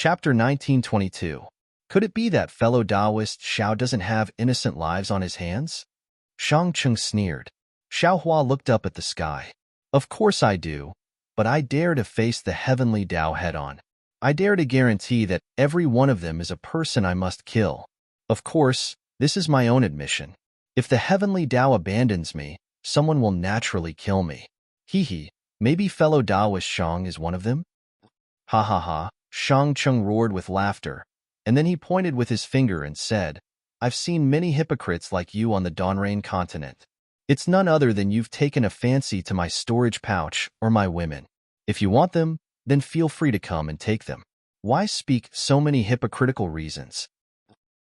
Chapter 1922. Could it be that fellow Taoist Xiao doesn't have innocent lives on his hands? Shang Cheng sneered. Xiao Hua looked up at the sky. Of course I do, but I dare to face the heavenly Tao head-on. I dare to guarantee that every one of them is a person I must kill. Of course, this is my own admission. If the heavenly Tao abandons me, someone will naturally kill me. Hee, maybe fellow Taoist Shang is one of them? Ha ha ha, Shang Cheng roared with laughter, and then he pointed with his finger and said, I've seen many hypocrites like you on the Donrain continent. It's none other than you've taken a fancy to my storage pouch or my women. If you want them, then feel free to come and take them. Why speak so many hypocritical reasons?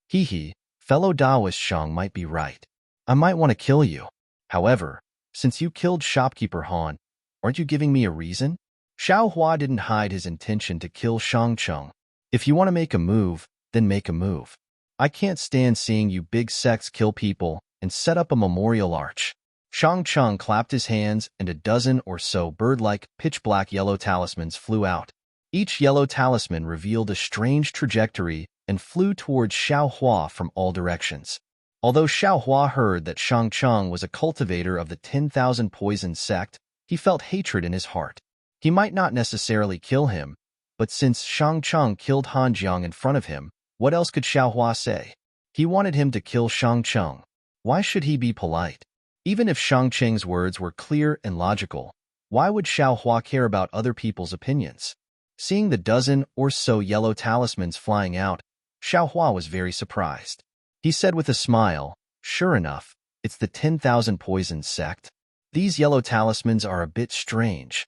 Hee, fellow Taoist Shang might be right. I might want to kill you. However, since you killed shopkeeper Han, aren't you giving me a reason? Xiao Hua didn't hide his intention to kill Shang Cheng. If you want to make a move, then make a move. I can't stand seeing you big sects kill people and set up a memorial arch. Shang Cheng clapped his hands and a dozen or so bird-like, pitch-black yellow talismans flew out. Each yellow talisman revealed a strange trajectory and flew towards Xiao Hua from all directions. Although Xiao Hua heard that Shang Cheng was a cultivator of the 10,000 poison sect, he felt hatred in his heart. He might not necessarily kill him, but since Shang Cheng killed Han Jiang in front of him, what else could Xiao Hua say? He wanted him to kill Shang Cheng. Why should he be polite? Even if Shang Cheng's words were clear and logical, why would Xiao Hua care about other people's opinions? Seeing the dozen or so yellow talismans flying out, Xiao Hua was very surprised. He said with a smile, sure enough, it's the 10,000 poison sect. These yellow talismans are a bit strange.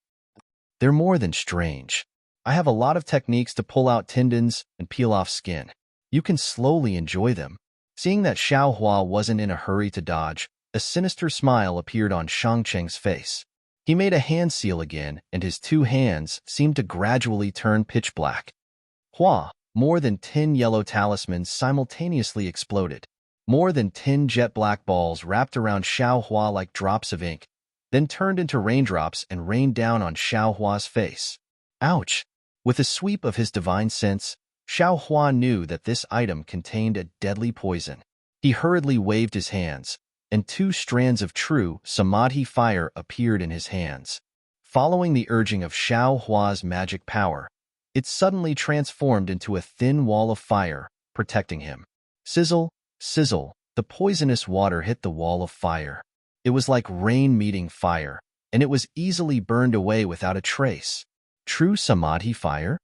They're more than strange. I have a lot of techniques to pull out tendons and peel off skin. You can slowly enjoy them. Seeing that Xiao Hua wasn't in a hurry to dodge, a sinister smile appeared on Shang Cheng's face. He made a hand seal again, and his two hands seemed to gradually turn pitch black. Hua, more than 10 yellow talismans simultaneously exploded. More than 10 jet black balls wrapped around Xiao Hua like drops of ink, then turned into raindrops and rained down on Xiao Hua's face. Ouch! With a sweep of his divine sense, Xiao Hua knew that this item contained a deadly poison. He hurriedly waved his hands, and 2 strands of true samadhi fire appeared in his hands. Following the urging of Xiao Hua's magic power, it suddenly transformed into a thin wall of fire, protecting him. Sizzle, sizzle, the poisonous water hit the wall of fire. It was like rain meeting fire, and it was easily burned away without a trace. True samadhi fire?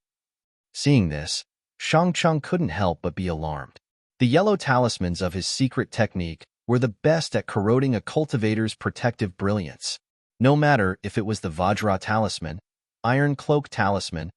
Seeing this, Shang Cheng couldn't help but be alarmed. The yellow talismans of his secret technique were the best at corroding a cultivator's protective brilliance. No matter if it was the Vajra talisman, Iron Cloak talisman,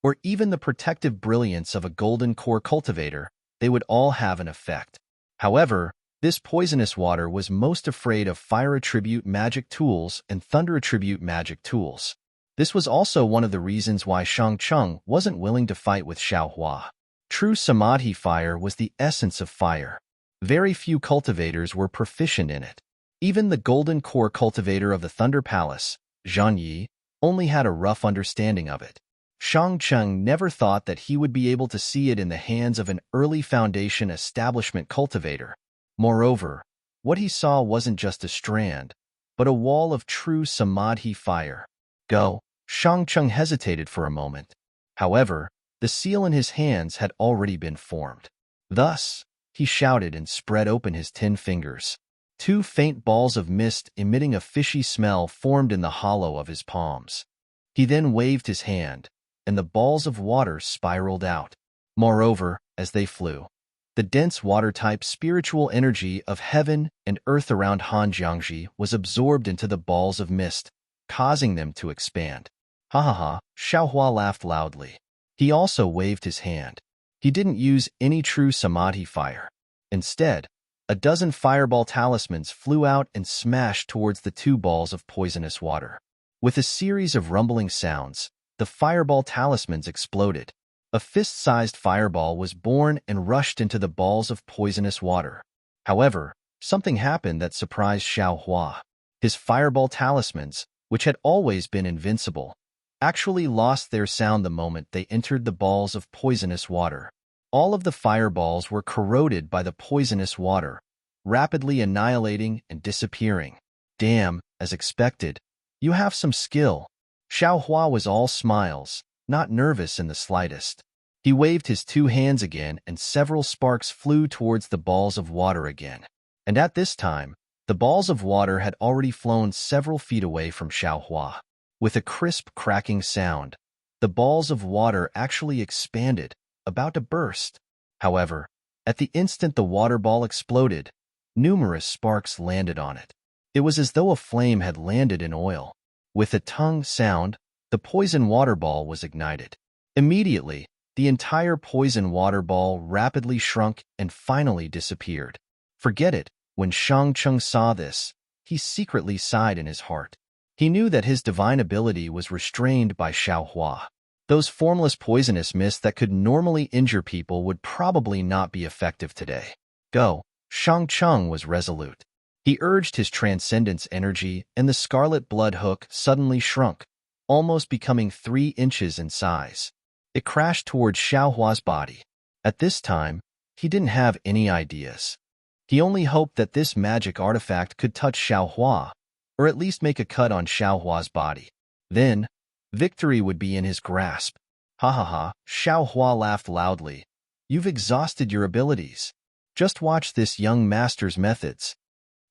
or even the protective brilliance of a golden core cultivator, they would all have an effect. However, this poisonous water was most afraid of fire attribute magic tools and thunder attribute magic tools. This was also one of the reasons why Shang Cheng wasn't willing to fight with Xiao Hua. True samadhi fire was the essence of fire. Very few cultivators were proficient in it. Even the golden core cultivator of the Thunder Palace, Zhang Yi, only had a rough understanding of it. Shang Cheng never thought that he would be able to see it in the hands of an early Foundation establishment cultivator. Moreover, what he saw wasn't just a strand, but a wall of true samadhi fire. Go. Shang Cheng hesitated for a moment. However, the seal in his hands had already been formed. Thus, he shouted and spread open his 10 fingers. 2 faint balls of mist emitting a fishy smell formed in the hollow of his palms. He then waved his hand, and the balls of water spiraled out. Moreover, as they flew, the dense water-type spiritual energy of heaven and earth around Han Jiangji was absorbed into the balls of mist, causing them to expand. Ha ha ha, Xiao Hua laughed loudly. He also waved his hand. He didn't use any true samadhi fire. Instead, a dozen fireball talismans flew out and smashed towards the 2 balls of poisonous water. With a series of rumbling sounds, the fireball talismans exploded. A fist-sized fireball was born and rushed into the balls of poisonous water. However, something happened that surprised Xiao Hua. His fireball talismans, which had always been invincible, actually lost their sound the moment they entered the balls of poisonous water. All of the fireballs were corroded by the poisonous water, rapidly annihilating and disappearing. Damn, as expected. You have some skill. Xiaohua was all smiles, not nervous in the slightest. He waved his two hands again and several sparks flew towards the balls of water again. And at this time, the balls of water had already flown several feet away from Xiaohua. With a crisp cracking sound, the balls of water actually expanded, about to burst. However, at the instant the water ball exploded, numerous sparks landed on it. It was as though a flame had landed in oil. With a tongue sound, the poison water ball was ignited. Immediately, the entire poison water ball rapidly shrunk and finally disappeared. Forget it, when Shangcheng saw this, he secretly sighed in his heart. He knew that his divine ability was restrained by Xiaohua. Those formless poisonous mists that could normally injure people would probably not be effective today. Go. Shangcheng was resolute. He urged his transcendence energy, and the scarlet blood hook suddenly shrunk, almost becoming 3 inches in size. It crashed towards Xiaohua's body. At this time, he didn't have any ideas. He only hoped that this magic artifact could touch Xiaohua, or at least make a cut on Xiaohua's body. Then, victory would be in his grasp. Ha ha ha, Xiaohua laughed loudly. You've exhausted your abilities. Just watch this young master's methods.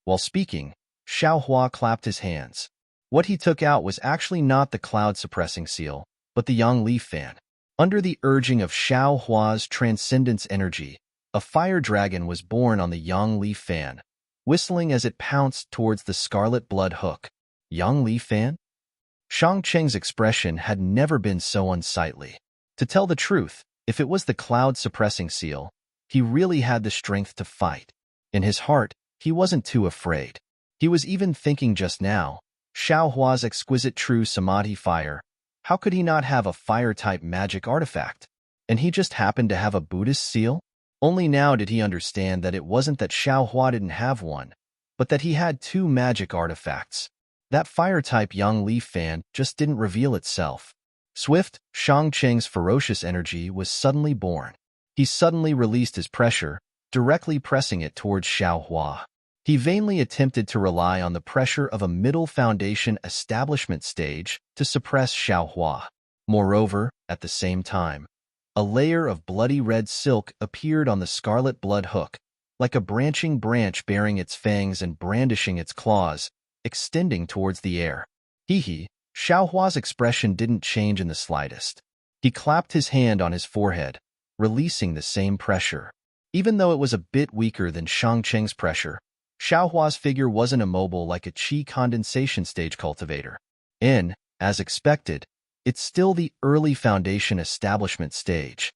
While speaking, Xiaohua clapped his hands. What he took out was actually not the cloud-suppressing seal, but the yang leaf fan. Under the urging of Xiaohua's transcendence energy, a fire dragon was born on the yang leaf fan, whistling as it pounced towards the scarlet blood hook. Yang leaf fan? Shangcheng's expression had never been so unsightly. To tell the truth, if it was the cloud-suppressing seal, he really had the strength to fight. In his heart, he wasn't too afraid. He was even thinking just now, Xiaohua's exquisite true samadhi fire. How could he not have a fire-type magic artifact? And he just happened to have a Buddhist seal? Only now did he understand that it wasn't that Xiaohua didn't have one, but that he had 2 magic artifacts. That fire-type yang leaf fan just didn't reveal itself. Swift, Shangcheng's ferocious energy was suddenly born. He suddenly released his pressure, directly pressing it towards Xiaohua. He vainly attempted to rely on the pressure of a middle foundation establishment stage to suppress Xiaohua. Moreover, at the same time, a layer of bloody red silk appeared on the scarlet blood hook, like a branching branch bearing its fangs and brandishing its claws, extending towards the air. Hee. Xiaohua's expression didn't change in the slightest. He clapped his hand on his forehead, releasing the same pressure. Even though it was a bit weaker than Shangcheng's pressure, Xiaohua's figure wasn't immobile like a qi condensation stage cultivator. As expected, it's still the early foundation establishment stage.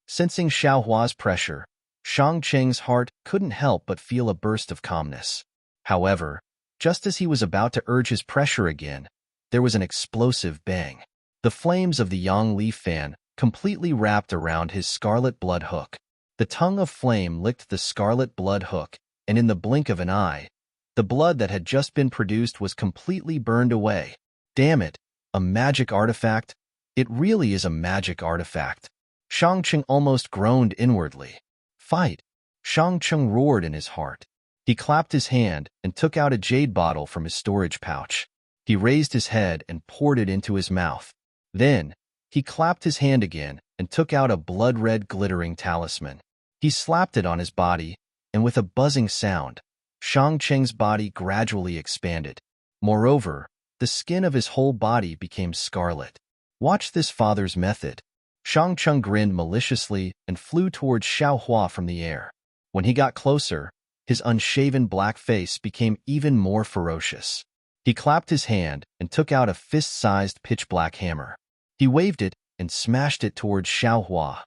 Sensing Xiaohua's pressure, Shangcheng's heart couldn't help but feel a burst of calmness. However, just as he was about to urge his pressure again, there was an explosive bang. The flames of the yang leaf fan completely wrapped around his scarlet blood hook. The tongue of flame licked the scarlet blood hook, and in the blink of an eye, the blood that had just been produced was completely burned away. Damn it, a magic artifact? It really is a magic artifact. Shangcheng almost groaned inwardly. Fight! Shangcheng roared in his heart. He clapped his hand and took out a jade bottle from his storage pouch. He raised his head and poured it into his mouth. Then, he clapped his hand again and took out a blood-red glittering talisman. He slapped it on his body, and with a buzzing sound, Shangcheng's body gradually expanded. Moreover, the skin of his whole body became scarlet. Watch this father's method. Shangcheng grinned maliciously and flew towards Xiaohua from the air. When he got closer, his unshaven black face became even more ferocious. He clapped his hand and took out a fist-sized pitch-black hammer. He waved it and smashed it towards Xiaohua.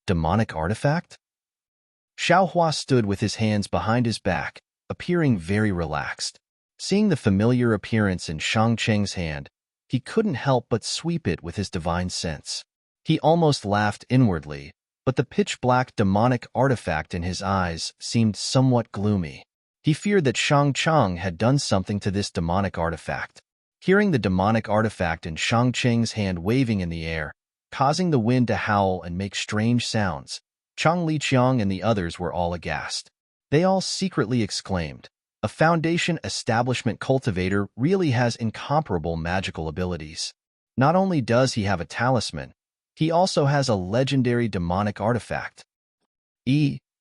Demonic artifact? Xiaohua stood with his hands behind his back, appearing very relaxed. Seeing the familiar appearance in Shangcheng's hand, he couldn't help but sweep it with his divine sense. He almost laughed inwardly, but the pitch-black demonic artifact in his eyes seemed somewhat gloomy. He feared that Shangcheng had done something to this demonic artifact. Hearing the demonic artifact in Shangqing's hand waving in the air, causing the wind to howl and make strange sounds, Chang Liqiang and the others were all aghast. They all secretly exclaimed, "A Foundation establishment cultivator really has incomparable magical abilities. Not only does he have a talisman, he also has a legendary demonic artifact."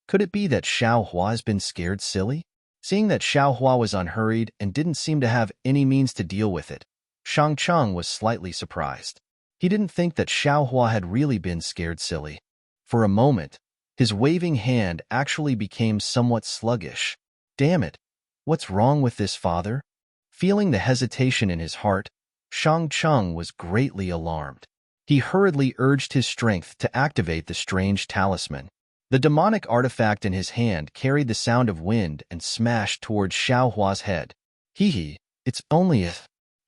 Could it be that Xiao Hua has been scared silly? Seeing that Xiao Hua was unhurried and didn't seem to have any means to deal with it, Shang Cheng was slightly surprised. He didn't think that Xiao Hua had really been scared silly. For a moment, his waving hand actually became somewhat sluggish. Damn it! What's wrong with this father? Feeling the hesitation in his heart, Shang Cheng was greatly alarmed. He hurriedly urged his strength to activate the strange talisman. The demonic artifact in his hand carried the sound of wind and smashed towards Xiao Hua's head. It's only a...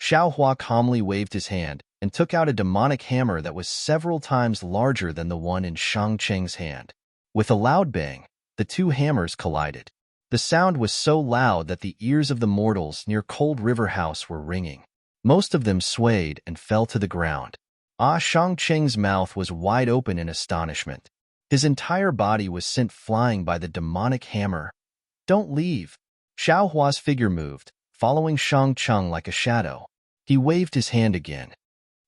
Xiao Hua calmly waved his hand and took out a demonic hammer that was several times larger than the one in Shang Cheng's hand. With a loud bang, the two hammers collided. The sound was so loud that the ears of the mortals near Cold River House were ringing. Most of them swayed and fell to the ground. Shang Cheng's mouth was wide open in astonishment. His entire body was sent flying by the demonic hammer. "Don't leave." Xiao Hua's figure moved, following Shang Cheng like a shadow. He waved his hand again.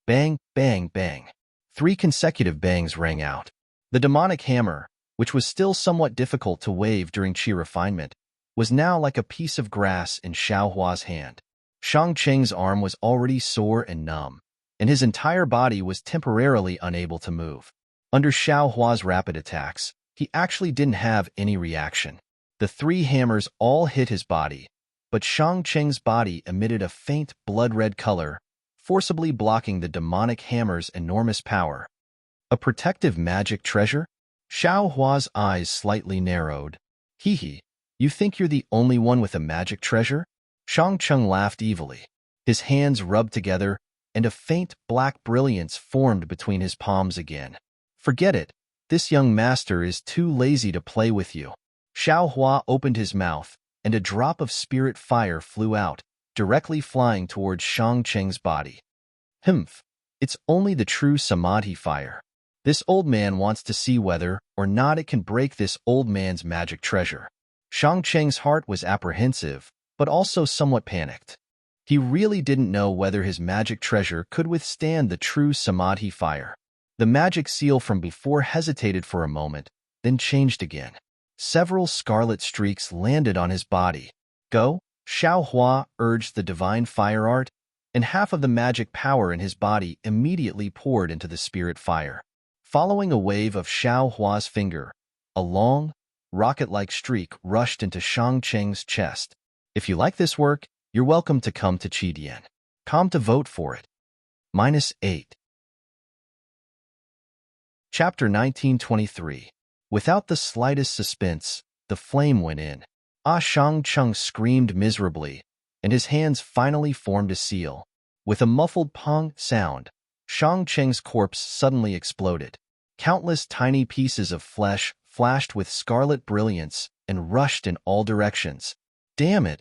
Bang, bang, bang. 3 consecutive bangs rang out. The demonic hammer, which was still somewhat difficult to wave during qi refinement, was now like a piece of grass in Xiao Hua's hand. Shang Cheng's arm was already sore and numb, and his entire body was temporarily unable to move. Under Xiao Hua's rapid attacks, he actually didn't have any reaction. The 3 hammers all hit his body, but Shang Cheng's body emitted a faint blood-red color, forcibly blocking the demonic hammer's enormous power. A protective magic treasure? Xiao Hua's eyes slightly narrowed. You think you're the only one with a magic treasure? Shang Cheng laughed evilly. His hands rubbed together, and a faint black brilliance formed between his palms again. Forget it. This young master is too lazy to play with you. Xiao Hua opened his mouth, and a drop of spirit fire flew out, directly flying towards Shang Cheng's body. It's only the true samadhi fire. This old man wants to see whether or not it can break this old man's magic treasure. Shang Cheng's heart was apprehensive, but also somewhat panicked. He really didn't know whether his magic treasure could withstand the true samadhi fire. The magic seal from before hesitated for a moment, then changed again. Several scarlet streaks landed on his body. Go, Xiao Hua urged the divine fire art, and half of the magic power in his body immediately poured into the spirit fire. Following a wave of Xiao Hua's finger, a long, rocket-like streak rushed into Shang Cheng's chest. If you like this work, you're welcome to come to Qidian. Come to vote for it. -8. Chapter 1923. Without the slightest suspense, the flame went in. Shang Cheng screamed miserably, and his hands finally formed a seal. With a muffled pong sound, Shang Cheng's corpse suddenly exploded. Countless tiny pieces of flesh flashed with scarlet brilliance and rushed in all directions. Damn it!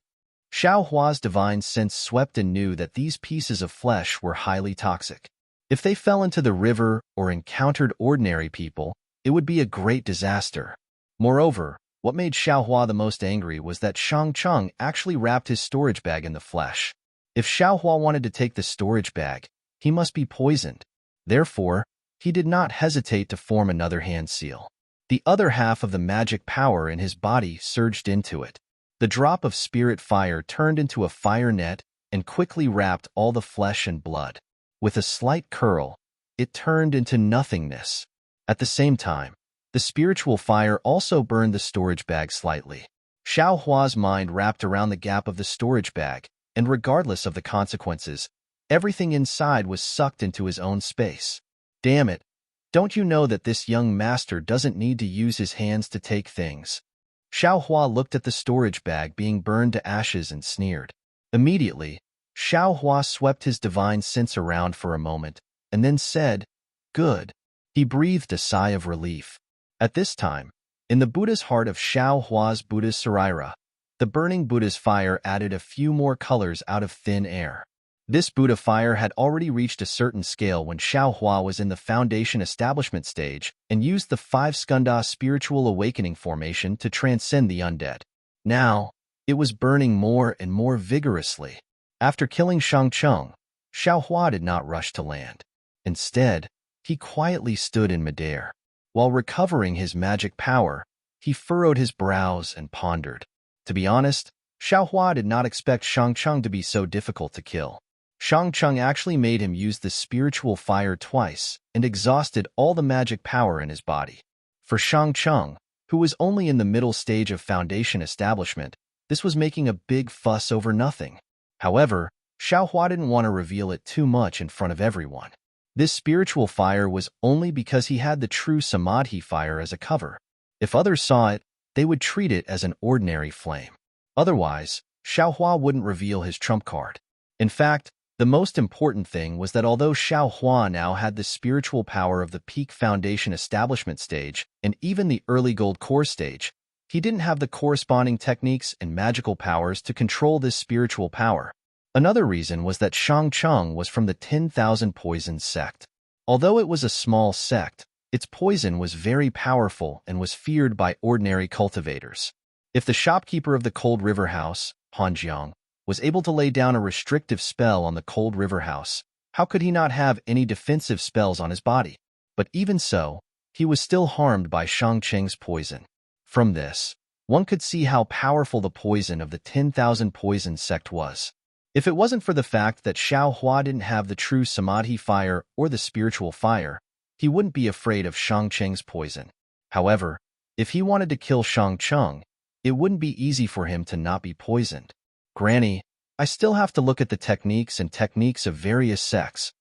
Xiao Hua's divine sense swept and knew that these pieces of flesh were highly toxic. If they fell into the river or encountered ordinary people, it would be a great disaster. Moreover, what made Xiao Hua the most angry was that Shang Cheng actually wrapped his storage bag in the flesh. If Xiao Hua wanted to take the storage bag, he must be poisoned. Therefore, he did not hesitate to form another hand seal. The other half of the magic power in his body surged into it. The drop of spirit fire turned into a fire net and quickly wrapped all the flesh and blood. With a slight curl, it turned into nothingness. At the same time, the spiritual fire also burned the storage bag slightly. Xiao Hua's mind wrapped around the gap of the storage bag, and regardless of the consequences, everything inside was sucked into his own space. Damn it! Don't you know that this young master doesn't need to use his hands to take things? Xiao Hua looked at the storage bag being burned to ashes and sneered. Immediately, Xiao Hua swept his divine sense around for a moment, and then said, "Good." He breathed a sigh of relief. At this time, in the Buddha's heart of Xiao Hua's Buddha's Sarira, the burning Buddha's fire added a few more colors out of thin air. This Buddha fire had already reached a certain scale when Xiaohua was in the foundation establishment stage and used the 5 skanda spiritual awakening formation to transcend the undead. Now, it was burning more and more vigorously. After killing Shangcheng, Xiaohua did not rush to land. Instead, he quietly stood in midair. While recovering his magic power, he furrowed his brows and pondered. To be honest, Xiaohua did not expect Shangcheng to be so difficult to kill. Shangcheng actually made him use the spiritual fire twice and exhausted all the magic power in his body. For Shangcheng, who was only in the middle stage of foundation establishment, this was making a big fuss over nothing. However, Xiaohua didn't want to reveal it too much in front of everyone. This spiritual fire was only because he had the true Samadhi fire as a cover. If others saw it, they would treat it as an ordinary flame. Otherwise, Xiaohua wouldn't reveal his trump card. In fact, the most important thing was that although Xiaohua now had the spiritual power of the peak foundation establishment stage and even the early gold core stage, he didn't have the corresponding techniques and magical powers to control this spiritual power. Another reason was that Shangcheng was from the 10,000 Poisons sect. Although it was a small sect, its poison was very powerful and was feared by ordinary cultivators. If the shopkeeper of the Cold River House, Hanjiang, was able to lay down a restrictive spell on the Cold River House, how could he not have any defensive spells on his body? But even so, he was still harmed by Shangcheng's poison. From this, one could see how powerful the poison of the 10,000 Poisons sect was. If it wasn't for the fact that Xiaohua didn't have the true Samadhi fire or the spiritual fire, he wouldn't be afraid of Shangcheng's poison. However, if he wanted to kill Shangcheng, it wouldn't be easy for him to not be poisoned. Granny, I still have to look at the techniques of various sects.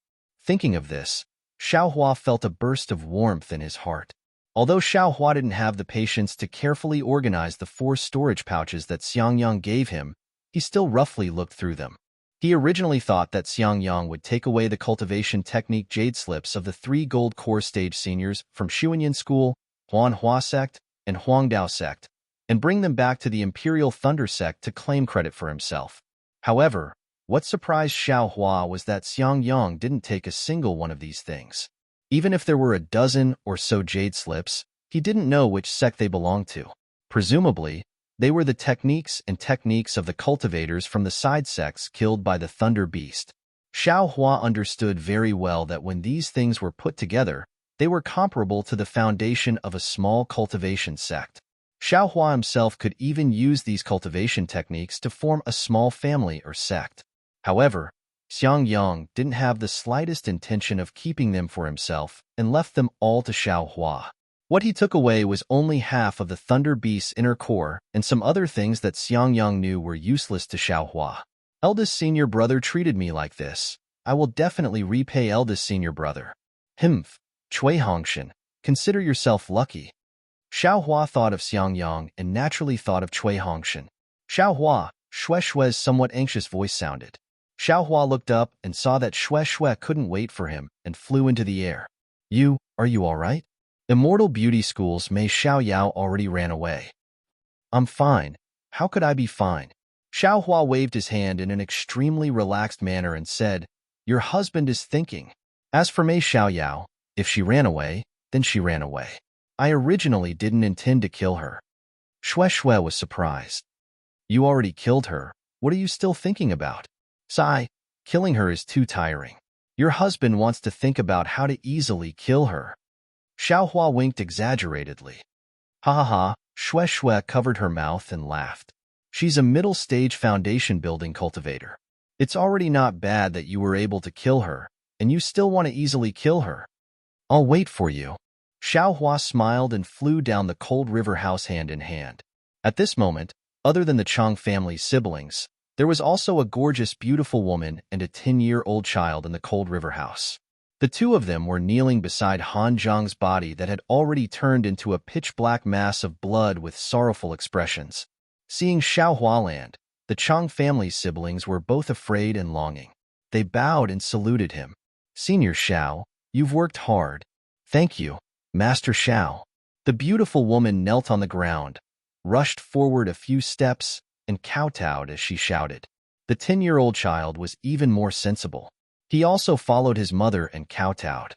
Thinking of this, Xiaohua felt a burst of warmth in his heart. Although Xiaohua didn't have the patience to carefully organize the 4 storage pouches that Xiangyang gave him, he still roughly looked through them. He originally thought that Xiangyang would take away the cultivation technique jade slips of the 3 gold core stage seniors from Xuanyan School, Huanhua sect, and Huangdao sect, and bring them back to the Imperial Thunder sect to claim credit for himself. However, what surprised Xiaohua was that Xiangyang didn't take a single one of these things. Even if there were a dozen or so jade slips, he didn't know which sect they belonged to. Presumably, they were the techniques of the cultivators from the side sects killed by the Thunder Beast. Xiaohua understood very well that when these things were put together, they were comparable to the foundation of a small cultivation sect. Xiaohua himself could even use these cultivation techniques to form a small family or sect. However, Xiangyang didn't have the slightest intention of keeping them for himself and left them all to Xiaohua. What he took away was only half of the Thunder Beast's inner core and some other things that Xiangyang knew were useless to Xiaohua. Eldest senior brother treated me like this. I will definitely repay eldest senior brother. Humph, Cui Hongshan, consider yourself lucky. Xiaohua thought of Xiangyang and naturally thought of Cui Hongshan. Xiaohua, Xue Xue's somewhat anxious voice sounded. Xiaohua looked up and saw that Xue Xue couldn't wait for him and flew into the air. Are you all right? Immortal Beauty School's Mei Xiaoyao already ran away. I'm fine. How could I be fine? Xiaohua waved his hand in an extremely relaxed manner and said, Your husband is thinking. As for Mei Xiaoyao, if she ran away, then she ran away. I originally didn't intend to kill her. Xue Xue was surprised. You already killed her. What are you still thinking about? Sigh, killing her is too tiring. Your husband wants to think about how to easily kill her. Xiaohua winked exaggeratedly. Ha ha ha, Xue Xue covered her mouth and laughed. She's a middle-stage foundation building cultivator. It's already not bad that you were able to kill her, and you still want to easily kill her. I'll wait for you. Xiaohua smiled and flew down the Cold River House hand in hand. At this moment, other than the Chang family's siblings, there was also a gorgeous, beautiful woman and a 10-year-old child in the Cold River House. The 2 of them were kneeling beside Han Zhang's body that had already turned into a pitch-black mass of blood with sorrowful expressions. Seeing Xiaohua land, the Chang family's siblings were both afraid and longing. They bowed and saluted him. Senior Xiao, you've worked hard. Thank you, Master Xiao. The beautiful woman knelt on the ground, rushed forward a few steps, and kowtowed as she shouted. The 10-year-old child was even more sensible. He also followed his mother and kowtowed.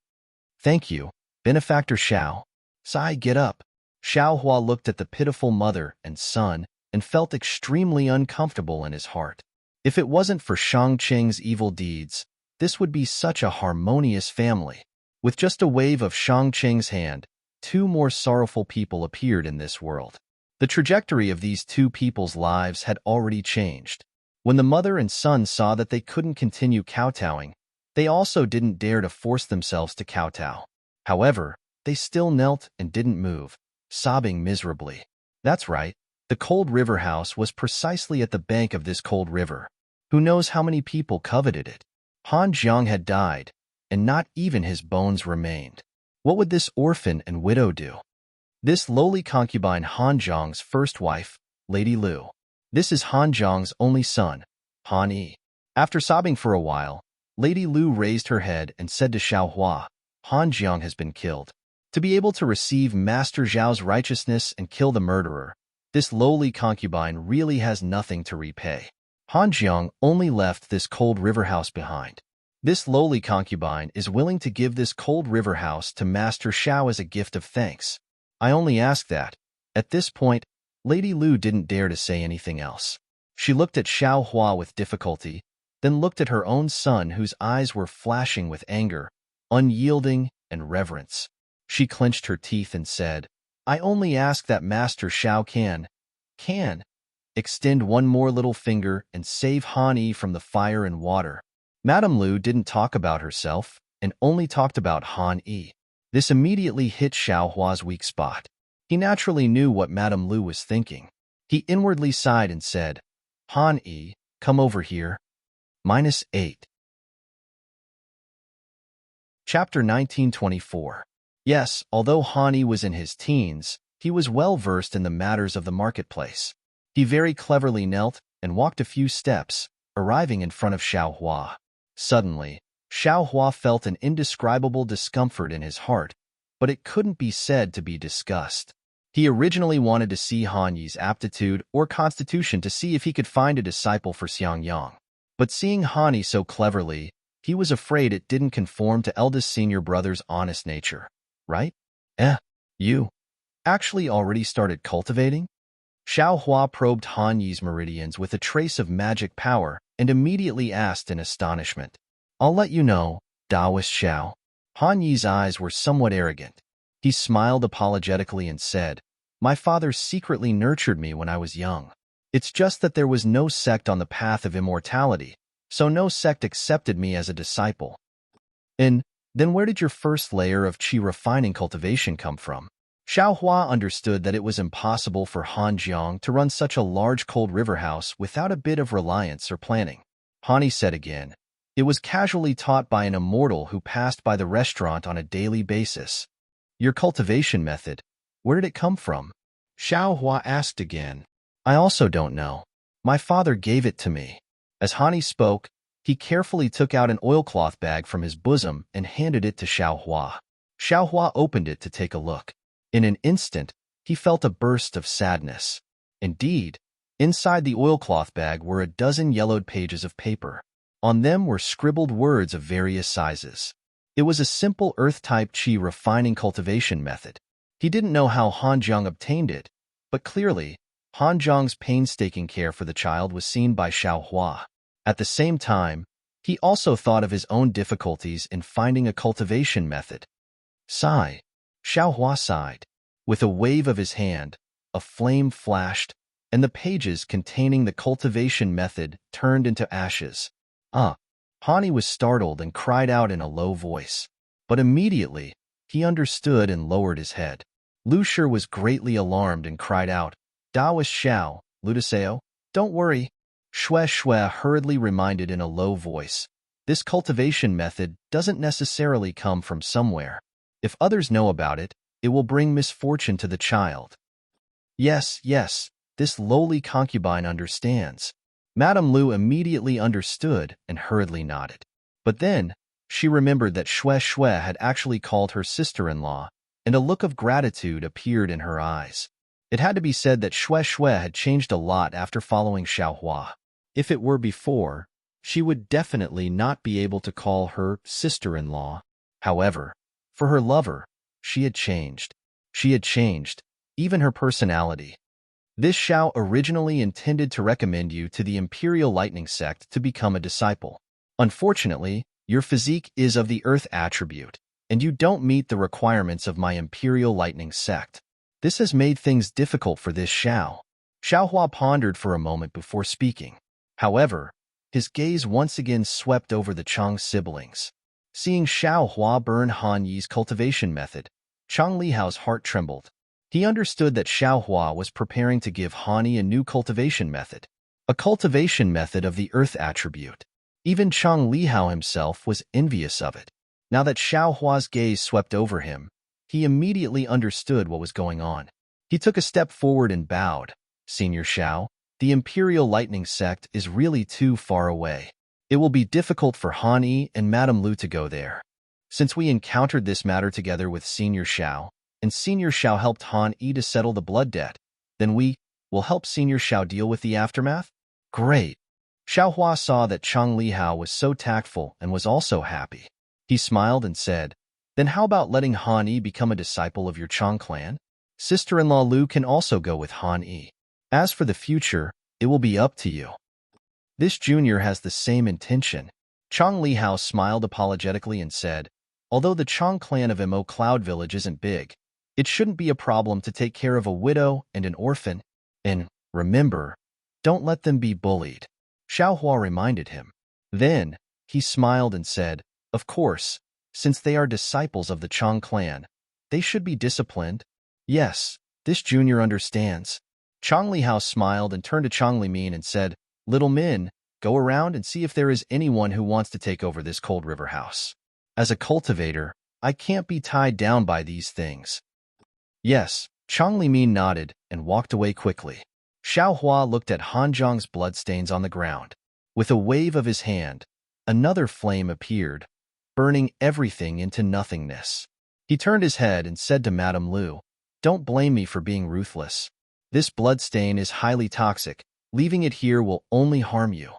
Thank you, benefactor Xiao. Sai, get up. Xiao Hua looked at the pitiful mother and son and felt extremely uncomfortable in his heart. If it wasn't for Shang Qing's evil deeds, this would be such a harmonious family. With just a wave of Shang Qing's hand, 2 more sorrowful people appeared in this world. The trajectory of these 2 people's lives had already changed. When the mother and son saw that they couldn't continue kowtowing, they also didn't dare to force themselves to kowtow. However, they still knelt and didn't move, sobbing miserably. That's right, the cold river house was precisely at the bank of this cold river. Who knows how many people coveted it? Han Jiang had died, and not even his bones remained. What would this orphan and widow do? This lowly concubine Han Jiang's first wife, Lady Lu. This is Han Jiang's only son, Han Yi. After sobbing for a while, Lady Lu raised her head and said to Xiao Hua, Han Jiang has been killed. To be able to receive Master Zhao's righteousness and kill the murderer, this lowly concubine really has nothing to repay. Han Jiang only left this cold river house behind. This lowly concubine is willing to give this cold river house to Master Xiao as a gift of thanks. I only ask that. At this point, Lady Lu didn't dare to say anything else. She looked at Xiao Hua with difficulty, then looked at her own son whose eyes were flashing with anger, unyielding, and reverence. She clenched her teeth and said, I only ask that Master Xiao can extend one more little finger and save Han Yi from the fire and water. Madame Lu didn't talk about herself and only talked about Han Yi. This immediately hit Xiao Hua's weak spot. He naturally knew what Madame Lu was thinking. He inwardly sighed and said, Han Yi, come over here. -8. Chapter 1924. Yes, although Han Yi was in his teens, he was well versed in the matters of the marketplace. He very cleverly knelt and walked a few steps, arriving in front of Xiao Hua. Suddenly, Xiao Hua felt an indescribable discomfort in his heart, but it couldn't be said to be disgust. He originally wanted to see Han Yi's aptitude or constitution to see if he could find a disciple for Xiang Yang. But seeing Han Yi so cleverly, he was afraid it didn't conform to eldest senior brother's honest nature. Right? You actually already started cultivating? Xiao Hua probed Han Yi's meridians with a trace of magic power and immediately asked in astonishment. I'll let you know, Taoist Xiao. Han Yi's eyes were somewhat arrogant. He smiled apologetically and said, My father secretly nurtured me when I was young. It's just that there was no sect on the path of immortality, so no sect accepted me as a disciple. And then where did your first layer of qi refining cultivation come from? Xiao Hua understood that it was impossible for Han Jiang to run such a large cold river house without a bit of reliance or planning. Han Yi said again, It was casually taught by an immortal who passed by the restaurant on a daily basis. Your cultivation method, where did it come from? Xiao Hua asked again. I also don't know. My father gave it to me. As Han Yi spoke, he carefully took out an oilcloth bag from his bosom and handed it to Xiao Hua. Xiao Hua opened it to take a look. In an instant, he felt a burst of sadness. Indeed, inside the oilcloth bag were a dozen yellowed pages of paper. On them were scribbled words of various sizes. It was a simple earth-type qi refining cultivation method. He didn't know how Han Jiang obtained it, but clearly, Han Jiang's painstaking care for the child was seen by Xiao Hua. At the same time, he also thought of his own difficulties in finding a cultivation method. Sigh. Xiao Hua sighed. With a wave of his hand, a flame flashed, and the pages containing the cultivation method turned into ashes. Han Yi was startled and cried out in a low voice. But immediately, he understood and lowered his head. Lu Shi was greatly alarmed and cried out, Taoist Xiao, Ludiseo, don't worry. Shui hurriedly reminded in a low voice, this cultivation method doesn't necessarily come from somewhere. If others know about it, it will bring misfortune to the child. Yes, this lowly concubine understands. Madame Lu immediately understood and hurriedly nodded. But then, she remembered that Shui had actually called her sister-in-law, and a look of gratitude appeared in her eyes. It had to be said that Shui had changed a lot after following Xiao Hua. If it were before, she would definitely not be able to call her sister-in-law. However, for her lover, she had changed. She had changed, even her personality. This Xiao originally intended to recommend you to the Imperial Lightning Sect to become a disciple. Unfortunately, your physique is of the Earth attribute, and you don't meet the requirements of my Imperial Lightning Sect. This has made things difficult for this Xiao. Xiaohua pondered for a moment before speaking. However, his gaze once again swept over the Chang siblings. Seeing Xiaohua burn Han Yi's cultivation method, Chang Lihao's heart trembled. He understood that Xiaohua was preparing to give Han Yi a new cultivation method, a cultivation method of the Earth attribute. Even Chang Lihao himself was envious of it. Now that Xiaohua's gaze swept over him, he immediately understood what was going on. He took a step forward and bowed. Senior Xiao, the Imperial Lightning Sect is really too far away. It will be difficult for Han Yi and Madame Lu to go there. Since we encountered this matter together with Senior Xiao, and Senior Xiao helped Han Yi to settle the blood debt, then we will help Senior Xiao deal with the aftermath? Great. Xiaohua saw that Chang Lihao was so tactful and was also happy. He smiled and said, then how about letting Han Yi become a disciple of your Chang clan? Sister-in-law Lu can also go with Han Yi. As for the future, it will be up to you. This junior has the same intention. Chang Lihao smiled apologetically and said, although the Chang clan of Mo Cloud Village isn't big, it shouldn't be a problem to take care of a widow and an orphan. And remember, don't let them be bullied. Xiaohua reminded him. Then, he smiled and said, of course, since they are disciples of the Chang clan, they should be disciplined. Yes, this junior understands. Chang Lihao smiled and turned to Chang Limin and said, little Min, go around and see if there is anyone who wants to take over this Cold River house. As a cultivator, I can't be tied down by these things. Yes, Chang Limin nodded and walked away quickly. Xiaohua looked at Han Zhang's bloodstains on the ground. With a wave of his hand, another flame appeared, burning everything into nothingness. He turned his head and said to Madame Lu, don't blame me for being ruthless. This bloodstain is highly toxic. Leaving it here will only harm you.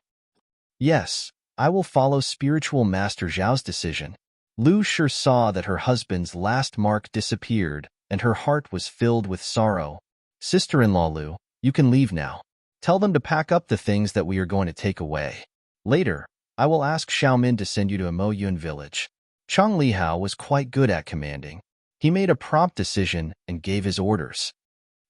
Yes, I will follow Spiritual Master Zhao's decision. Lu sure saw that her husband's last mark disappeared, and her heart was filled with sorrow. Sister-in-law Lu, you can leave now. Tell them to pack up the things that we are going to take away. Later, I will ask Xiaomin to send you to Mo Yun village. Chang Lihao was quite good at commanding. He made a prompt decision and gave his orders.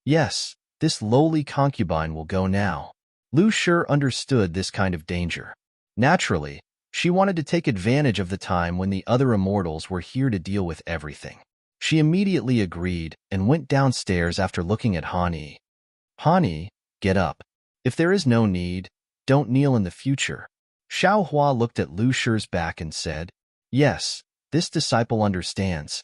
Yes, this lowly concubine will go now. Lu sure understood this kind of danger. Naturally, she wanted to take advantage of the time when the other immortals were here to deal with everything. She immediately agreed and went downstairs after looking at Han Yi. Han Yi, get up. If there is no need, don't kneel in the future. Xiaohua looked at Lu Shi's back and said, yes, this disciple understands.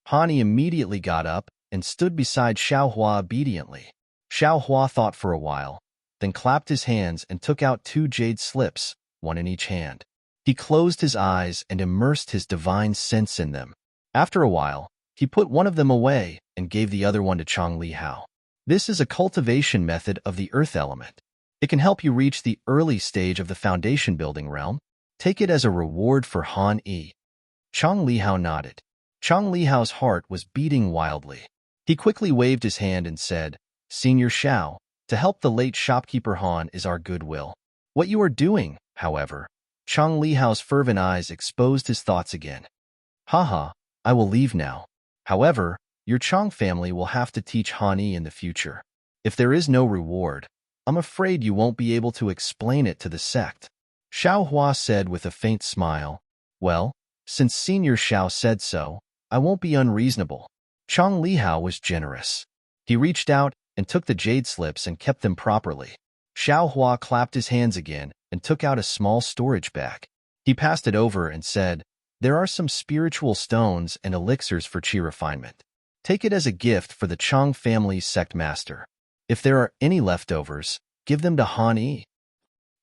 Han Yi immediately got up and stood beside Xiaohua obediently. Xiaohua thought for a while, then clapped his hands and took out 2 jade slips, one in each hand. He closed his eyes and immersed his divine sense in them. After a while, he put one of them away and gave the other one to Chang Lihao. This is a cultivation method of the earth element. It can help you reach the early stage of the foundation building realm. Take it as a reward for Han Yi. Chang Lihao nodded. Chang Lihao's heart was beating wildly. He quickly waved his hand and said, Senior Xiao, to help the late shopkeeper Han is our goodwill. What you are doing, however, Chang Lihao's fervent eyes exposed his thoughts again. Haha, I will leave now. However, your Chang family will have to teach Han Yi in the future. If there is no reward, I'm afraid you won't be able to explain it to the sect. Xiaohua said with a faint smile, well, since Senior Xiao said so, I won't be unreasonable. Chang Lihao was generous. He reached out and took the jade slips and kept them properly. Xiaohua clapped his hands again and took out a small storage bag. He passed it over and said, there are some spiritual stones and elixirs for chi refinement. Take it as a gift for the Chang family's sect master. If there are any leftovers, give them to Han Yi.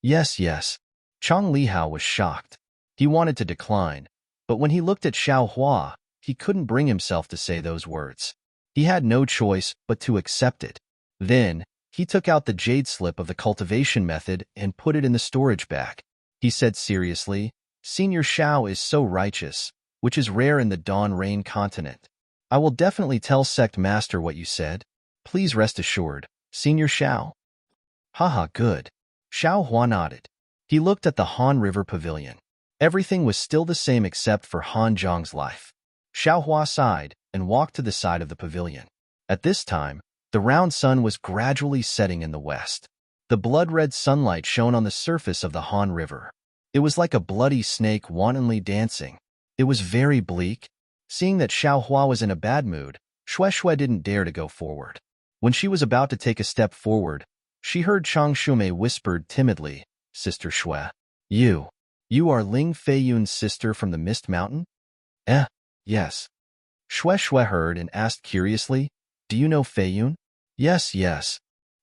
Yes, yes. Chang Lihao was shocked. He wanted to decline, but when he looked at Xiaohua, he couldn't bring himself to say those words. He had no choice but to accept it. Then, He took out the jade slip of the cultivation method and put it in the storage bag. He said seriously, Senior Shao is so righteous, which is rare in the Dawn Rain continent. I will definitely tell Sect Master what you said. Please rest assured, Senior Shao. Haha, good. Xiao Hua nodded. He looked at the Han River Pavilion. Everything was still the same except for Han Zhang's life. Xiao Hua sighed and walked to the side of the pavilion. At this time, the round sun was gradually setting in the west. The blood-red sunlight shone on the surface of the Han River. It was like a bloody snake wantonly dancing. It was very bleak. Seeing that Xiao Hua was in a bad mood, Shui didn't dare to go forward. When she was about to take a step forward, she heard Chang Shumei whispered timidly, Sister Shui, you are Ling Feiyun's sister from the Mist Mountain? Yes. Shui heard and asked curiously, do you know Feiyun? Yes.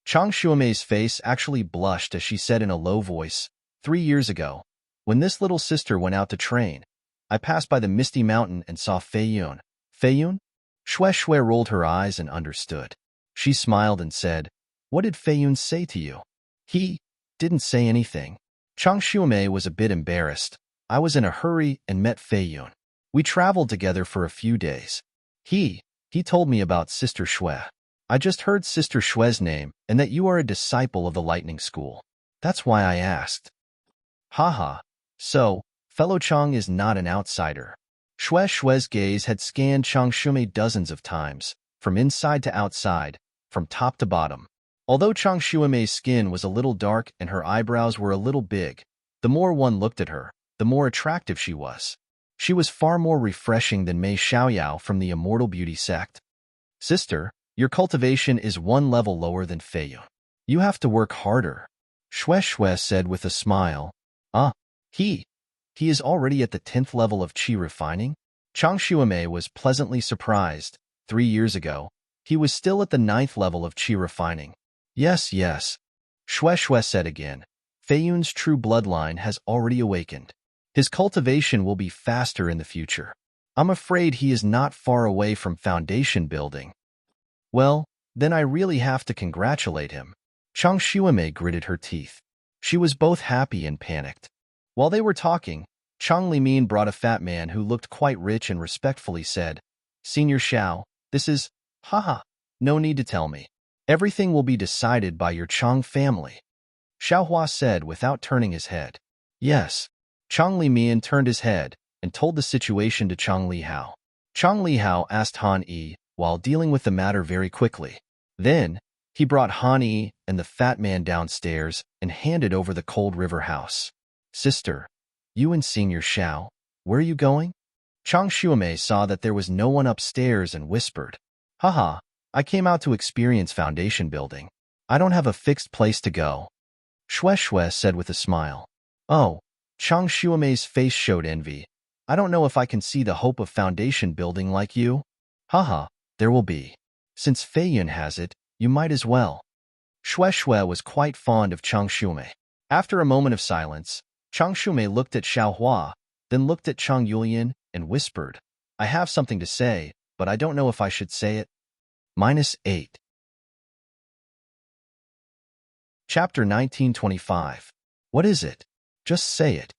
Chang Shumei's face actually blushed as she said in a low voice, 3 years ago, when this little sister went out to train, I passed by the Misty Mountain and saw Feiyun. Feiyun? Shui rolled her eyes and understood. She smiled and said, what did Feiyun say to you? He didn't say anything. Chang Shumei was a bit embarrassed. I was in a hurry and met Feiyun. We traveled together for a few days. He told me about Sister Shui. I just heard Sister Shui's name and that you are a disciple of the Lightning School. That's why I asked. Haha. So, fellow Chang is not an outsider. Shui's gaze had scanned Chang Shumei dozens of times, from inside to outside, from top to bottom. Although Chang Shumei's skin was a little dark and her eyebrows were a little big, the more one looked at her, the more attractive she was. She was far more refreshing than Mei Xiaoyao from the Immortal Beauty sect. Sister, your cultivation is 1 level lower than Feiyun. You have to work harder. Shui said with a smile. He is already at the 10th level of qi refining? Chang Shumei was pleasantly surprised. 3 years ago, he was still at the 9th level of qi refining. Yes. Shui said again. Feiyun's true bloodline has already awakened. His cultivation will be faster in the future. I'm afraid he is not far away from foundation building. Well, then I really have to congratulate him. Chang Shumei gritted her teeth. She was both happy and panicked. While they were talking, Chang Limin brought a fat man who looked quite rich and respectfully said, Senior Shao, this is, no need to tell me. Everything will be decided by your Chang family. Xiao Hua said without turning his head. Yes. Chang Limin turned his head and told the situation to Chang Lihao. Chang Lihao asked Han Yi while dealing with the matter very quickly. Then, he brought Han Yi and the fat man downstairs and handed over the Cold River house. Sister, you and Senior Shao, where are you going? Chang Shumei saw that there was no one upstairs and whispered, I came out to experience foundation building. I don't have a fixed place to go. Shui said with a smile. Oh, Chang Shumei's face showed envy. I don't know if I can see the hope of foundation building like you. There will be. Since Feiyun has it, you might as well. Shui was quite fond of Chang Shumei. After a moment of silence, Chang Shumei looked at Xiao Hua, then looked at Chang Yulian and whispered, I have something to say, but I don't know if I should say it. -8. Chapter 1925. What is it? Just say it.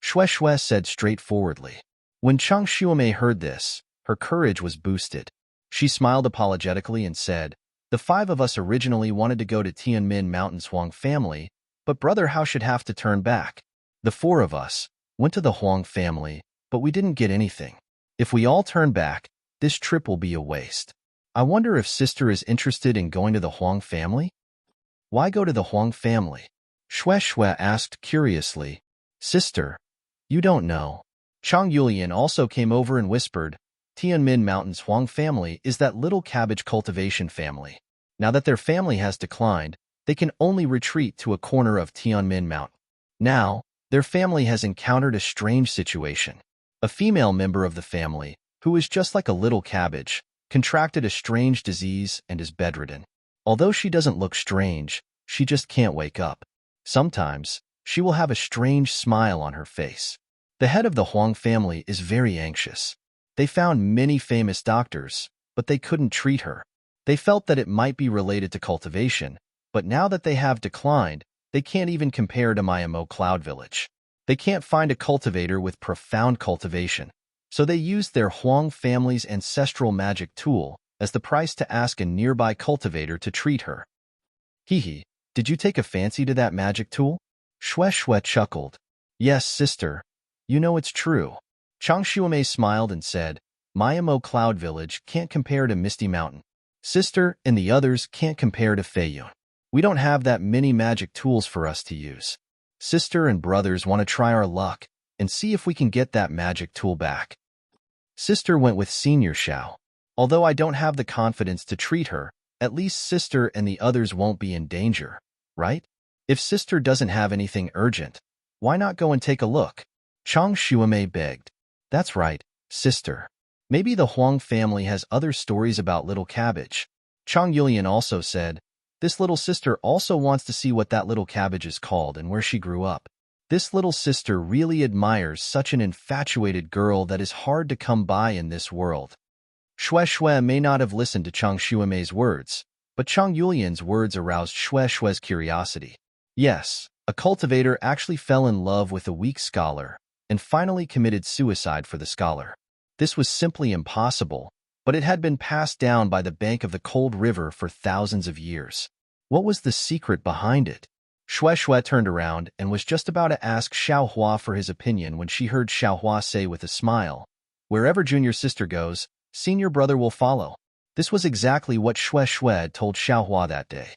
Shui said straightforwardly. When Chang Shumei heard this, her courage was boosted. She smiled apologetically and said, The 5 of us originally wanted to go to Tianmin Mountain's Huang family, but Brother Hao should have to turn back. The 4 of us went to the Huang family, but we didn't get anything. If we all turn back, this trip will be a waste. I wonder if Sister is interested in going to the Huang family? Why go to the Huang family? Shui asked curiously. Sister, you don't know. Chang Yulian also came over and whispered, Tianmin Mountain's Huang family is that little cabbage cultivation family. Now that their family has declined, they can only retreat to a corner of Tianmin Mountain. Now, their family has encountered a strange situation. A female member of the family, who is just like a little cabbage, contracted a strange disease and is bedridden. Although she doesn't look strange, she just can't wake up. Sometimes, she will have a strange smile on her face. The head of the Huang family is very anxious. They found many famous doctors, but they couldn't treat her. They felt that it might be related to cultivation, But now that they have declined, they can't even compare to my Mo Cloud Village. They can't find a cultivator with profound cultivation, so they used their Huang family's ancestral magic tool as the price to ask a nearby cultivator to treat her. Hee, did you take a fancy to that magic tool? Shue chuckled. Yes, sister. You know it's true. Chang Shuamei smiled and said, my Mo Cloud Village can't compare to Misty Mountain. Sister and the others can't compare to Feiyun. We don't have that many magic tools for us to use. Sister and brothers want to try our luck and see if we can get that magic tool back. Sister went with Senior Xiao. Although I don't have the confidence to treat her, at least Sister and the others won't be in danger, right? If Sister doesn't have anything urgent, why not go and take a look? Chang Shuamei begged. That's right, Sister. Maybe the Huang family has other stories about Little Cabbage. Chang Yulian also said, this little sister also wants to see what that little cabbage is called and where she grew up. This little sister really admires such an infatuated girl that is hard to come by in this world. Shue may not have listened to Chang Shuamei's words, but Chang Yulian's words aroused Shue's curiosity. Yes, a cultivator actually fell in love with a weak scholar and finally committed suicide for the scholar. This was simply impossible, but it had been passed down by the bank of the cold river for thousands of years. What was the secret behind it? Shue turned around and was just about to ask Xiaohua for his opinion when she heard Xiaohua say with a smile, wherever junior sister goes, senior brother will follow. This was exactly what Shue told Xiaohua that day.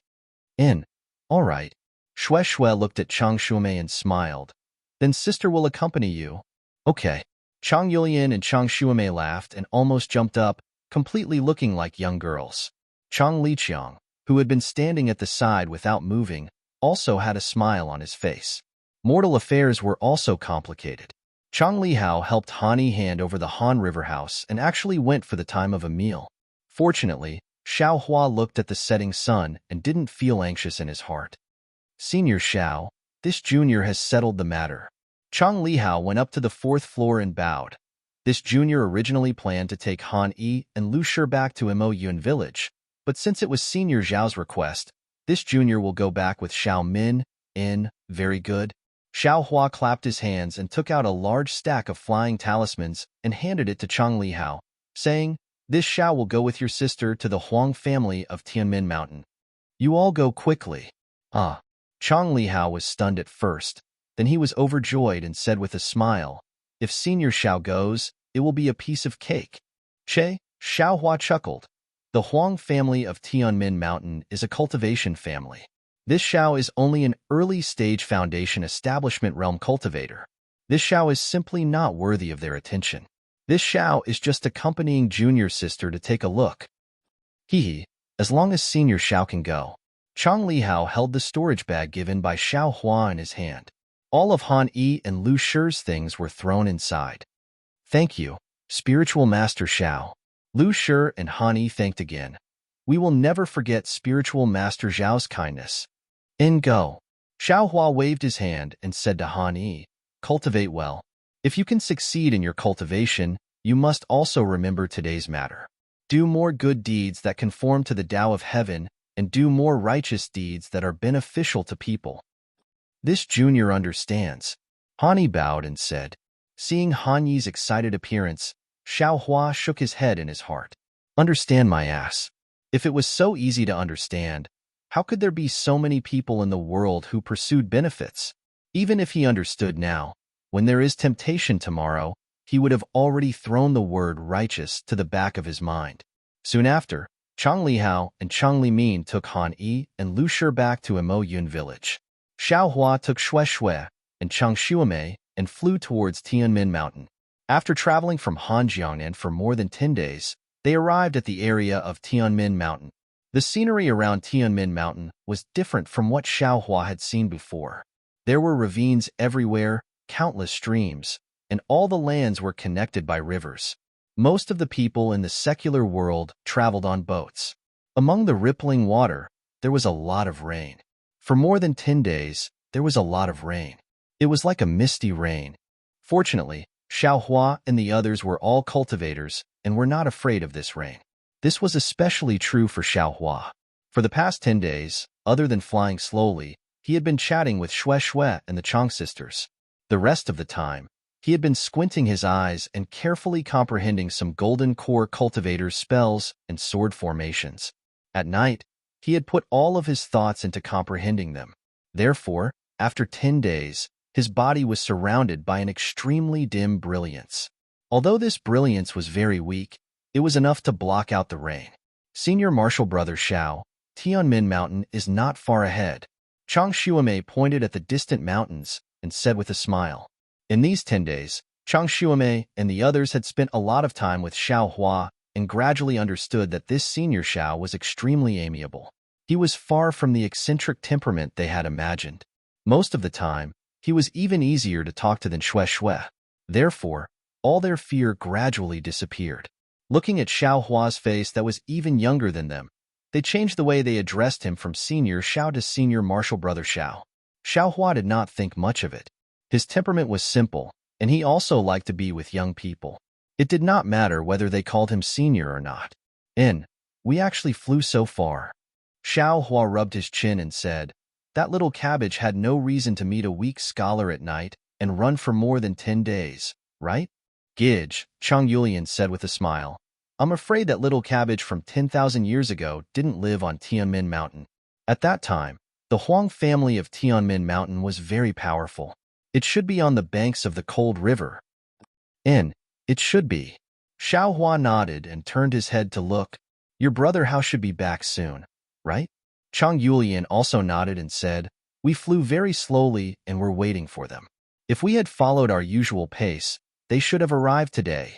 All right. Shue looked at Chang Shuamei and smiled. Then sister will accompany you. Okay. Chang Yulian and Chang Shuamei laughed and almost jumped up, completely looking like young girls. Chang Liqiang, who had been standing at the side without moving, also had a smile on his face. Mortal affairs were also complicated. Chang Lihao helped Han Yi hand over the Han River House and actually went for the time of a meal. Fortunately, Xiaohua looked at the setting sun and didn't feel anxious in his heart. Senior Xiao, this junior has settled the matter. Chang Lihao went up to the 4th floor and bowed. This junior originally planned to take Han Yi and Lu Shi back to Mo Yun village, but since it was Senior Zhao's request, this junior will go back with Xiao Min. Very good. Xiaohua clapped his hands and took out a large stack of flying talismans and handed it to Chang Lihao, saying, this Xiao will go with your sister to the Huang family of Tianmin Mountain. You all go quickly. Chang Lihao was stunned at first, then he was overjoyed and said with a smile, if Senior Xiao goes, it will be a piece of cake. Xiaohua chuckled. The Huang family of Tianmin Mountain is a cultivation family. This Xiao is only an early-stage foundation establishment realm cultivator. This Xiao is simply not worthy of their attention. This Xiao is just accompanying junior sister to take a look. As long as Senior Xiao can go. Chang Lihao held the storage bag given by Xiaohua in his hand. All of Han Yi and Lu Shi's things were thrown inside. Thank you, Spiritual Master Xiao. Lu Shi and Han Yi thanked again. We will never forget Spiritual Master Zhao's kindness. Go. Xiaohua waved his hand and said to Han Yi, cultivate well. If you can succeed in your cultivation, you must also remember today's matter. Do more good deeds that conform to the Tao of heaven, and do more righteous deeds that are beneficial to people. This junior understands. Han Yi bowed and said. Seeing Han Yi's excited appearance, Xiaohua shook his head in his heart. Understand my ass. If it was so easy to understand, how could there be so many people in the world who pursued benefits? Even if he understood now, when there is temptation tomorrow, he would have already thrown the word righteous to the back of his mind. Soon after, Chang Lihao and Chang Limin took Han Yi and Lu Shi back to Mo Yun village. Xiaohua took Shue and Chang Shuamei and flew towards Tianmin Mountain. After traveling from Hanjiangnan for more than 10 days, they arrived at the area of Tianmin Mountain. The scenery around Tianmin Mountain was different from what Xiaohua had seen before. There were ravines everywhere, countless streams, and all the lands were connected by rivers. Most of the people in the secular world traveled on boats. Among the rippling water, there was a lot of rain. For more than 10 days, there was a lot of rain. It was like a misty rain. Fortunately, Xiaohua and the others were all cultivators and were not afraid of this rain. This was especially true for Xiaohua. For the past 10 days, other than flying slowly, he had been chatting with Xue Xue and the Chang sisters. The rest of the time, he had been squinting his eyes and carefully comprehending some golden core cultivator's spells and sword formations. At night, he had put all of his thoughts into comprehending them. Therefore, after 10 days, his body was surrounded by an extremely dim brilliance. Although this brilliance was very weak, it was enough to block out the rain. Senior Martial Brother Xiao, Tianmin Mountain is not far ahead. Chang Xuemei pointed at the distant mountains and said with a smile. In these 10 days, Chang Xuemei and the others had spent a lot of time with Xiao Hua and gradually understood that this senior Xiao was extremely amiable. He was far from the eccentric temperament they had imagined. Most of the time, he was even easier to talk to than Xue Xue. Therefore, all their fear gradually disappeared. Looking at Xiao Hua's face that was even younger than them, they changed the way they addressed him from Senior Xiao to Senior Martial Brother Xiao. Xiao Hua did not think much of it. His temperament was simple, and he also liked to be with young people. It did not matter whether they called him senior or not. We actually flew so far. Xiao Hua rubbed his chin and said, that little cabbage had no reason to meet a weak scholar at night and run for more than 10 days, right? Gidge, Chang Yulian said with a smile. I'm afraid that little cabbage from 10,000 years ago didn't live on Tianmin Mountain. At that time, the Huang family of Tianmin Mountain was very powerful. It should be on the banks of the cold river. It should be. Xiao Hua nodded and turned his head to look. Your brother Hao should be back soon, right? Chang Yulian also nodded and said, we flew very slowly and were waiting for them. If we had followed our usual pace, they should have arrived today.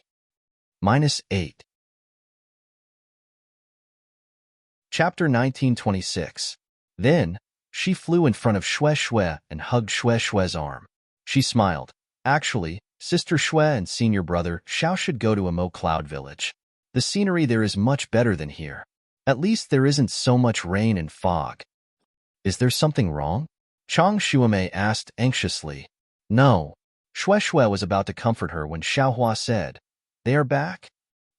-8. Chapter 1926. Then, she flew in front of Xue Xue and hugged Xue Xue's arm. She smiled. Actually, Sister Xue and Senior Brother Xiao should go to Emo Cloud Village. The scenery there is much better than here. At least there isn't so much rain and fog. Is there something wrong? Chang Xuemei asked anxiously. No. Xue Xue was about to comfort her when Xiao Hua said, they are back?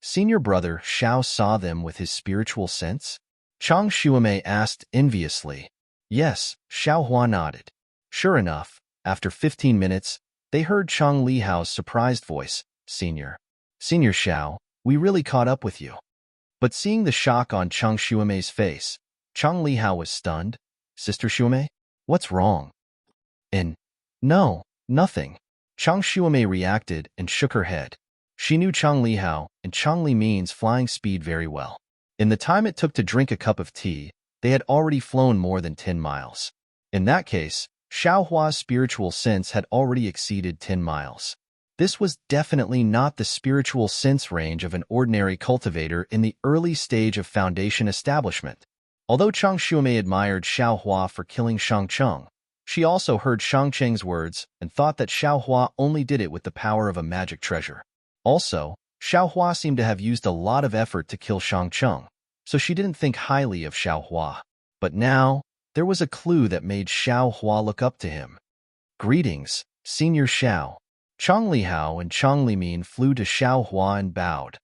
Senior Brother Xiao saw them with his spiritual sense? Chang Xuemei asked enviously. Yes, Xiao Hua nodded. Sure enough, after 15 minutes, they heard Chang Lihao's surprised voice, Senior Xiao, we really caught up with you. But seeing the shock on Chang Xuemei's face, Chang Lihao was stunned. Sister Xuemei? What's wrong? No, nothing. Chang Xuemei reacted and shook her head. She knew Chang Lihao and Chang Li means flying speed very well. In the time it took to drink a cup of tea, they had already flown more than 10 miles. In that case, Xiao Hua's spiritual sense had already exceeded 10 miles. This was definitely not the spiritual sense range of an ordinary cultivator in the early stage of foundation establishment. Although Chang Xuemei admired Xiao Hua for killing Shang Cheng, she also heard Shang Cheng's words and thought that Xiao Hua only did it with the power of a magic treasure. Also, Xiao Hua seemed to have used a lot of effort to kill Shang Cheng, so she didn't think highly of Xiao Hua. But now, there was a clue that made Xiao Hua look up to him. Greetings, Senior Xiao. Chang Lihao and Chang Limin flew to Xiao Hua and bowed.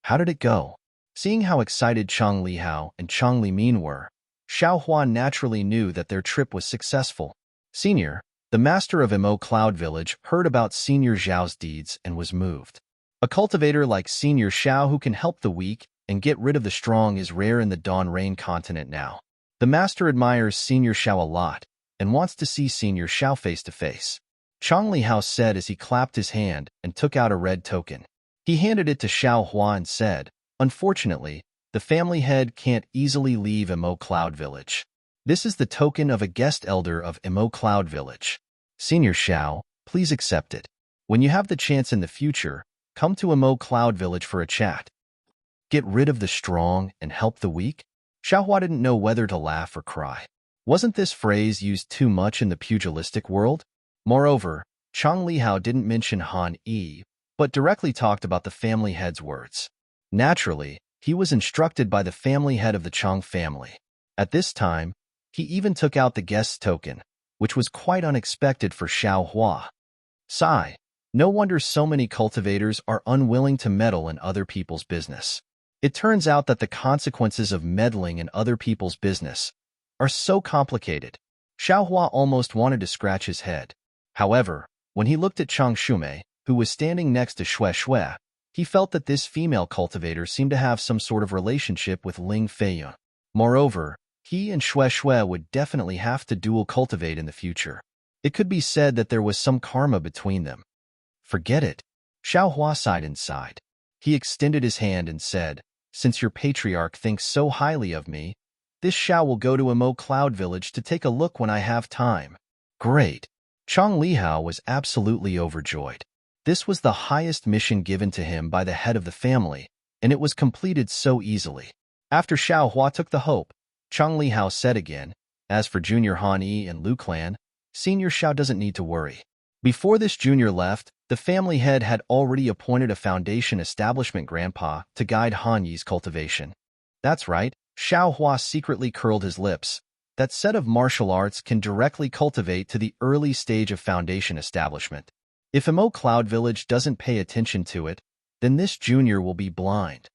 How did it go? Seeing how excited Chang Lihao and Chang Limin were, Xiao Hua naturally knew that their trip was successful. Senior, the master of Emo Cloud Village, heard about Senior Xiao's deeds and was moved. A cultivator like Senior Xiao who can help the weak and get rid of the strong is rare in the Dawn Rain continent now. The master admires Senior Xiao a lot and wants to see Senior Xiao face to face. Chang Lihao said as he clapped his hand and took out a red token. He handed it to Xiao Hua and said, unfortunately, the family head can't easily leave Emo Cloud Village. This is the token of a guest elder of Emo Cloud Village. Senior Xiao, please accept it. When you have the chance in the future, come to Emo Cloud Village for a chat. Get rid of the strong and help the weak? Xiao Hua didn't know whether to laugh or cry. Wasn't this phrase used too much in the pugilistic world? Moreover, Chang Lihao didn't mention Han Yi, but directly talked about the family head's words. Naturally, he was instructed by the family head of the Chang family. At this time, he even took out the guest's token, which was quite unexpected for Xiao Hua. Sigh. No wonder so many cultivators are unwilling to meddle in other people's business. It turns out that the consequences of meddling in other people's business are so complicated. Xiaohua almost wanted to scratch his head. However, when he looked at Chang Shumei, who was standing next to Xue Xue, he felt that this female cultivator seemed to have some sort of relationship with Ling Feiyun. Moreover, he and Xue Xue would definitely have to dual cultivate in the future. It could be said that there was some karma between them. Forget it. Xiaohua sighed inside. He extended his hand and said, since your patriarch thinks so highly of me, this Xiao will go to Emo Cloud Village to take a look when I have time. Great. Chang Lihao was absolutely overjoyed. This was the highest mission given to him by the head of the family, and it was completed so easily. After Xiaohua took the hope, Chang Lihao said again, as for Junior Han Yi and Lu Clan, Senior Xiao doesn't need to worry. Before this junior left, the family head had already appointed a foundation establishment grandpa to guide Han Yi's cultivation. That's right, Xiaohua secretly curled his lips. That set of martial arts can directly cultivate to the early stage of foundation establishment. If Emo Cloud Village doesn't pay attention to it, then this junior will be blind.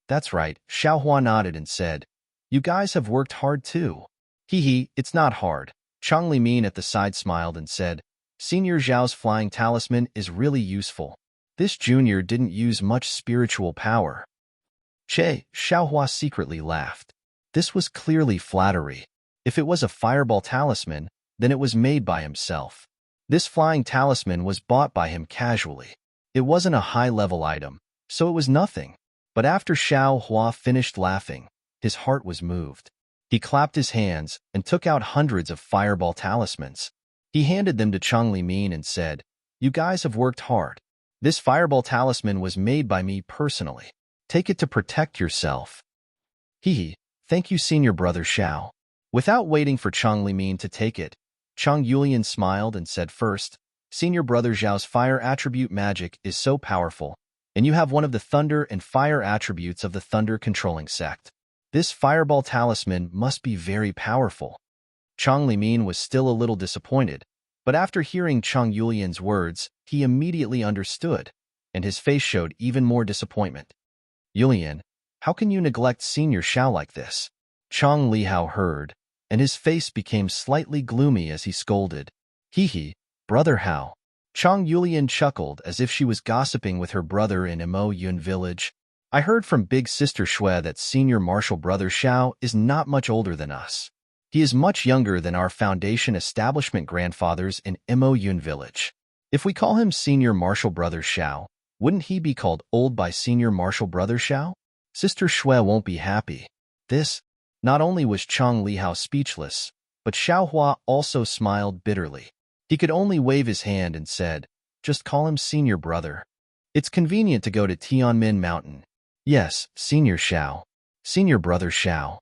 That's right, Xiaohua nodded and said, you guys have worked hard too. Hee, it's not hard. Chang Limin at the side smiled and said, Senior Zhao's flying talisman is really useful. This junior didn't use much spiritual power. Xiaohua secretly laughed. This was clearly flattery. If it was a fireball talisman, then it was made by himself. This flying talisman was bought by him casually. It wasn't a high-level item, so it was nothing. But after Xiaohua finished laughing, his heart was moved. He clapped his hands and took out hundreds of fireball talismans. He handed them to Chang Limin and said, you guys have worked hard. This fireball talisman was made by me personally. Take it to protect yourself. Thank you, Senior Brother Xiao. Without waiting for Chang Limin to take it, Chang Yulian smiled and said first, Senior Brother Zhao's fire attribute magic is so powerful, and you have one of the thunder and fire attributes of the thunder controlling sect. This fireball talisman must be very powerful. Chang Limin was still a little disappointed, but after hearing Chang Yulian's words, he immediately understood, and his face showed even more disappointment. Yulian, how can you neglect Senior Xiao like this? Chang Lihao heard, and his face became slightly gloomy as he scolded. Brother Hao. Chang Yulian chuckled as if she was gossiping with her brother in Emo Yun village. I heard from Big Sister Xue that Senior Martial Brother Xiao is not much older than us. He is much younger than our foundation establishment grandfathers in Emo Yun village. If we call him Senior Martial Brother Xiao, wouldn't he be called old by Senior Martial Brother Xiao? Sister Xue won't be happy. Not only was Chang Lihao speechless, but Xiaohua also smiled bitterly. He could only wave his hand and said, just call him Senior Brother. It's convenient to go to Tianmin Mountain. Yes, Senior Xiao. Senior Brother Xiao.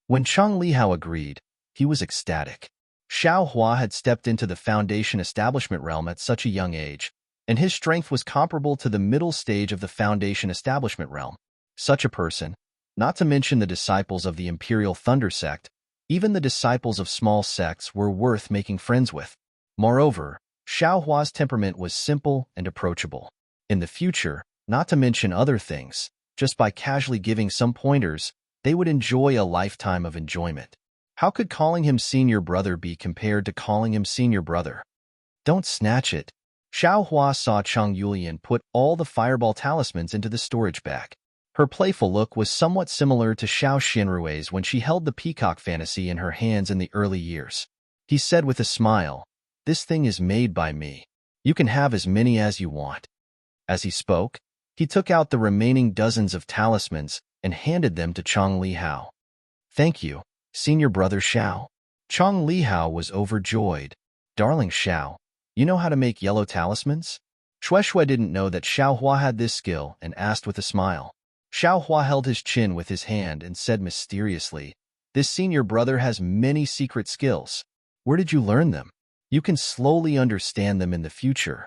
When Chang Lihao agreed, he was ecstatic. Xiaohua had stepped into the foundation establishment realm at such a young age, and his strength was comparable to the middle stage of the foundation establishment realm. Such a person, not to mention the disciples of the Imperial Thunder sect, even the disciples of small sects were worth making friends with. Moreover, Xiaohua's temperament was simple and approachable. In the future, not to mention other things, just by casually giving some pointers, they would enjoy a lifetime of enjoyment. How could calling him Senior Brother be compared to calling him Senior Brother? Don't snatch it. Xiaohua saw Chang Yulian put all the fireball talismans into the storage bag. Her playful look was somewhat similar to Xiao Xianrui's when she held the peacock fantasy in her hands in the early years. He said with a smile, this thing is made by me. You can have as many as you want. As he spoke, he took out the remaining dozens of talismans and handed them to Chang Lihao. Thank you, Senior Brother Xiao. Chang Lihao was overjoyed. Darling Xiao, you know how to make yellow talismans? Xue Xue didn't know that Xiaohua had this skill and asked with a smile. Xiaohua held his chin with his hand and said mysteriously, this senior brother has many secret skills. Where did you learn them? You can slowly understand them in the future.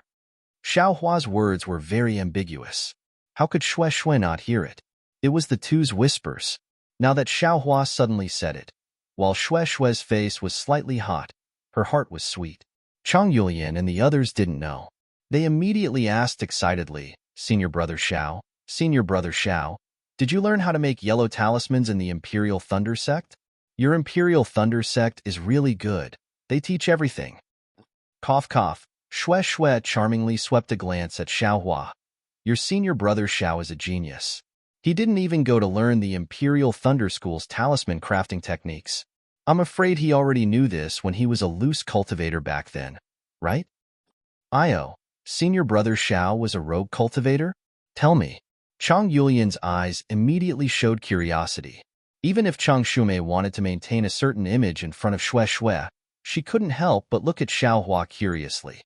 Xiaohua's words were very ambiguous. How could Xue Xue not hear it? It was the two's whispers. Now that Xiaohua suddenly said it, while Xue Xue's face was slightly hot, her heart was sweet. Chang Yulian and the others didn't know. They immediately asked excitedly, Senior Brother Xiao, Senior Brother Xiao, did you learn how to make yellow talismans in the Imperial Thunder sect? Your Imperial Thunder sect is really good. They teach everything. Cough cough. Shue Shue charmingly swept a glance at Xiaohua. Your senior brother Xiao is a genius. He didn't even go to learn the Imperial Thunder School's talisman crafting techniques. I'm afraid he already knew this when he was a loose cultivator back then, right? Io, senior brother Xiao was a rogue cultivator? Tell me. Chang Yulian's eyes immediately showed curiosity. Even if Chang Shumei wanted to maintain a certain image in front of Shue Shue, she couldn't help but look at Xiaohua curiously.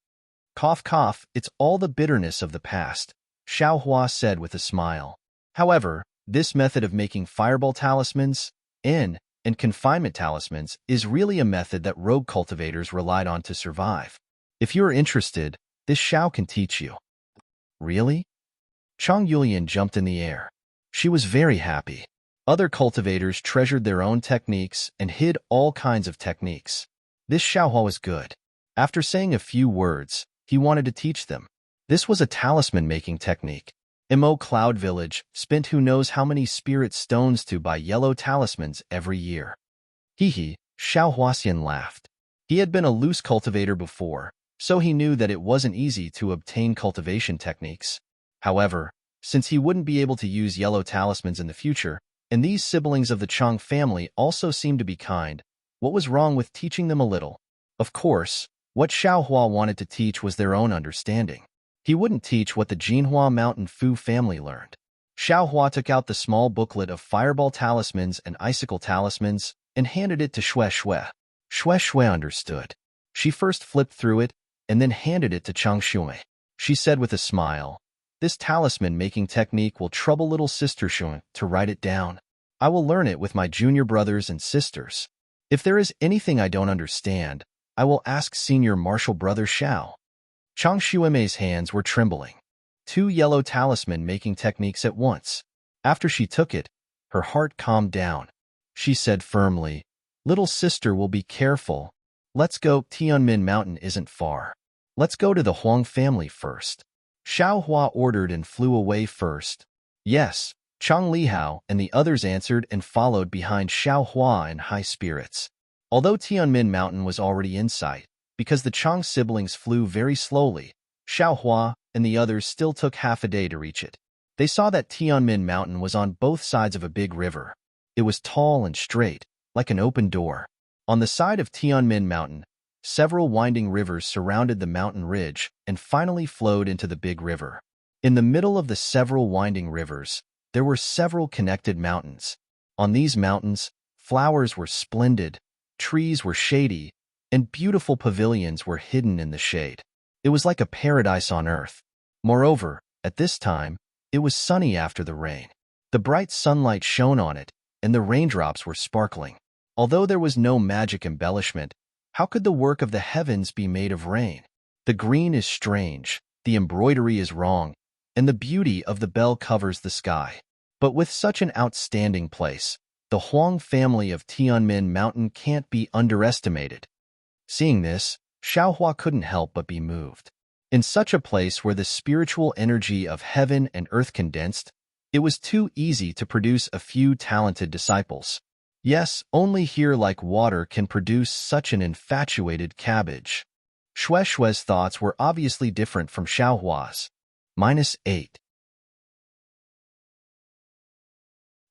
Cough cough, it's all the bitterness of the past, Xiaohua said with a smile. However, this method of making fireball talismans, and confinement talismans is really a method that rogue cultivators relied on to survive. If you're interested, this Xiao can teach you. Really? Chang Yulian jumped in the air. She was very happy. Other cultivators treasured their own techniques and hid all kinds of techniques. This Xiaohua was good. After saying a few words, he wanted to teach them. This was a talisman-making technique. Mo Cloud Village spent who knows how many spirit stones to buy yellow talismans every year. Hee, Xiao Huaxian laughed. He had been a loose cultivator before, so he knew that it wasn't easy to obtain cultivation techniques. However, since he wouldn't be able to use yellow talismans in the future, and these siblings of the Chang family also seemed to be kind, what was wrong with teaching them a little? Of course, what Xiaohua wanted to teach was their own understanding. He wouldn't teach what the Jinhua Mountain Fu family learned. Xiaohua took out the small booklet of fireball talismans and icicle talismans and handed it to Shue Shue. Shue Shue understood. She first flipped through it and then handed it to Chang Shumei. She said with a smile, "This talisman-making technique will trouble little sister Shun to write it down. I will learn it with my junior brothers and sisters. If there is anything I don't understand, I will ask senior martial brother Xiao." Chang Shuemei's hands were trembling. 2 yellow talisman-making techniques at once. After she took it, her heart calmed down. She said firmly, "Little sister will be careful. Let's go. Tianmin Mountain isn't far. Let's go to the Huang family first." Xiaohua ordered and flew away first. Yes, Chang Lihao and the others answered and followed behind Xiaohua in high spirits. Although Tianmin Mountain was already in sight, because the Chang siblings flew very slowly, Xiaohua and the others still took half a day to reach it. They saw that Tianmin Mountain was on both sides of a big river. It was tall and straight, like an open door. On the side of Tianmin Mountain, several winding rivers surrounded the mountain ridge and finally flowed into the big river. In the middle of the several winding rivers, there were several connected mountains. On these mountains, flowers were splendid, trees were shady, and beautiful pavilions were hidden in the shade. It was like a paradise on earth. Moreover, at this time, it was sunny after the rain. The bright sunlight shone on it, and the raindrops were sparkling. Although there was no magic embellishment, how could the work of the heavens be made of rain? The green is strange, the embroidery is wrong, and the beauty of the bell covers the sky. But with such an outstanding place, the Huang family of Tianmin Mountain can't be underestimated. Seeing this, Xiaohua couldn't help but be moved. In such a place where the spiritual energy of heaven and earth condensed, it was too easy to produce a few talented disciples. Yes, only here like water can produce such an infatuated cabbage. Shue Shue's thoughts were obviously different from Xiaohua's. -8.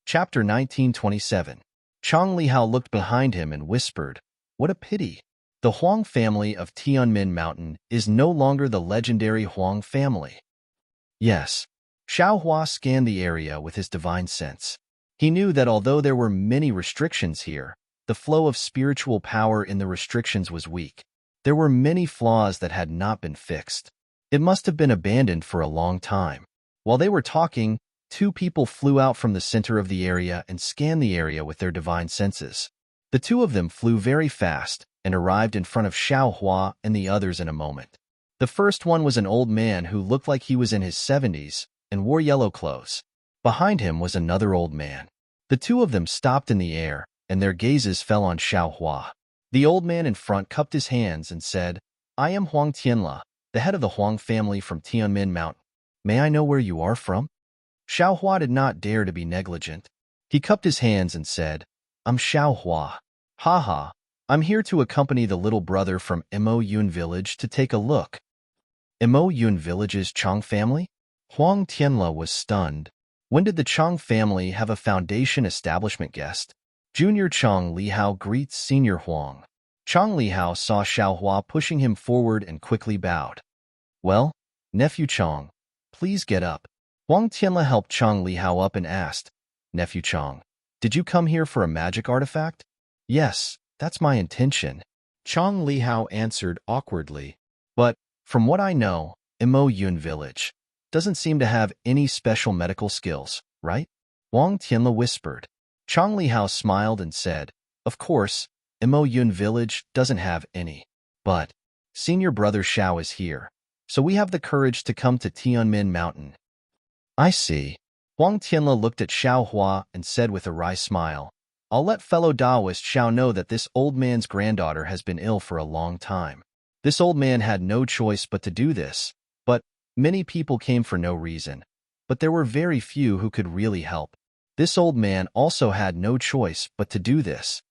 Chapter 1927. Chang Lihao looked behind him and whispered, "What a pity. The Huang family of Tianmin Mountain is no longer the legendary Huang family." Yes. Xiaohua scanned the area with his divine sense. He knew that although there were many restrictions here, the flow of spiritual power in the restrictions was weak. There were many flaws that had not been fixed. It must have been abandoned for a long time. While they were talking, 2 people flew out from the center of the area and scanned the area with their divine senses. The 2 of them flew very fast and arrived in front of Xiaohua and the others in a moment. The first one was an old man who looked like he was in his 70s and wore yellow clothes. Behind him was another old man. The 2 of them stopped in the air, and their gazes fell on Xiaohua. The old man in front cupped his hands and said, "I am Huang Tianla, the head of the Huang family from Tianmin Mountain. May I know where you are from?" Xiaohua did not dare to be negligent. He cupped his hands and said, "I'm Xiaohua. Haha, I'm here to accompany the little brother from Mo Yun village to take a look. Mo Yun village's Chang family? Huang Tianla was stunned. When did the Chang family have a foundation establishment guest? Junior Chang Lihao greets Senior Huang. Chang Lihao saw Xiaohua pushing him forward and quickly bowed. Well, Nephew Chang, please get up. Huang Tianla helped Chang Lihao up and asked, Nephew Chang, did you come here for a magic artifact? Yes, that's my intention. Chang Lihao answered awkwardly. But, from what I know, Mo Yun village doesn't seem to have any special medical skills, right? Huang Tianla whispered. Chang Lihao smiled and said, Of course, Mo Yun village doesn't have any. But, senior brother Xiao is here, so we have the courage to come to Tianmin Mountain. I see. Huang Tianla looked at Xiaohua and said with a wry smile, I'll let fellow Taoist Xiao know that this old man's granddaughter has been ill for a long time. This old man had no choice but to do this, but many people came for no reason. But there were very few who could really help. This old man also had no choice but to do this.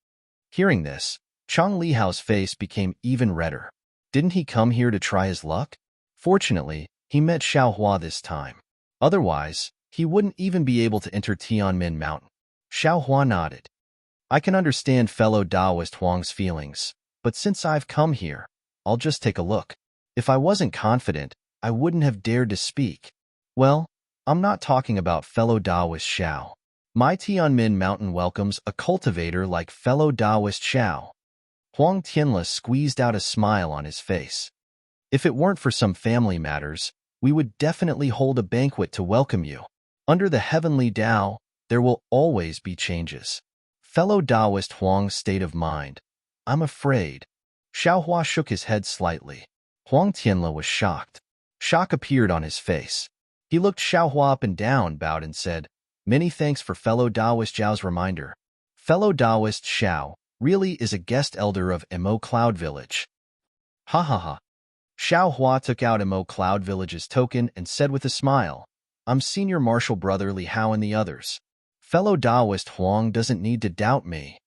Hearing this, Chang Lihao's face became even redder. Didn't he come here to try his luck? Fortunately, he met Xiaohua this time. Otherwise, he wouldn't even be able to enter Tianmin Mountain. Xiaohua nodded. I can understand fellow Taoist Huang's feelings, but since I've come here, I'll just take a look. If I wasn't confident, I wouldn't have dared to speak. Well, I'm not talking about fellow Taoist Xiao. My Tianmin Mountain welcomes a cultivator like fellow Taoist Xiao. Huang Tianla squeezed out a smile on his face. If it weren't for some family matters, we would definitely hold a banquet to welcome you. Under the heavenly Tao, there will always be changes. Fellow Taoist Huang's state of mind. I'm afraid. Xiaohua shook his head slightly. Huang Tianla was shocked. Shock appeared on his face. He looked Xiaohua up and down, bowed and said, Many thanks for fellow Taoist Zhao's reminder. Fellow Taoist Xiao really is a guest elder of Mo Cloud Village. Ha ha ha. Xiaohua took out Mo Cloud Village's token and said with a smile, I'm senior martial brother Li Hao and the others. Fellow Taoist Huang doesn't need to doubt me.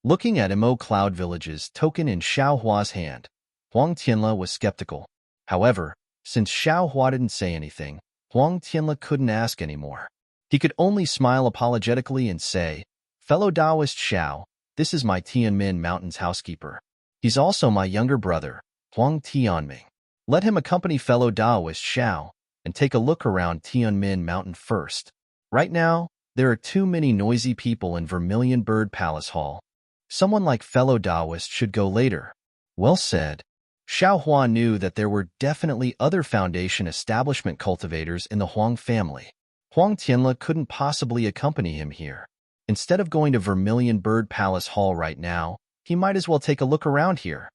Looking at Mo Cloud Village's token in Xiaohua's hand, Huang Tianla was skeptical. However, since Xiaohua didn't say anything, Huang Tianla couldn't ask anymore. He could only smile apologetically and say, Fellow Taoist Xiao, this is my Tianmin Mountain's housekeeper. He's also my younger brother, Huang Tianming. Let him accompany fellow Taoist Xiao and take a look around Tianmin Mountain first. Right now, there are too many noisy people in Vermilion Bird Palace Hall. Someone like fellow Taoist should go later. Well said. Xiaohua knew that there were definitely other foundation establishment cultivators in the Huang family. Huang Tianla couldn't possibly accompany him here. Instead of going to Vermilion Bird Palace Hall right now, he might as well take a look around here.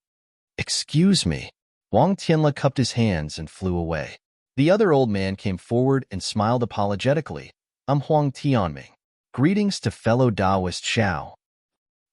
Excuse me. Huang Tianla cupped his hands and flew away. The other old man came forward and smiled apologetically. I'm Huang Tianming. Greetings to fellow Taoist Xiao.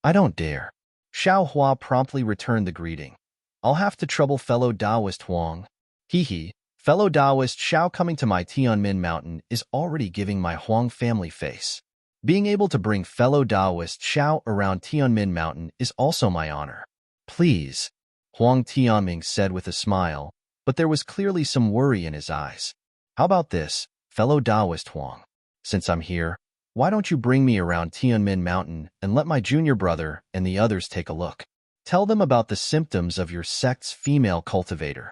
I don't dare. Xiaohua promptly returned the greeting. I'll have to trouble fellow Taoist Huang. Hee. Fellow Taoist Xiao coming to my Tianmin Mountain is already giving my Huang family face. Being able to bring fellow Taoist Xiao around Tianmin Mountain is also my honor. Please, Huang Tianming said with a smile, but there was clearly some worry in his eyes. How about this, fellow Taoist Huang? Since I'm here, why don't you bring me around Tianmin Mountain and let my junior brother and the others take a look? Tell them about the symptoms of your sect's female cultivator.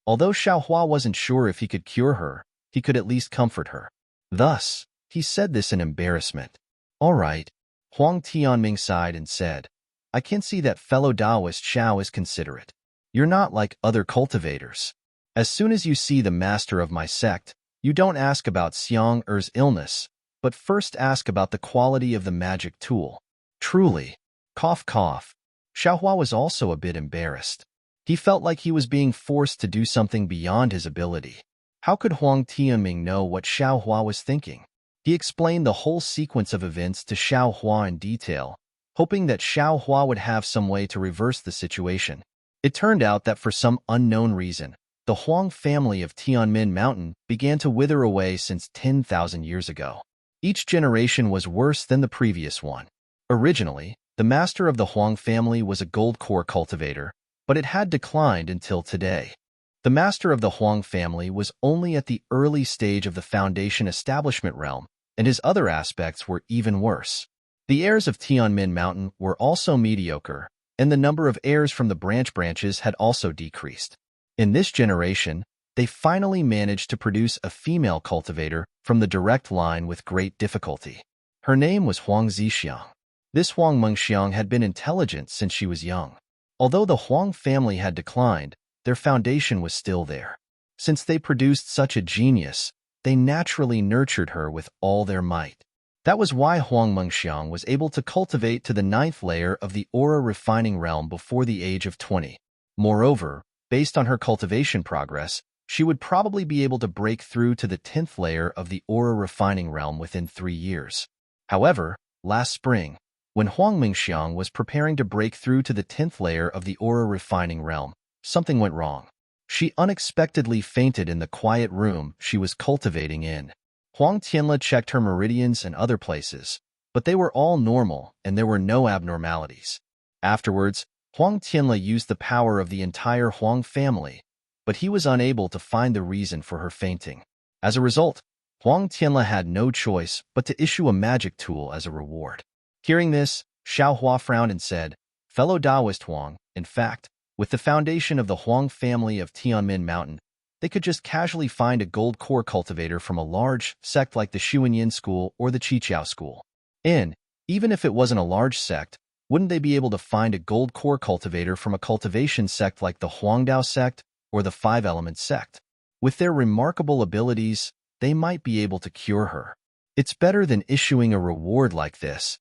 Although Xiaohua wasn't sure if he could cure her, he could at least comfort her. Thus, he said this in embarrassment. All right. Huang Tianming sighed and said, I can see that fellow Taoist Xiao is considerate. You're not like other cultivators. As soon as you see the master of my sect, you don't ask about Xiang Er's illness, but first ask about the quality of the magic tool. Truly. Cough cough. Xiaohua was also a bit embarrassed. He felt like he was being forced to do something beyond his ability. How could Huang Tianming know what Xiaohua was thinking? He explained the whole sequence of events to Xiaohua in detail, hoping that Xiaohua would have some way to reverse the situation. It turned out that for some unknown reason, the Huang family of Tianmin Mountain began to wither away since 10,000 years ago. Each generation was worse than the previous one. Originally, The master of the Huang family was a gold core cultivator, but it had declined until today. The master of the Huang family was only at the early stage of the foundation establishment realm, and his other aspects were even worse. The heirs of Tianmin Mountain were also mediocre, and the number of heirs from the branches had also decreased. In this generation, they finally managed to produce a female cultivator from the direct line with great difficulty. Her name was Huang Zixiang. This Huang Mengxiang had been intelligent since she was young. Although the Huang family had declined, their foundation was still there. Since they produced such a genius, they naturally nurtured her with all their might. That was why Huang Mengxiang was able to cultivate to the 9th layer of the aura refining realm before the age of 20. Moreover, based on her cultivation progress, she would probably be able to break through to the 10th layer of the aura refining realm within 3 years. However, last spring, when Huang Mengxiang was preparing to break through to the 10th layer of the aura refining realm, something went wrong. She unexpectedly fainted in the quiet room she was cultivating in. Huang Tianle checked her meridians and other places, but they were all normal and there were no abnormalities. Afterwards, Huang Tianle used the power of the entire Huang family, but he was unable to find the reason for her fainting. As a result, Huang Tianle had no choice but to issue a magic tool as a reward. Hearing this, Xiao Hua frowned and said, "Fellow Taoist Huang, in fact, with the foundation of the Huang family of Tianmin Mountain, they could just casually find a gold core cultivator from a large sect like the Xuanyin school or the Qiqiao school. And, even if it wasn't a large sect, wouldn't they be able to find a gold core cultivator from a cultivation sect like the Huangdao sect or the Five-Element sect? With their remarkable abilities, they might be able to cure her. It's better than issuing a reward like this."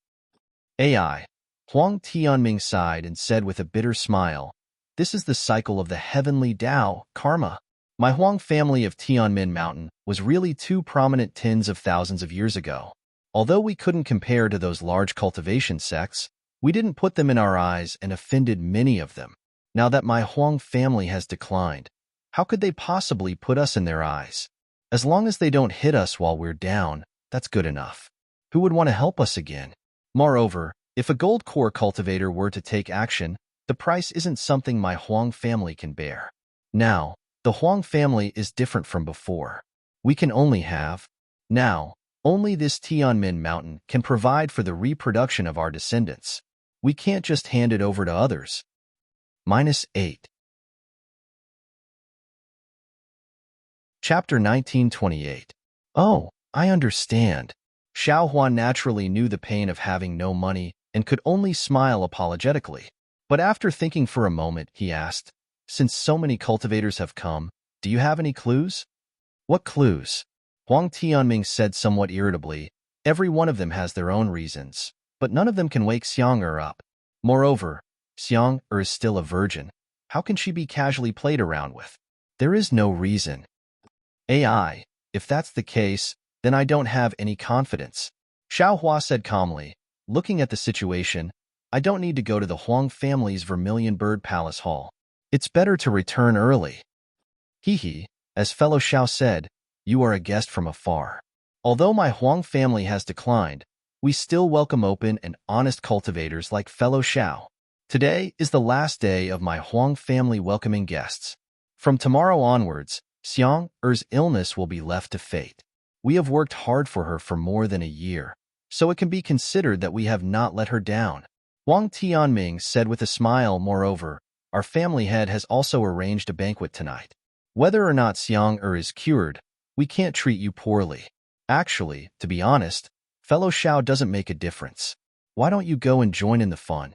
AI. Huang Tianming sighed and said with a bitter smile, "This is the cycle of the heavenly Tao, karma. My Huang family of Tianmin Mountain was really 2 prominent tens of thousands of years ago. Although we couldn't compare to those large cultivation sects, we didn't put them in our eyes and offended many of them. Now that my Huang family has declined, how could they possibly put us in their eyes? As long as they don't hit us while we're down, that's good enough. Who would want to help us again? Moreover, if a gold core cultivator were to take action, the price isn't something my Huang family can bear. Now, the Huang family is different from before. We can only have. Now, only this Tianmin Mountain can provide for the reproduction of our descendants. We can't just hand it over to others." -8. Chapter 1928. Oh, I understand. Xiao Hua naturally knew the pain of having no money and could only smile apologetically. But after thinking for a moment, he asked, "Since so many cultivators have come, do you have any clues?" "What clues?" Huang Tianming said somewhat irritably. "Every one of them has their own reasons, but none of them can wake Xiang up. Moreover, Xiang is still a virgin. How can she be casually played around with? There is no reason." "AI, if that's the case, then I don't have any confidence," Xiao Hua said calmly. Looking at the situation, "I don't need to go to the Huang family's Vermilion Bird Palace Hall. It's better to return early." "Hee, as fellow Xiao said, you are a guest from afar. Although my Huang family has declined, we still welcome open and honest cultivators like fellow Xiao. Today is the last day of my Huang family welcoming guests. From tomorrow onwards, Xiang's illness will be left to fate. We have worked hard for her for more than a year, so it can be considered that we have not let her down." Huang Tianming said with a smile. "Moreover, our family head has also arranged a banquet tonight. Whether or not Xiang is cured, we can't treat you poorly. Actually, to be honest, fellow Xiao doesn't make a difference. Why don't you go and join in the fun?"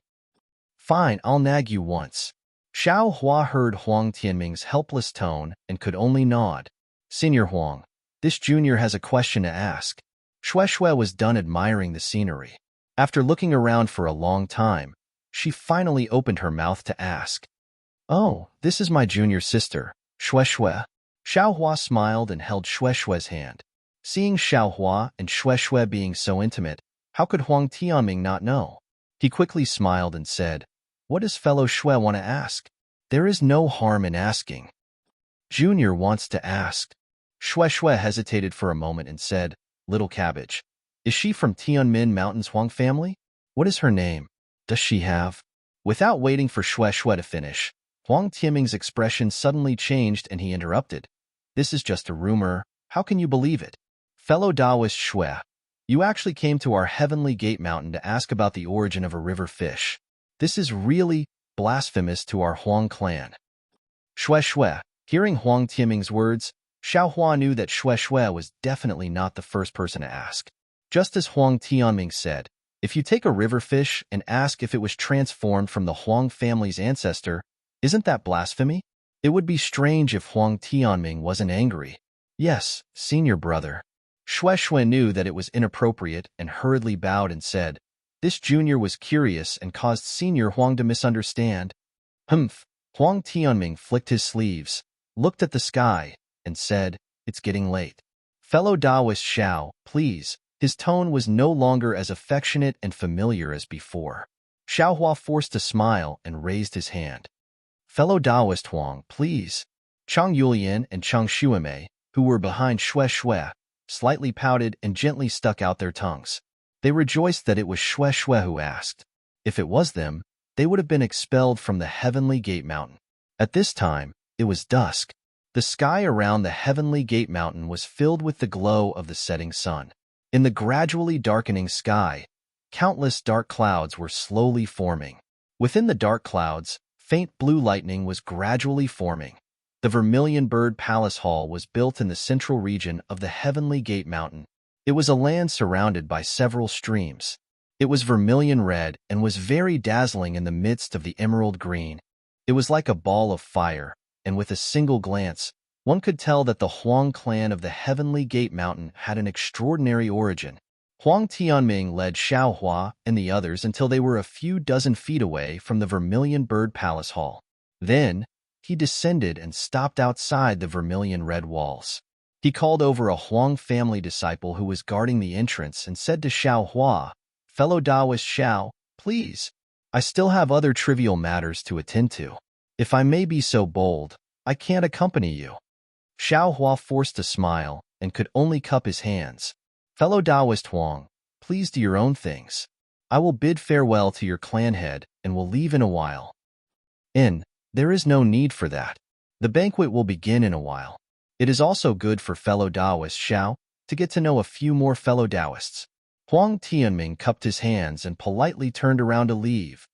"Fine, I'll nag you once." Xiao Hua heard Huang Tianming's helpless tone and could only nod. "Senior Huang, this junior has a question to ask." Shui was done admiring the scenery. After looking around for a long time, she finally opened her mouth to ask. "Oh, this is my junior sister, Shui." Xiao Hua smiled and held Shui's hand. Seeing Xiao Hua and Shui being so intimate, how could Huang Tianming not know? He quickly smiled and said, "What does fellow Shui want to ask?" "There is no harm in asking." "Junior wants to ask." Shui hesitated for a moment and said, "Little Cabbage, is she from Tianmin Mountain's Huang family? What is her name?" Does she have? Without waiting for Xue Xue to finish, Huang Tianming's expression suddenly changed and he interrupted. This is just a rumor. How can you believe it? Fellow Taoist Xue, you actually came to our heavenly gate mountain to ask about the origin of a river fish. This is really blasphemous to our Huang clan. Xue Xue, hearing Huang Tianming's words, Xiaohua knew that Xue Xue was definitely not the first person to ask. Just as Huang Tianming said, if you take a river fish and ask if it was transformed from the Huang family's ancestor, isn't that blasphemy? It would be strange if Huang Tianming wasn't angry. Yes, senior brother. Xue Xue knew that it was inappropriate and hurriedly bowed and said, this junior was curious and caused senior Huang to misunderstand. Humph. Huang Tianming flicked his sleeves, looked at the sky, and said, it's getting late. Fellow Taoist Xiao, please. His tone was no longer as affectionate and familiar as before. Xiaohua forced a smile and raised his hand. Fellow Taoist Huang, please. Chang Yulian and Chang Xuemei, who were behind Xue Xue, slightly pouted and gently stuck out their tongues. They rejoiced that it was Xue Xue who asked. If it was them, they would have been expelled from the heavenly gate mountain. At this time, it was dusk. The sky around the heavenly gate mountain was filled with the glow of the setting sun. In the gradually darkening sky, countless dark clouds were slowly forming. Within the dark clouds, faint blue lightning was gradually forming. The Vermilion Bird Palace Hall was built in the central region of the heavenly gate mountain. It was a land surrounded by several streams. It was vermilion red and was very dazzling in the midst of the emerald green. It was like a ball of fire, and with a single glance, one could tell that the Huang clan of the Heavenly Gate Mountain had an extraordinary origin. Huang Tianming led Xiaohua and the others until they were a few dozen feet away from the Vermilion Bird Palace Hall. Then, he descended and stopped outside the vermilion red walls. He called over a Huang family disciple who was guarding the entrance and said to Xiaohua, Fellow Taoist Xiao, please. I still have other trivial matters to attend to. If I may be so bold, I can't accompany you. Xiaohua forced a smile and could only cup his hands. Fellow Taoist Huang, please do your own things. I will bid farewell to your clan head and will leave in a while. There is no need for that. The banquet will begin in a while. It is also good for fellow Taoist Xiao to get to know a few more fellow Taoists. Huang Tianming cupped his hands and politely turned around to leave.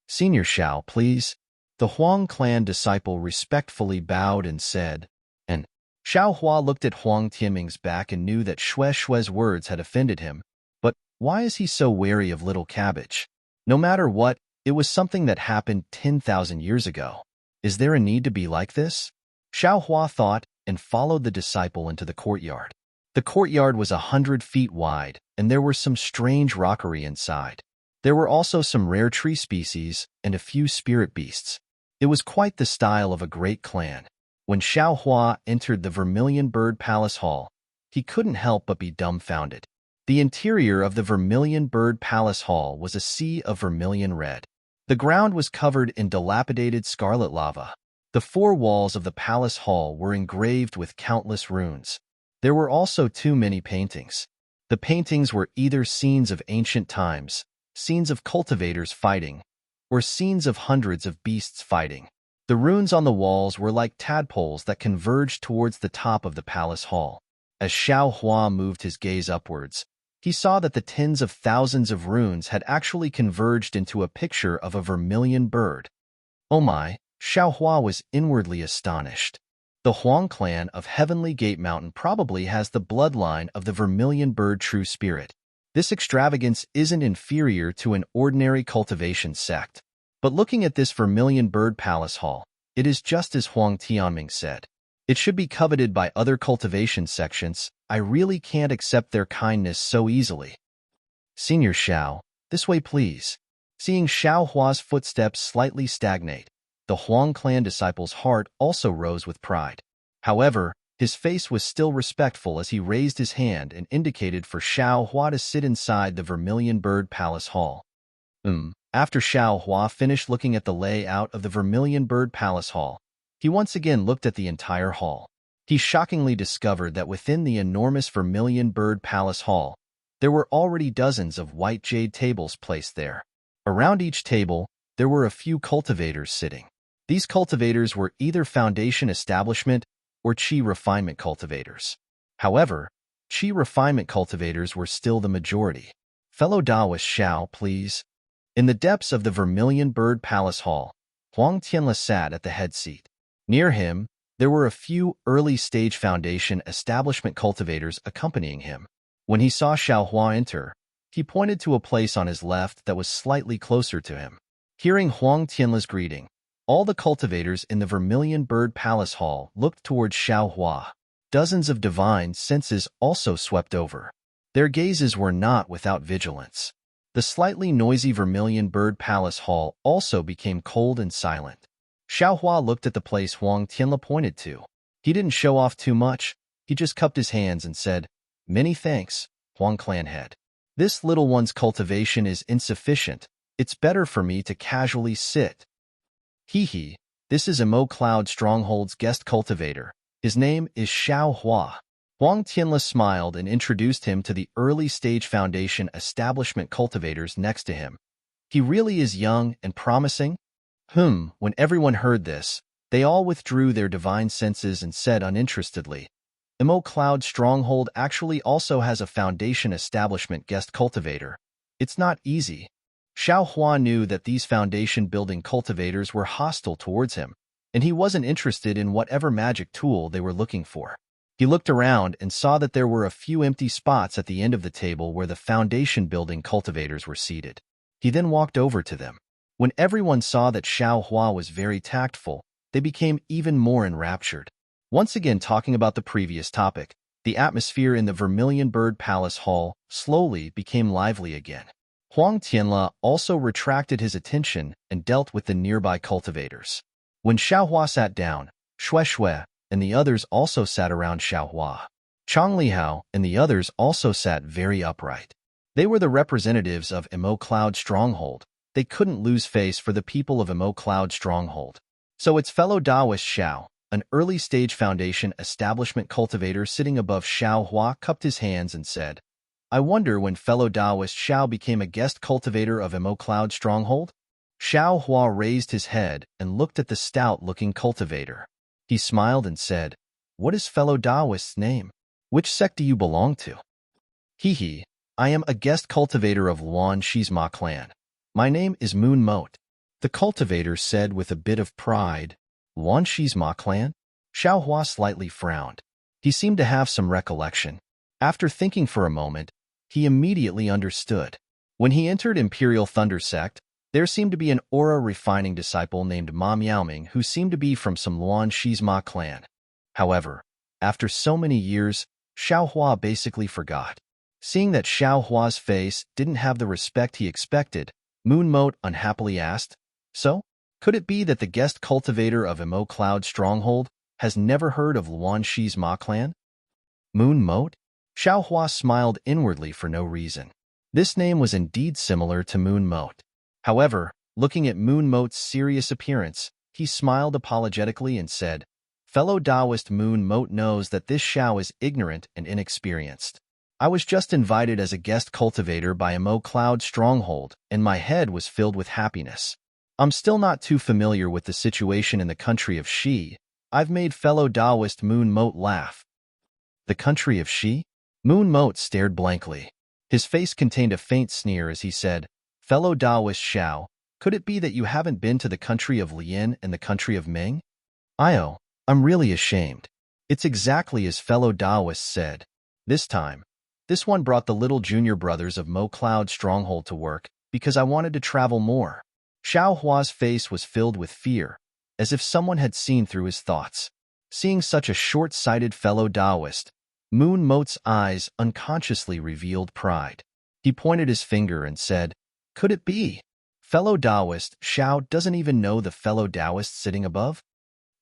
Senior Xiao, please. The Huang clan disciple respectfully bowed and said, and Xiaohua looked at Huang Tianming's back and knew that Xue Xue's words had offended him. But why is he so wary of little cabbage? No matter what, it was something that happened 10,000 years ago. Is there a need to be like this? Xiaohua thought and followed the disciple into the courtyard. The courtyard was 100 feet wide, and there were some strange rockery inside. There were also some rare tree species and a few spirit beasts. It was quite the style of a great clan. When Xiaohua entered the Vermilion Bird Palace Hall, he couldn't help but be dumbfounded. The interior of the Vermilion Bird Palace Hall was a sea of vermilion red. The ground was covered in dilapidated scarlet lava. The four walls of the palace hall were engraved with countless runes. There were also too many paintings. The paintings were either scenes of ancient times, scenes of cultivators fighting, or scenes of hundreds of beasts fighting. The runes on the walls were like tadpoles that converged towards the top of the palace hall. As Xiaohua moved his gaze upwards, he saw that the tens of thousands of runes had actually converged into a picture of a vermilion bird. Oh my, Xiaohua was inwardly astonished. The Huang clan of Heavenly Gate Mountain probably has the bloodline of the vermilion bird true spirit. This extravagance isn't inferior to an ordinary cultivation sect. But looking at this Vermilion Bird Palace Hall, it is just as Huang Tianming said. It should be coveted by other cultivation sections. I really can't accept their kindness so easily. Senior Xiao, this way please. Seeing Xiaohua's footsteps slightly stagnate, the Huang clan disciple's heart also rose with pride. However, his face was still respectful as he raised his hand and indicated for Xiaohua to sit inside the Vermilion Bird Palace Hall. After Xiaohua finished looking at the layout of the Vermilion Bird Palace Hall, he once again looked at the entire hall. He shockingly discovered that within the enormous Vermilion Bird Palace Hall, there were already dozens of white jade tables placed there. Around each table, there were a few cultivators sitting. These cultivators were either foundation establishment or chi refinement cultivators. However, chi refinement cultivators were still the majority. Fellow Taoist Xiao, please. In the depths of the Vermilion Bird Palace Hall, Huang Tianla sat at the head seat. Near him, there were a few early-stage foundation establishment cultivators accompanying him. When he saw Xiao Hua enter, he pointed to a place on his left that was slightly closer to him. Hearing Huang Tianla's greeting, all the cultivators in the Vermilion Bird Palace Hall looked towards Xiao Hua. Dozens of divine senses also swept over. Their gazes were not without vigilance. The slightly noisy Vermilion Bird Palace Hall also became cold and silent. Xiao Hua looked at the place Huang Tianla pointed to. He didn't show off too much. He just cupped his hands and said, "Many thanks, Huang Clan Head. This little one's cultivation is insufficient. It's better for me to casually sit." Hee, this is Emo Cloud Stronghold's guest cultivator. His name is Xiao Hua. Huang Tianla smiled and introduced him to the early-stage foundation establishment cultivators next to him. He really is young and promising? When everyone heard this, they all withdrew their divine senses and said uninterestedly, Emo Cloud Stronghold actually also has a foundation establishment guest cultivator. It's not easy. Xiao Hua knew that these foundation-building cultivators were hostile towards him, and he wasn't interested in whatever magic tool they were looking for. He looked around and saw that there were a few empty spots at the end of the table where the foundation-building cultivators were seated. He then walked over to them. When everyone saw that Xiao Hua was very tactful, they became even more enraptured. Once again talking about the previous topic, the atmosphere in the Vermilion Bird Palace Hall slowly became lively again. Huang Tianla also retracted his attention and dealt with the nearby cultivators. When Xiao Hua sat down, Shui and the others also sat around Xiao Hua. Chang Lihao and the others also sat very upright. They were the representatives of Emo Cloud Stronghold. They couldn't lose face for the people of Emo Cloud Stronghold. So its fellow Taoist Xiao, an early-stage foundation establishment cultivator sitting above Xiao Hua, cupped his hands and said, I wonder when fellow Taoist Xiao became a guest cultivator of Emo Cloud Stronghold? Xiao Hua raised his head and looked at the stout-looking cultivator. He smiled and said, What is fellow Taoist's name? Which sect do you belong to? I am a guest cultivator of Luan Shizma clan. My name is Moon Moat. The cultivator said with a bit of pride. Luan Shizma clan? Xiao Hua slightly frowned. He seemed to have some recollection. After thinking for a moment, he immediately understood. When he entered Imperial Thunder Sect, there seemed to be an aura-refining disciple named Ma Miaoming who seemed to be from some Luan Shizma clan. However, after so many years, Xiao Hua basically forgot. Seeing that Xiao Hua's face didn't have the respect he expected, Moon Moat unhappily asked, So, could it be that the guest cultivator of Emo Cloud Stronghold has never heard of Luan Shizma clan? Moon Moat? Xiao Hua smiled inwardly for no reason. This name was indeed similar to Moon Moat. However, looking at Moon Moat's serious appearance, he smiled apologetically and said, Fellow Taoist Moon Moat knows that this Xiao is ignorant and inexperienced. I was just invited as a guest cultivator by Emo Cloud Stronghold, and my head was filled with happiness. I'm still not too familiar with the situation in the country of Shi. I've made fellow Taoist Moon Moat laugh. The country of Shi? Moon Moat stared blankly. His face contained a faint sneer as he said, Fellow Taoist Xiao, could it be that you haven't been to the country of Lian and the country of Ming? I'm really ashamed. It's exactly as fellow Taoists said. This time, this one brought the little junior brothers of Mo Cloud Stronghold to work because I wanted to travel more. Xiao Hua's face was filled with fear, as if someone had seen through his thoughts. Seeing such a short-sighted fellow Taoist, Moon Moat's eyes unconsciously revealed pride. He pointed his finger and said, Could it be? Fellow Taoist Xiao doesn't even know the fellow Taoist sitting above?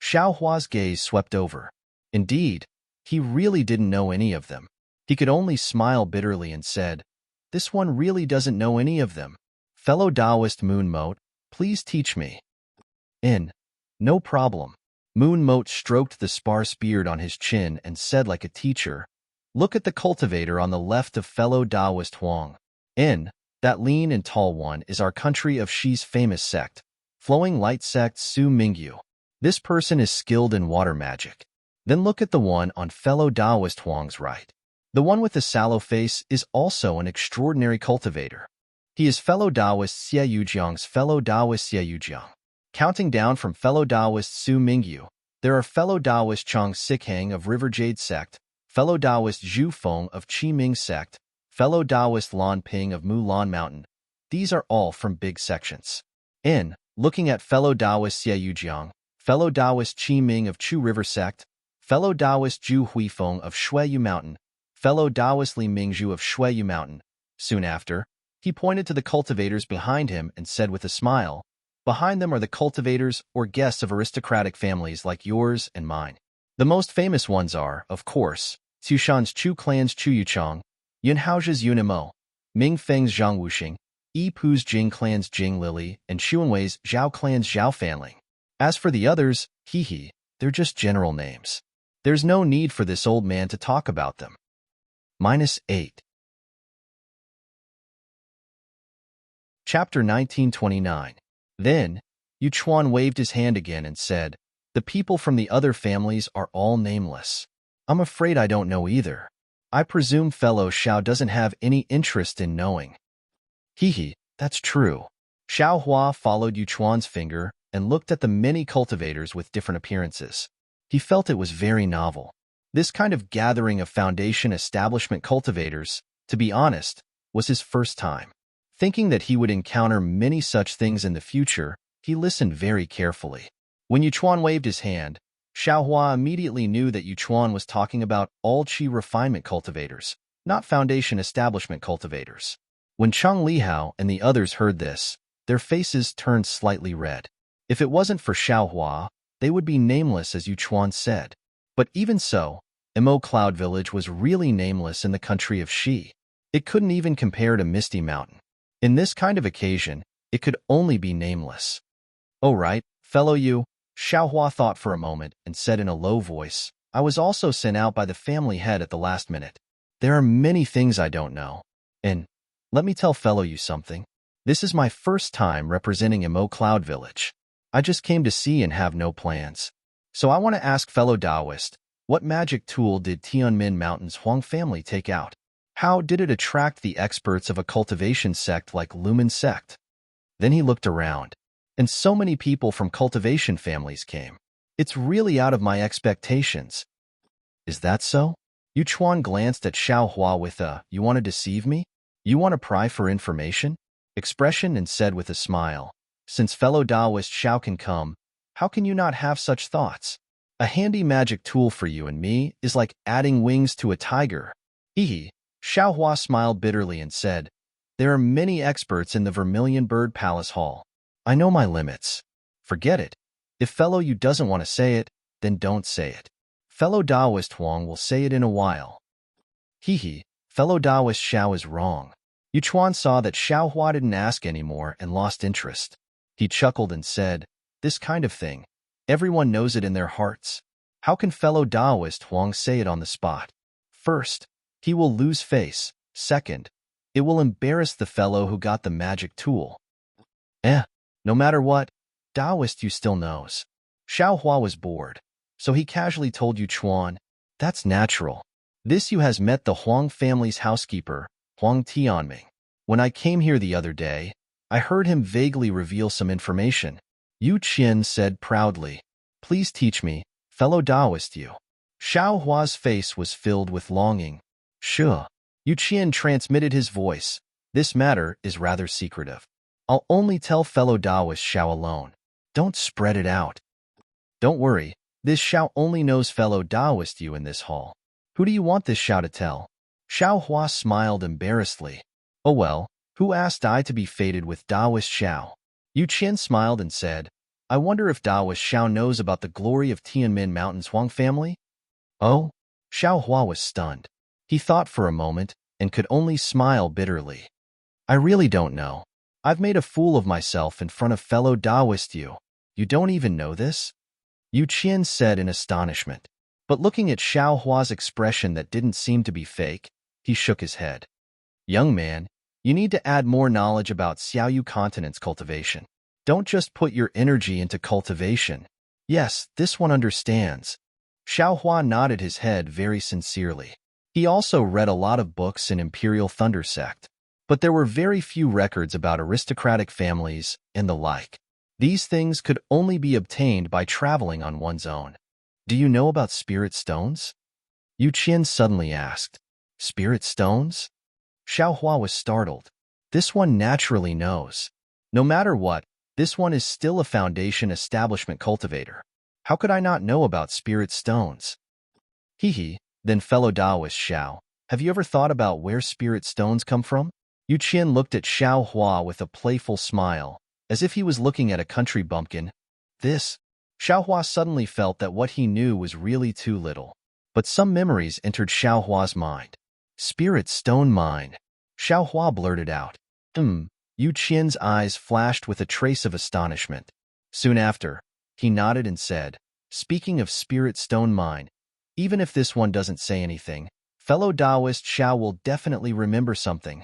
Xiao Hua's gaze swept over. Indeed, he really didn't know any of them. He could only smile bitterly and said, This one really doesn't know any of them. Fellow Taoist Moon Moat, please teach me. No problem. Moon Moat stroked the sparse beard on his chin and said like a teacher, Look at the cultivator on the left of fellow Taoist Huang. That lean and tall one is our country of Shi's famous sect, flowing light sect Su Mingyu. This person is skilled in water magic. Then look at the one on fellow Taoist Huang's right. The one with the sallow face is also an extraordinary cultivator. He is fellow Taoist Xie Yujiang's fellow Taoist Xie Yujiang. Counting down from fellow Taoist Su Mingyu, there are fellow Taoist Chang Sikhang of River Jade sect, fellow Taoist Zhu Feng of Qi Ming sect, fellow Taoist Lan Ping of Mulan Mountain. These are all from big sections. Looking at fellow Taoist Xie Yujiang, fellow Taoist Qi Ming of Chu River sect, fellow Taoist Zhu Huifeng of Shuiyu Mountain, fellow Taoist Li Mingzhu of Shuiyu Mountain. Soon after, he pointed to the cultivators behind him and said with a smile, "Behind them are the cultivators or guests of aristocratic families like yours and mine. The most famous ones are, of course, Tushan's Chu clan's Chu Yuchang, Yunhao's Yunimo, Ming Feng's Zhang Wuxing, Yi Pu's Jing clan's Jing Lily, and Xuanwei's Zhao clan's Zhao Fanling. As for the others, they're just general names. There's no need for this old man to talk about them." -8. Chapter 1929. Then, Yuchuan waved his hand again and said, "The people from the other families are all nameless. I'm afraid I don't know either. I presume fellow Xiao doesn't have any interest in knowing." That's true. Xiao Hua followed Yuchuan's finger and looked at the many cultivators with different appearances. He felt it was very novel. This kind of gathering of foundation establishment cultivators, to be honest, was his first time. Thinking that he would encounter many such things in the future, he listened very carefully. When Yuchuan waved his hand, Xiao Hua immediately knew that Yuchuan was talking about all Qi refinement cultivators, not foundation establishment cultivators. When Cheng Lihao and the others heard this, their faces turned slightly red. If it wasn't for Xiao Hua, they would be nameless as Yuchuan said. But even so, Emo Cloud Village was really nameless in the country of Shi. It couldn't even compare to Misty Mountain. In this kind of occasion, it could only be nameless. "Oh right, fellow you," Xiao Hua thought for a moment and said in a low voice, "I was also sent out by the family head at the last minute. There are many things I don't know. And let me tell fellow you something. This is my first time representing Emo Cloud Village. I just came to see and have no plans. So I want to ask fellow Taoist, what magic tool did Tianmin Mountain's Huang family take out? How did it attract the experts of a cultivation sect like Lumen sect?" Then he looked around, and so many people from cultivation families came. "It's really out of my expectations." "Is that so?" Yuchuan glanced at Xiao Hua with a, "You want to deceive me? You want to pry for information?" expression and said with a smile, "Since fellow Taoist Xiao can come, how can you not have such thoughts? A handy magic tool for you and me is like adding wings to a tiger." Xiao Hua smiled bitterly and said, "There are many experts in the Vermilion Bird Palace Hall. I know my limits. Forget it. If fellow you doesn't want to say it, then don't say it. Fellow Taoist Huang will say it in a while." Fellow Taoist Xiao is wrong. Yuchuan saw that Xiao Hua didn't ask anymore and lost interest. He chuckled and said, "This kind of thing, everyone knows it in their hearts. How can fellow Taoist Huang say it on the spot? First, he will lose face. Second, it will embarrass the fellow who got the magic tool. No matter what, Taoist you still knows." Xiao Hua was bored, so he casually told Yuchuan, "That's natural. This you has met the Huang family's housekeeper, Huang Tianming. When I came here the other day, I heard him vaguely reveal some information." Yu Qian said proudly, "Please teach me, fellow Taoist you." Xiao Hua's face was filled with longing. "Sure." Yu Qian transmitted his voice. "This matter is rather secretive. I'll only tell fellow Taoist Xiao alone. Don't spread it out." "Don't worry, this Xiao only knows fellow Taoist you in this hall. Who do you want this Xiao to tell?" Xiao Hua smiled embarrassedly. "Oh well, who asked I to be fated with Taoist Xiao?" Yu Qian smiled and said, "I wonder if Taoist Xiao knows about the glory of Tianmin Mountain's Huang family?" "Oh?" Xiao Hua was stunned. He thought for a moment and could only smile bitterly. "I really don't know. I've made a fool of myself in front of fellow Taoist you. You don't even know this?" Yu Qian said in astonishment. But looking at Xiao Hua's expression that didn't seem to be fake, he shook his head. "Young man, You need to add more knowledge about Xiaoyu continent's cultivation. Don't just put your energy into cultivation. Yes, this one understands. Xiaohua nodded his head very sincerely. He also read a lot of books in Imperial Thunder Sect, but there were very few records about aristocratic families and the like. These things could only be obtained by traveling on one's own. Do you know about spirit stones? Yu Qian suddenly asked. Spirit stones? Xiaohua was startled. This one naturally knows. No matter what, this one is still a foundation establishment cultivator. How could I not know about spirit stones? Hee. Then fellow Taoist Xiao, have you ever thought about where spirit stones come from? Yu Qian looked at Xiaohua with a playful smile, as if he was looking at a country bumpkin. Xiaohua suddenly felt that what he knew was really too little. But some memories entered Xiaohua's mind. Spirit stone mine. Xiaohua blurted out. Yu Qian's eyes flashed with a trace of astonishment. Soon after, he nodded and said, speaking of spirit stone mine, even if this one doesn't say anything, fellow Taoist Xiao will definitely remember something.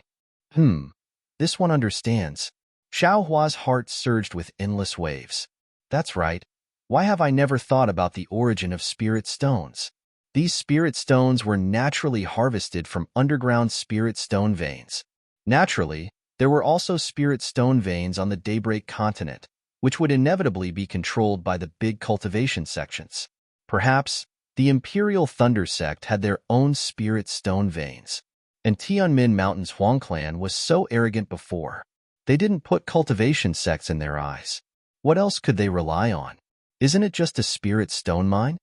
This one understands. Xiaohua's heart surged with endless waves. That's right. Why have I never thought about the origin of spirit stones? These spirit stones were naturally harvested from underground spirit stone veins. Naturally, there were also spirit stone veins on the Daybreak continent, which would inevitably be controlled by the big cultivation sections. Perhaps, the Imperial Thunder Sect had their own spirit stone veins. And Tianmin Mountain's Huang clan was so arrogant before. They didn't put cultivation sects in their eyes. What else could they rely on? Isn't it just a spirit stone mine?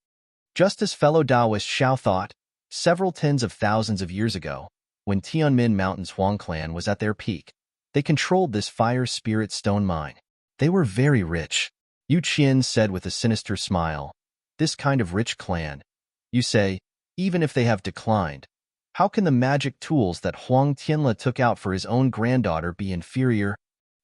Just as fellow Taoist Xiao thought, several tens of thousands of years ago, when Tianmin Mountain's Huang clan was at their peak, they controlled this fire spirit stone mine. They were very rich. Yu Qian said with a sinister smile, this kind of rich clan, you say, even if they have declined, how can the magic tools that Huang Tianla took out for his own granddaughter be inferior?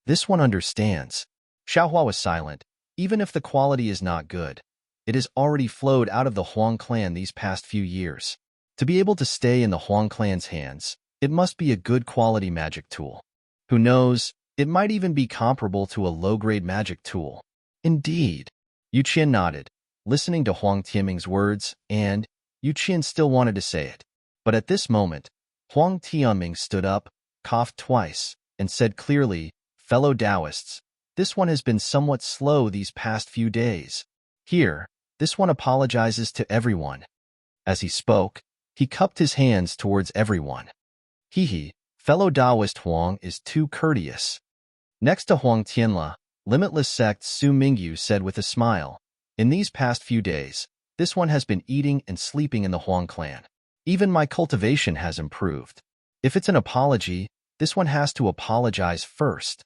This one understands. Xiaohua was silent. Even if the quality is not good, it has already flowed out of the Huang clan these past few years. To be able to stay in the Huang clan's hands, it must be a good quality magic tool. Who knows, it might even be comparable to a low-grade magic tool. Indeed. Yu Qian nodded, listening to Huang Tianming's words, and Yu Qian still wanted to say it. But at this moment, Huang Tianming stood up, coughed twice, and said clearly, fellow Taoists, this one has been somewhat slow these past few days. Here, this one apologizes to everyone. As he spoke, he cupped his hands towards everyone. Fellow Taoist Huang is too courteous. Next to Huang Tianla, Limitless Sect Su Mingyu said with a smile, in these past few days, this one has been eating and sleeping in the Huang clan. Even my cultivation has improved. If it's an apology, this one has to apologize first.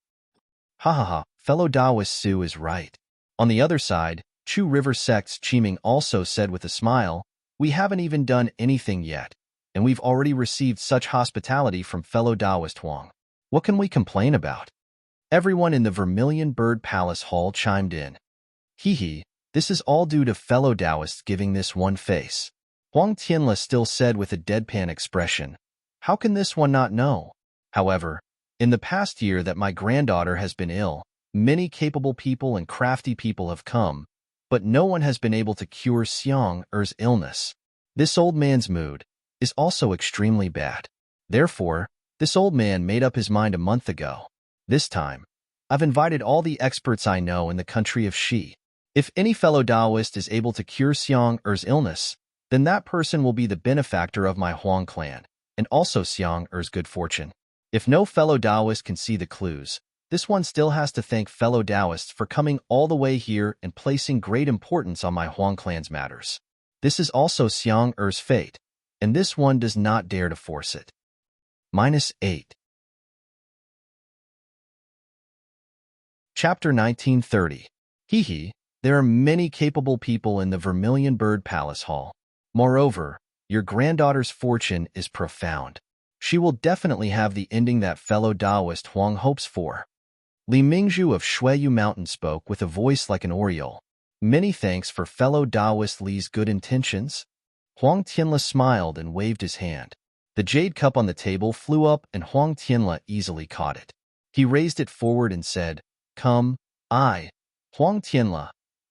Fellow Taoist Su is right. On the other side, Chu River Sect's Qiming also said with a smile, we haven't even done anything yet, and we've already received such hospitality from fellow Taoist Huang. What can we complain about? Everyone in the Vermilion Bird Palace Hall chimed in. This is all due to fellow Taoists giving this one face. Huang Tianla still said with a deadpan expression, how can this one not know? However, in the past year that my granddaughter has been ill, many capable people and crafty people have come, but no one has been able to cure Xiang Er's illness. This old man's mood is also extremely bad. Therefore, this old man made up his mind a month ago. This time, I've invited all the experts I know in the country of Xi. If any fellow Taoist is able to cure Xiang Er's illness, then that person will be the benefactor of my Huang clan, and also Xiang Er's good fortune. If no fellow Taoist can see the clues, this one still has to thank fellow Taoists for coming all the way here and placing great importance on my Huang clan's matters. This is also Xiang Er's fate, and this one does not dare to force it. -8. Chapter 1930. There are many capable people in the Vermilion Bird Palace Hall. Moreover, your granddaughter's fortune is profound. She will definitely have the ending that fellow Taoist Huang hopes for. Li Mingzhu of Shuiyu Mountain spoke with a voice like an oriole. Many thanks for fellow Taoist Li's good intentions. Huang Tianla smiled and waved his hand. The jade cup on the table flew up and Huang Tianla easily caught it. He raised it forward and said, "Come, I, Huang Tianla,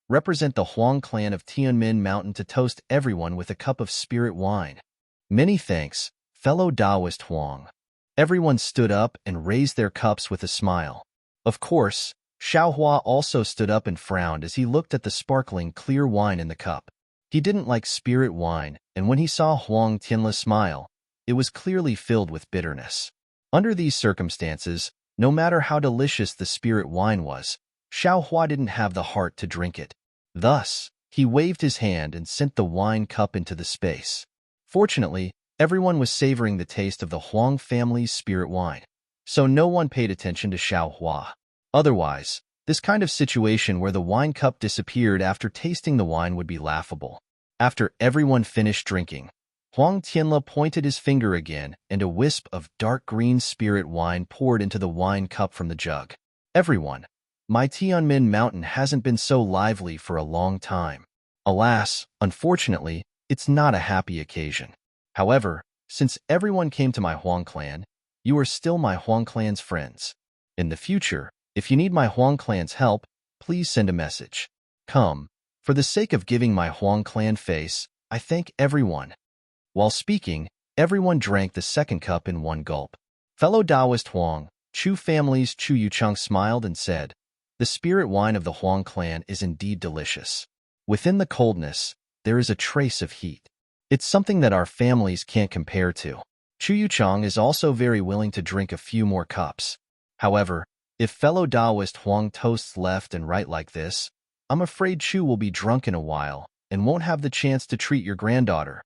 represent the Huang clan of Tianmin Mountain to toast everyone with a cup of spirit wine. Many thanks, fellow Taoist Huang." Everyone stood up and raised their cups with a smile. Of course, Xiaohua also stood up and frowned as he looked at the sparkling clear wine in the cup. He didn't like spirit wine, and when he saw Huang Tianla smile, it was clearly filled with bitterness. Under these circumstances, no matter how delicious the spirit wine was, Xiaohua didn't have the heart to drink it. Thus, he waved his hand and sent the wine cup into the space. Fortunately, everyone was savoring the taste of the Huang family's spirit wine, so no one paid attention to Xiaohua. Otherwise, this kind of situation where the wine cup disappeared after tasting the wine would be laughable. After everyone finished drinking, Huang Tianla pointed his finger again, and a wisp of dark green spirit wine poured into the wine cup from the jug. "Everyone, my Tianmin Mountain hasn't been so lively for a long time. Alas, unfortunately, it's not a happy occasion. However, since everyone came to my Huang clan, you are still my Huang clan's friends. In the future, if you need my Huang clan's help, please send a message. Come, for the sake of giving my Huang clan face, I thank everyone." While speaking, everyone drank the second cup in one gulp. Fellow Taoist Huang, Chu family's Chu Yucheng smiled and said, "The spirit wine of the Huang clan is indeed delicious. Within the coldness, there is a trace of heat. It's something that our families can't compare to." Chu Yucheng is also very willing to drink a few more cups. However, if fellow Taoist Huang toasts left and right like this, I'm afraid Chu will be drunk in a while and won't have the chance to treat your granddaughter.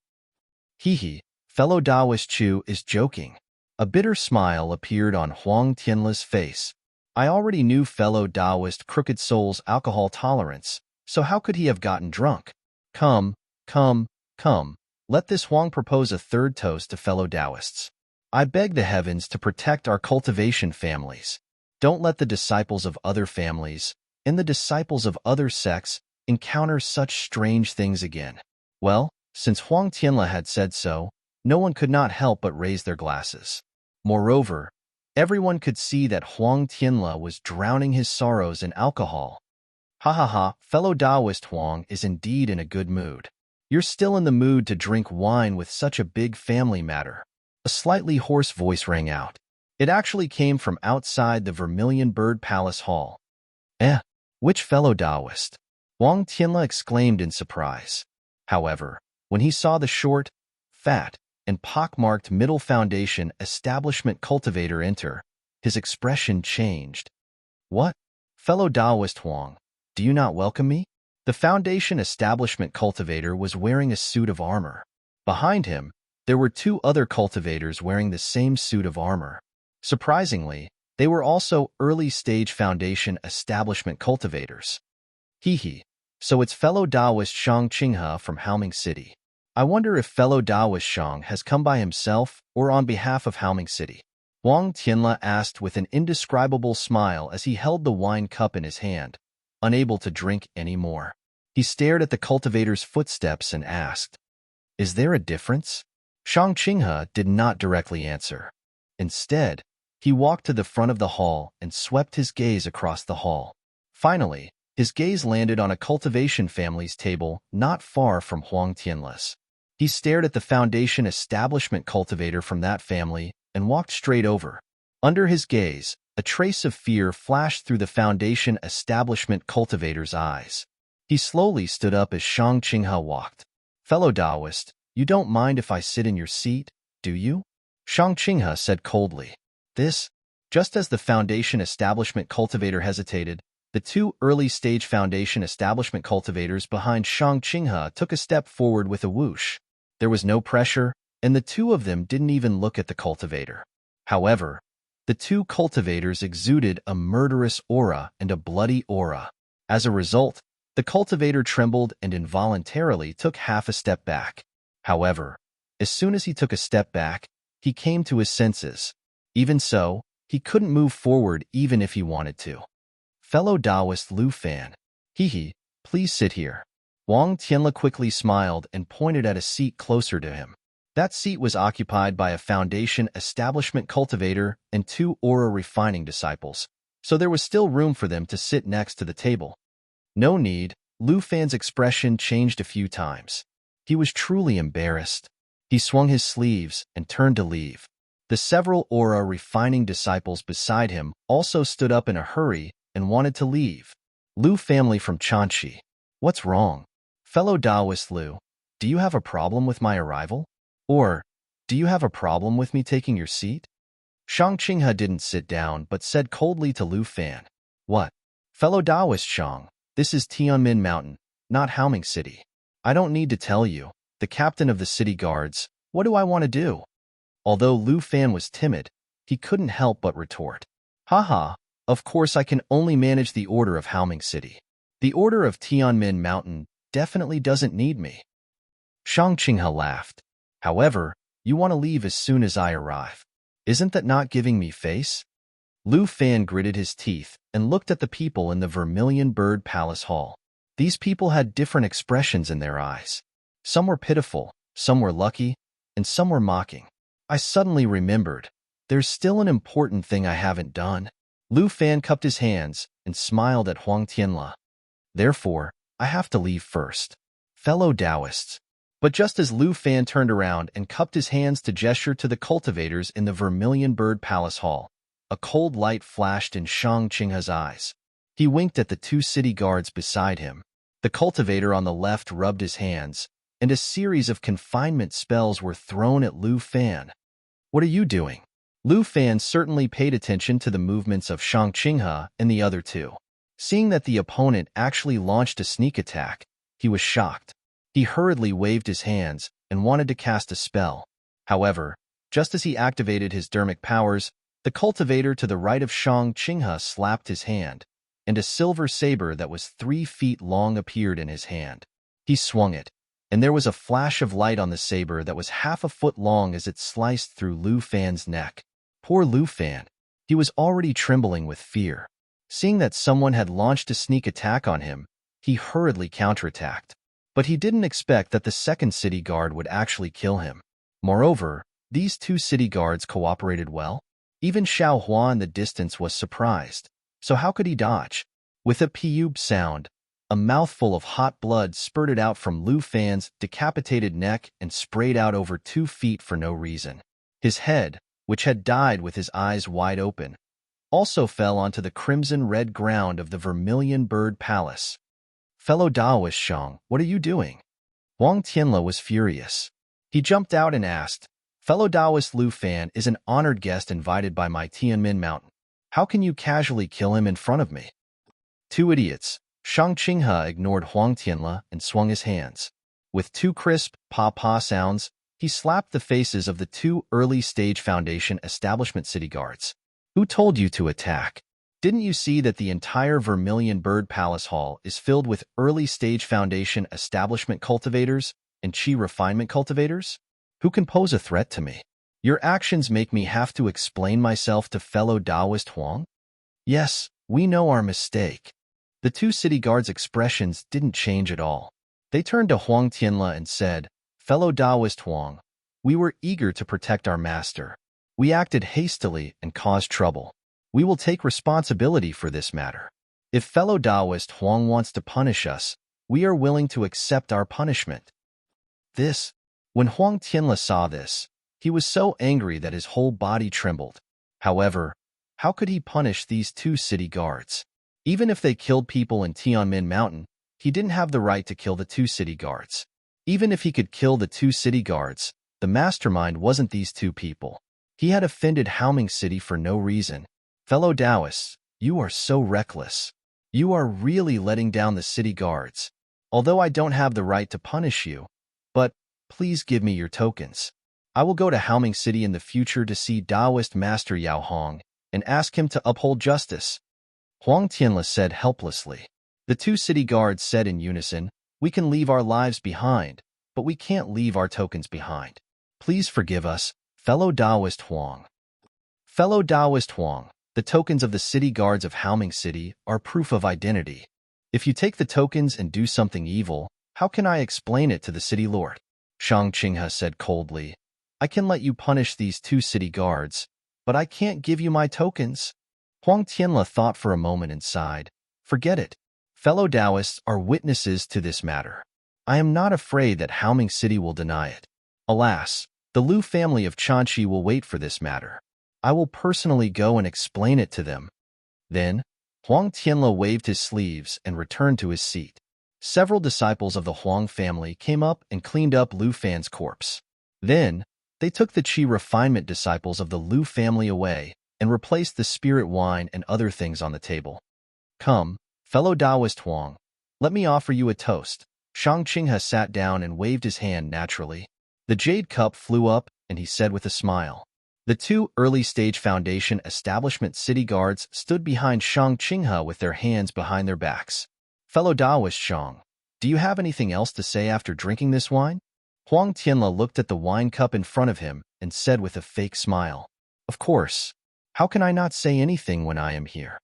Hee, fellow Taoist Chu is joking. A bitter smile appeared on Huang Tianla's face. I already knew fellow Taoist Crooked Soul's alcohol tolerance, so how could he have gotten drunk? Come, let this Huang propose a third toast to fellow Taoists. I beg the heavens to protect our cultivation families. Don't let the disciples of other families and the disciples of other sects encounter such strange things again. Well, since Huang Tianla had said so, no one could not help but raise their glasses. Moreover, everyone could see that Huang Tianla was drowning his sorrows in alcohol. Ha, fellow Taoist Huang is indeed in a good mood. You're still in the mood to drink wine with such a big family matter. A slightly hoarse voice rang out. It actually came from outside the Vermilion Bird Palace Hall. Which fellow Taoist? Huang Tianla exclaimed in surprise. However, when he saw the short, fat, and pockmarked Middle Foundation Establishment Cultivator enter, his expression changed. "What? Fellow Taoist Huang, do you not welcome me?" The Foundation Establishment Cultivator was wearing a suit of armor. Behind him, there were two other cultivators wearing the same suit of armor. Surprisingly, they were also early-stage Foundation Establishment Cultivators. So it's fellow Taoist Shang Qinghe from Haoming City. I wonder if fellow Taoist Shang has come by himself or on behalf of Haoming City. Huang Tianla asked with an indescribable smile as he held the wine cup in his hand, unable to drink any more. He stared at the cultivator's footsteps and asked, "Is there a difference?" Shang Qinghe did not directly answer. Instead, he walked to the front of the hall and swept his gaze across the hall. Finally, his gaze landed on a cultivation family's table not far from Huang Tianla's. He stared at the Foundation Establishment Cultivator from that family and walked straight over. Under his gaze, a trace of fear flashed through the Foundation Establishment Cultivator's eyes. He slowly stood up as Shang Qinghe walked. "Fellow Taoist, you don't mind if I sit in your seat, do you?" Shang Qinghe said coldly. Just as the Foundation Establishment Cultivator hesitated, the two early-stage Foundation Establishment Cultivators behind Shang Qinghe took a step forward with a whoosh. There was no pressure, and the two of them didn't even look at the cultivator. However, the two cultivators exuded a murderous aura and a bloody aura. As a result, the cultivator trembled and involuntarily took half a step back. However, as soon as he took a step back, he came to his senses. Even so, he couldn't move forward even if he wanted to. "Fellow Taoist Lu Fan, please sit here." Huang Tianla quickly smiled and pointed at a seat closer to him. That seat was occupied by a foundation establishment cultivator and 2 aura refining disciples, so there was still room for them to sit next to the table. No need. Lu Fan's expression changed a few times. He was truly embarrassed. He swung his sleeves and turned to leave. The several aura refining disciples beside him also stood up in a hurry and wanted to leave. Lu family from Chanxi. What's wrong? Fellow Taoist Lu, do you have a problem with my arrival? Or, do you have a problem with me taking your seat? Shang Qinghe didn't sit down but said coldly to Lu Fan. What? Fellow Taoist Shang, this is Tianmin Mountain, not Haoming City. I don't need to tell you, the captain of the city guards, what do I want to do? Although Lu Fan was timid, he couldn't help but retort. Haha, of course I can only manage the order of Haoming City. The order of Tianmin Mountain definitely doesn't need me. Shang Qinghe laughed. However, you want to leave as soon as I arrive. Isn't that not giving me face? Lu Fan gritted his teeth and looked at the people in the Vermilion Bird Palace Hall. These people had different expressions in their eyes. Some were pitiful, some were lucky, and some were mocking. I suddenly remembered, there's still an important thing I haven't done. Lu Fan cupped his hands and smiled at Huang Tianla. Therefore, I have to leave first. Fellow Taoists. But just as Lu Fan turned around and cupped his hands to gesture to the cultivators in the Vermilion Bird Palace Hall, a cold light flashed in Shang Qinghe's eyes. He winked at the 2 city guards beside him. The cultivator on the left rubbed his hands, and a series of confinement spells were thrown at Lu Fan. What are you doing? Lu Fan certainly paid attention to the movements of Shang Qinghe and the other 2. Seeing that the opponent actually launched a sneak attack, he was shocked. He hurriedly waved his hands and wanted to cast a spell. However, just as he activated his dermic powers, the cultivator to the right of Shang Qinghe slapped his hand, and a silver saber that was 3 feet long appeared in his hand. He swung it, and there was a flash of light on the saber that was half a foot long as it sliced through Lu Fan's neck. Poor Lu Fan. He was already trembling with fear. Seeing that someone had launched a sneak attack on him, he hurriedly counterattacked. But he didn't expect that the second city guard would actually kill him. Moreover, these 2 city guards cooperated well. Even Xiao Hua in the distance was surprised. So how could he dodge? With a peub sound, a mouthful of hot blood spurted out from Lu Fan's decapitated neck and sprayed out over 2 feet for no reason. His head, which had died with his eyes wide open, also fell onto the crimson-red ground of the Vermilion Bird Palace. Fellow Taoist Shang, what are you doing? Huang Tianla was furious. He jumped out and asked, Fellow Taoist Lu Fan is an honored guest invited by my Tianmin Mountain. How can you casually kill him in front of me? 2 idiots. Shang Qinghe ignored Huang Tianla and swung his hands. With 2 crisp pa-pa sounds, he slapped the faces of the 2 early-stage Foundation establishment city guards. Who told you to attack? Didn't you see that the entire Vermilion Bird Palace Hall is filled with early-stage Foundation establishment cultivators and Qi refinement cultivators? Who can pose a threat to me? Your actions make me have to explain myself to fellow Taoist Huang? Yes, we know our mistake. The 2 city guards' expressions didn't change at all. They turned to Huang Tianla and said, Fellow Taoist Huang, we were eager to protect our master. We acted hastily and caused trouble. We will take responsibility for this matter. If fellow Taoist Huang wants to punish us, we are willing to accept our punishment. When Huang Tianla saw this, he was so angry that his whole body trembled. However, how could he punish these 2 city guards? Even if they killed people in Tianmin Mountain, he didn't have the right to kill the 2 city guards. Even if he could kill the 2 city guards, the mastermind wasn't these 2 people. He had offended Haoming City for no reason. Fellow Taoists, you are so reckless. You are really letting down the city guards. Although I don't have the right to punish you, but please give me your tokens. I will go to Haoming City in the future to see Taoist Master Yao Hong and ask him to uphold justice. Huang Tianla said helplessly. The 2 city guards said in unison, we can leave our lives behind, but we can't leave our tokens behind. Please forgive us, fellow Taoist Huang. Fellow Taoist Huang, the tokens of the city guards of Haoming City are proof of identity. If you take the tokens and do something evil, how can I explain it to the city lord? Shang Qinghe said coldly. I can let you punish these 2 city guards, but I can't give you my tokens. Huang Tianle thought for a moment and sighed. Forget it. Fellow Taoists are witnesses to this matter. I am not afraid that Haoming City will deny it. Alas, the Lu family of Chanqi will wait for this matter. I will personally go and explain it to them. Then, Huang Tianle waved his sleeves and returned to his seat. Several disciples of the Huang family came up and cleaned up Lu Fan's corpse. Then, they took the Qi refinement disciples of the Lu family away and replaced the spirit wine and other things on the table. Come, fellow Taoist Huang, let me offer you a toast. Shang Qinghe sat down and waved his hand naturally. The jade cup flew up, and he said with a smile. The 2 early-stage Foundation establishment city guards stood behind Shang Qinghe with their hands behind their backs. Fellow Taoist Shang, do you have anything else to say after drinking this wine? Huang Tianle looked at the wine cup in front of him and said with a fake smile. Of course. How can I not say anything when I am here?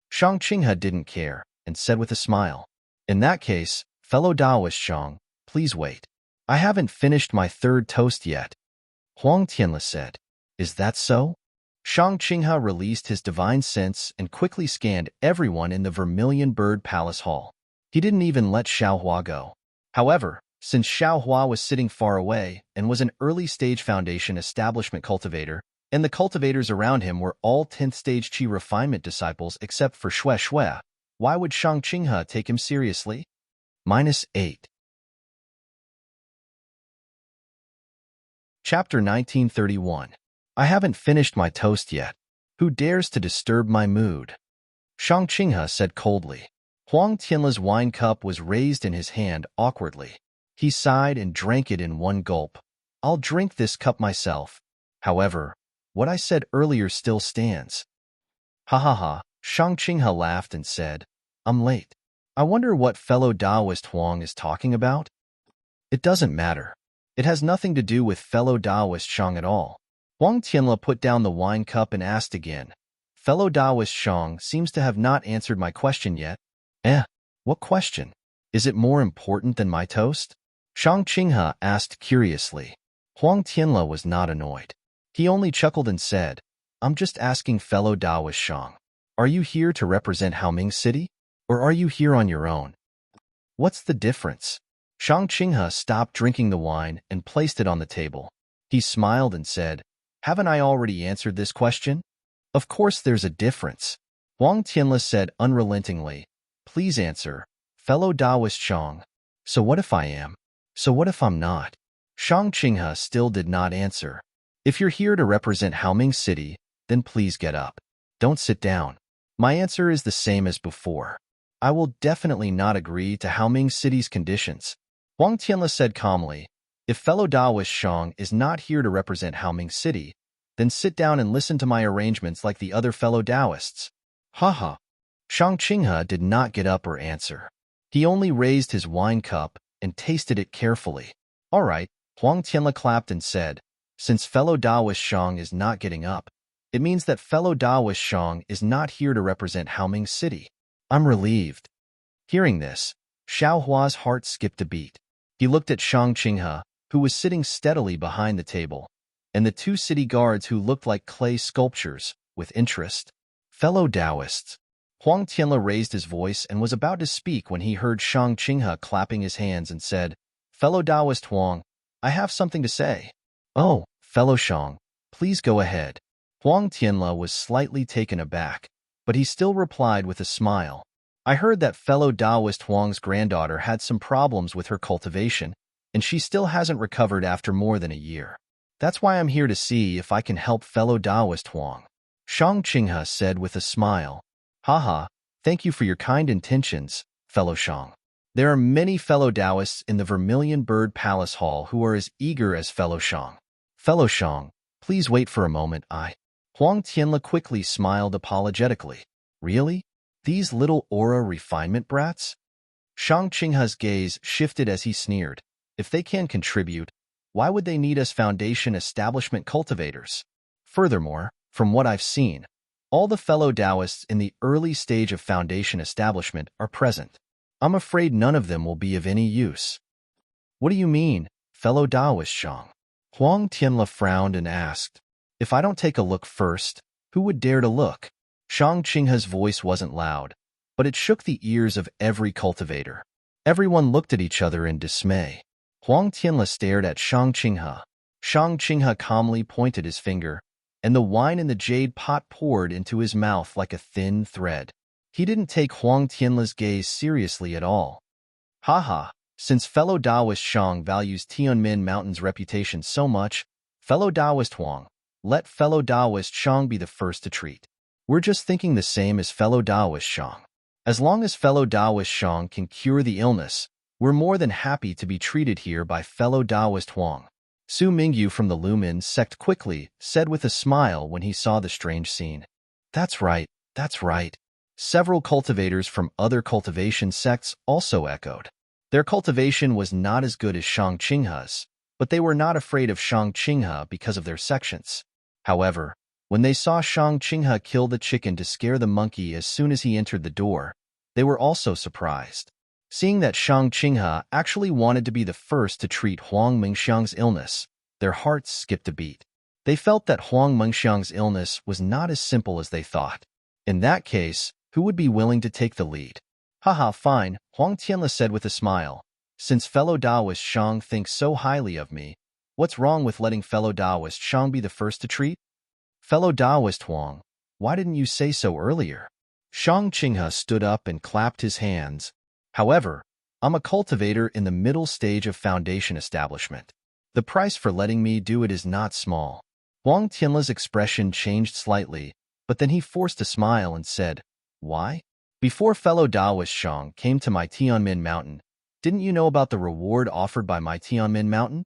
Shang Qinghe didn't care and said with a smile. In that case, fellow Taoist Shang, please wait. I haven't finished my 3rd toast yet. Huang Tianle said. Is that so? Shang Qinghe released his divine sense and quickly scanned everyone in the Vermilion Bird Palace Hall. He didn't even let Xiaohua go. However, since Xiaohua was sitting far away and was an early-stage Foundation establishment cultivator, and the cultivators around him were all 10th-stage Qi refinement disciples except for Xue Xue, why would Shang Qinghe take him seriously? -8. Chapter 1931. I haven't finished my toast yet. Who dares to disturb my mood? Shang Qinghe said coldly. Huang Tianle's wine cup was raised in his hand awkwardly. He sighed and drank it in one gulp. I'll drink this cup myself. However, what I said earlier still stands. Ha ha ha, Shang Qinghe laughed and said, I'm late. I wonder what fellow Taoist Huang is talking about? It doesn't matter. It has nothing to do with fellow Taoist Shang at all. Huang Tianle put down the wine cup and asked again. Fellow Taoist Shang seems to have not answered my question yet. What question? Is it more important than my toast? Shang Qinghe asked curiously. Huang Tianle was not annoyed. He only chuckled and said, I'm just asking fellow Taoist Shang. Are you here to represent Haoming City? Or are you here on your own? What's the difference? Shang Qinghe stopped drinking the wine and placed it on the table. He smiled and said, Haven't I already answered this question? Of course there's a difference. Huang Tianle said unrelentingly, Please answer, fellow Taoist Shang. So what if I am? So what if I'm not? Shang Qinghe still did not answer. If you're here to represent Haoming City, then please get up. Don't sit down. My answer is the same as before. I will definitely not agree to Haoming City's conditions. Huang Tianle said calmly, If fellow Taoist Shang is not here to represent Haoming City, then sit down and listen to my arrangements like the other fellow Taoists. Ha. Shang Qinghe did not get up or answer. He only raised his wine cup and tasted it carefully. All right, Huang Tianle clapped and said, Since fellow Taoist Shang is not getting up, it means that fellow Taoist Shang is not here to represent Haoming City. I'm relieved. Hearing this, Xiaohua's heart skipped a beat. He looked at Shang Qinghe, who was sitting steadily behind the table, and the 2 city guards who looked like clay sculptures, with interest. Fellow Taoists. Huang Tianle raised his voice and was about to speak when he heard Shang Qinghe clapping his hands and said, Fellow Taoist Huang, I have something to say. Oh, fellow Shang, please go ahead. Huang Tianle was slightly taken aback, but he still replied with a smile. I heard that fellow Taoist Huang's granddaughter had some problems with her cultivation, and she still hasn't recovered after more than a year. That's why I'm here to see if I can help fellow Taoist Huang. Shang Qinghe said with a smile. Haha, thank you for your kind intentions, fellow Shang. There are many fellow Taoists in the Vermilion Bird Palace Hall who are as eager as fellow Shang. Fellow Shang, please wait for a moment. Huang Tianle quickly smiled apologetically. Really? These little aura refinement brats? Shang Qinghe's gaze shifted as he sneered. If they can contribute, why would they need us Foundation establishment cultivators? Furthermore, from what I've seen, all the fellow Taoists in the early stage of Foundation establishment are present. I'm afraid none of them will be of any use. What do you mean, fellow Taoist Shang. Huang Tianle frowned and asked, if I don't take a look first, who would dare to look? Shang Qinghe's voice wasn't loud, but it shook the ears of every cultivator. Everyone looked at each other in dismay. Huang Tianle stared at Shang Qinghe. Shang Qinghe calmly pointed his finger, and the wine in the jade pot poured into his mouth like a thin thread. He didn't take Huang Tianle's gaze seriously at all. Haha, since fellow Taoist Shang values Tianmin Mountain's reputation so much, fellow Taoist Huang, let fellow Taoist Shang be the first to treat. We're just thinking the same as fellow Taoist Shang. As long as fellow Taoist Shang can cure the illness, we're more than happy to be treated here by fellow Taoist Huang. Su Mingyu from the Lumin sect quickly said with a smile when he saw the strange scene. That's right, that's right. Several cultivators from other cultivation sects also echoed. Their cultivation was not as good as Shang Qinghe's, but they were not afraid of Shang Qinghe because of their sections. However, when they saw Shang Qinghe kill the chicken to scare the monkey as soon as he entered the door, they were also surprised. Seeing that Shang Qinghe actually wanted to be the first to treat Huang Mengxiang's illness, their hearts skipped a beat. They felt that Huang Mengxiang's illness was not as simple as they thought. In that case, who would be willing to take the lead? Haha, fine, Huang Tianle said with a smile. Since fellow Taoist Shang thinks so highly of me, what's wrong with letting fellow Taoist Shang be the first to treat? Fellow Taoist Huang, why didn't you say so earlier? Shang Qinghe stood up and clapped his hands. However, I'm a cultivator in the middle stage of foundation establishment. The price for letting me do it is not small. Huang Tianle's expression changed slightly, but then he forced a smile and said, why? Before fellow Taoist Shang came to my Tianmin Mountain, didn't you know about the reward offered by my Tianmin Mountain?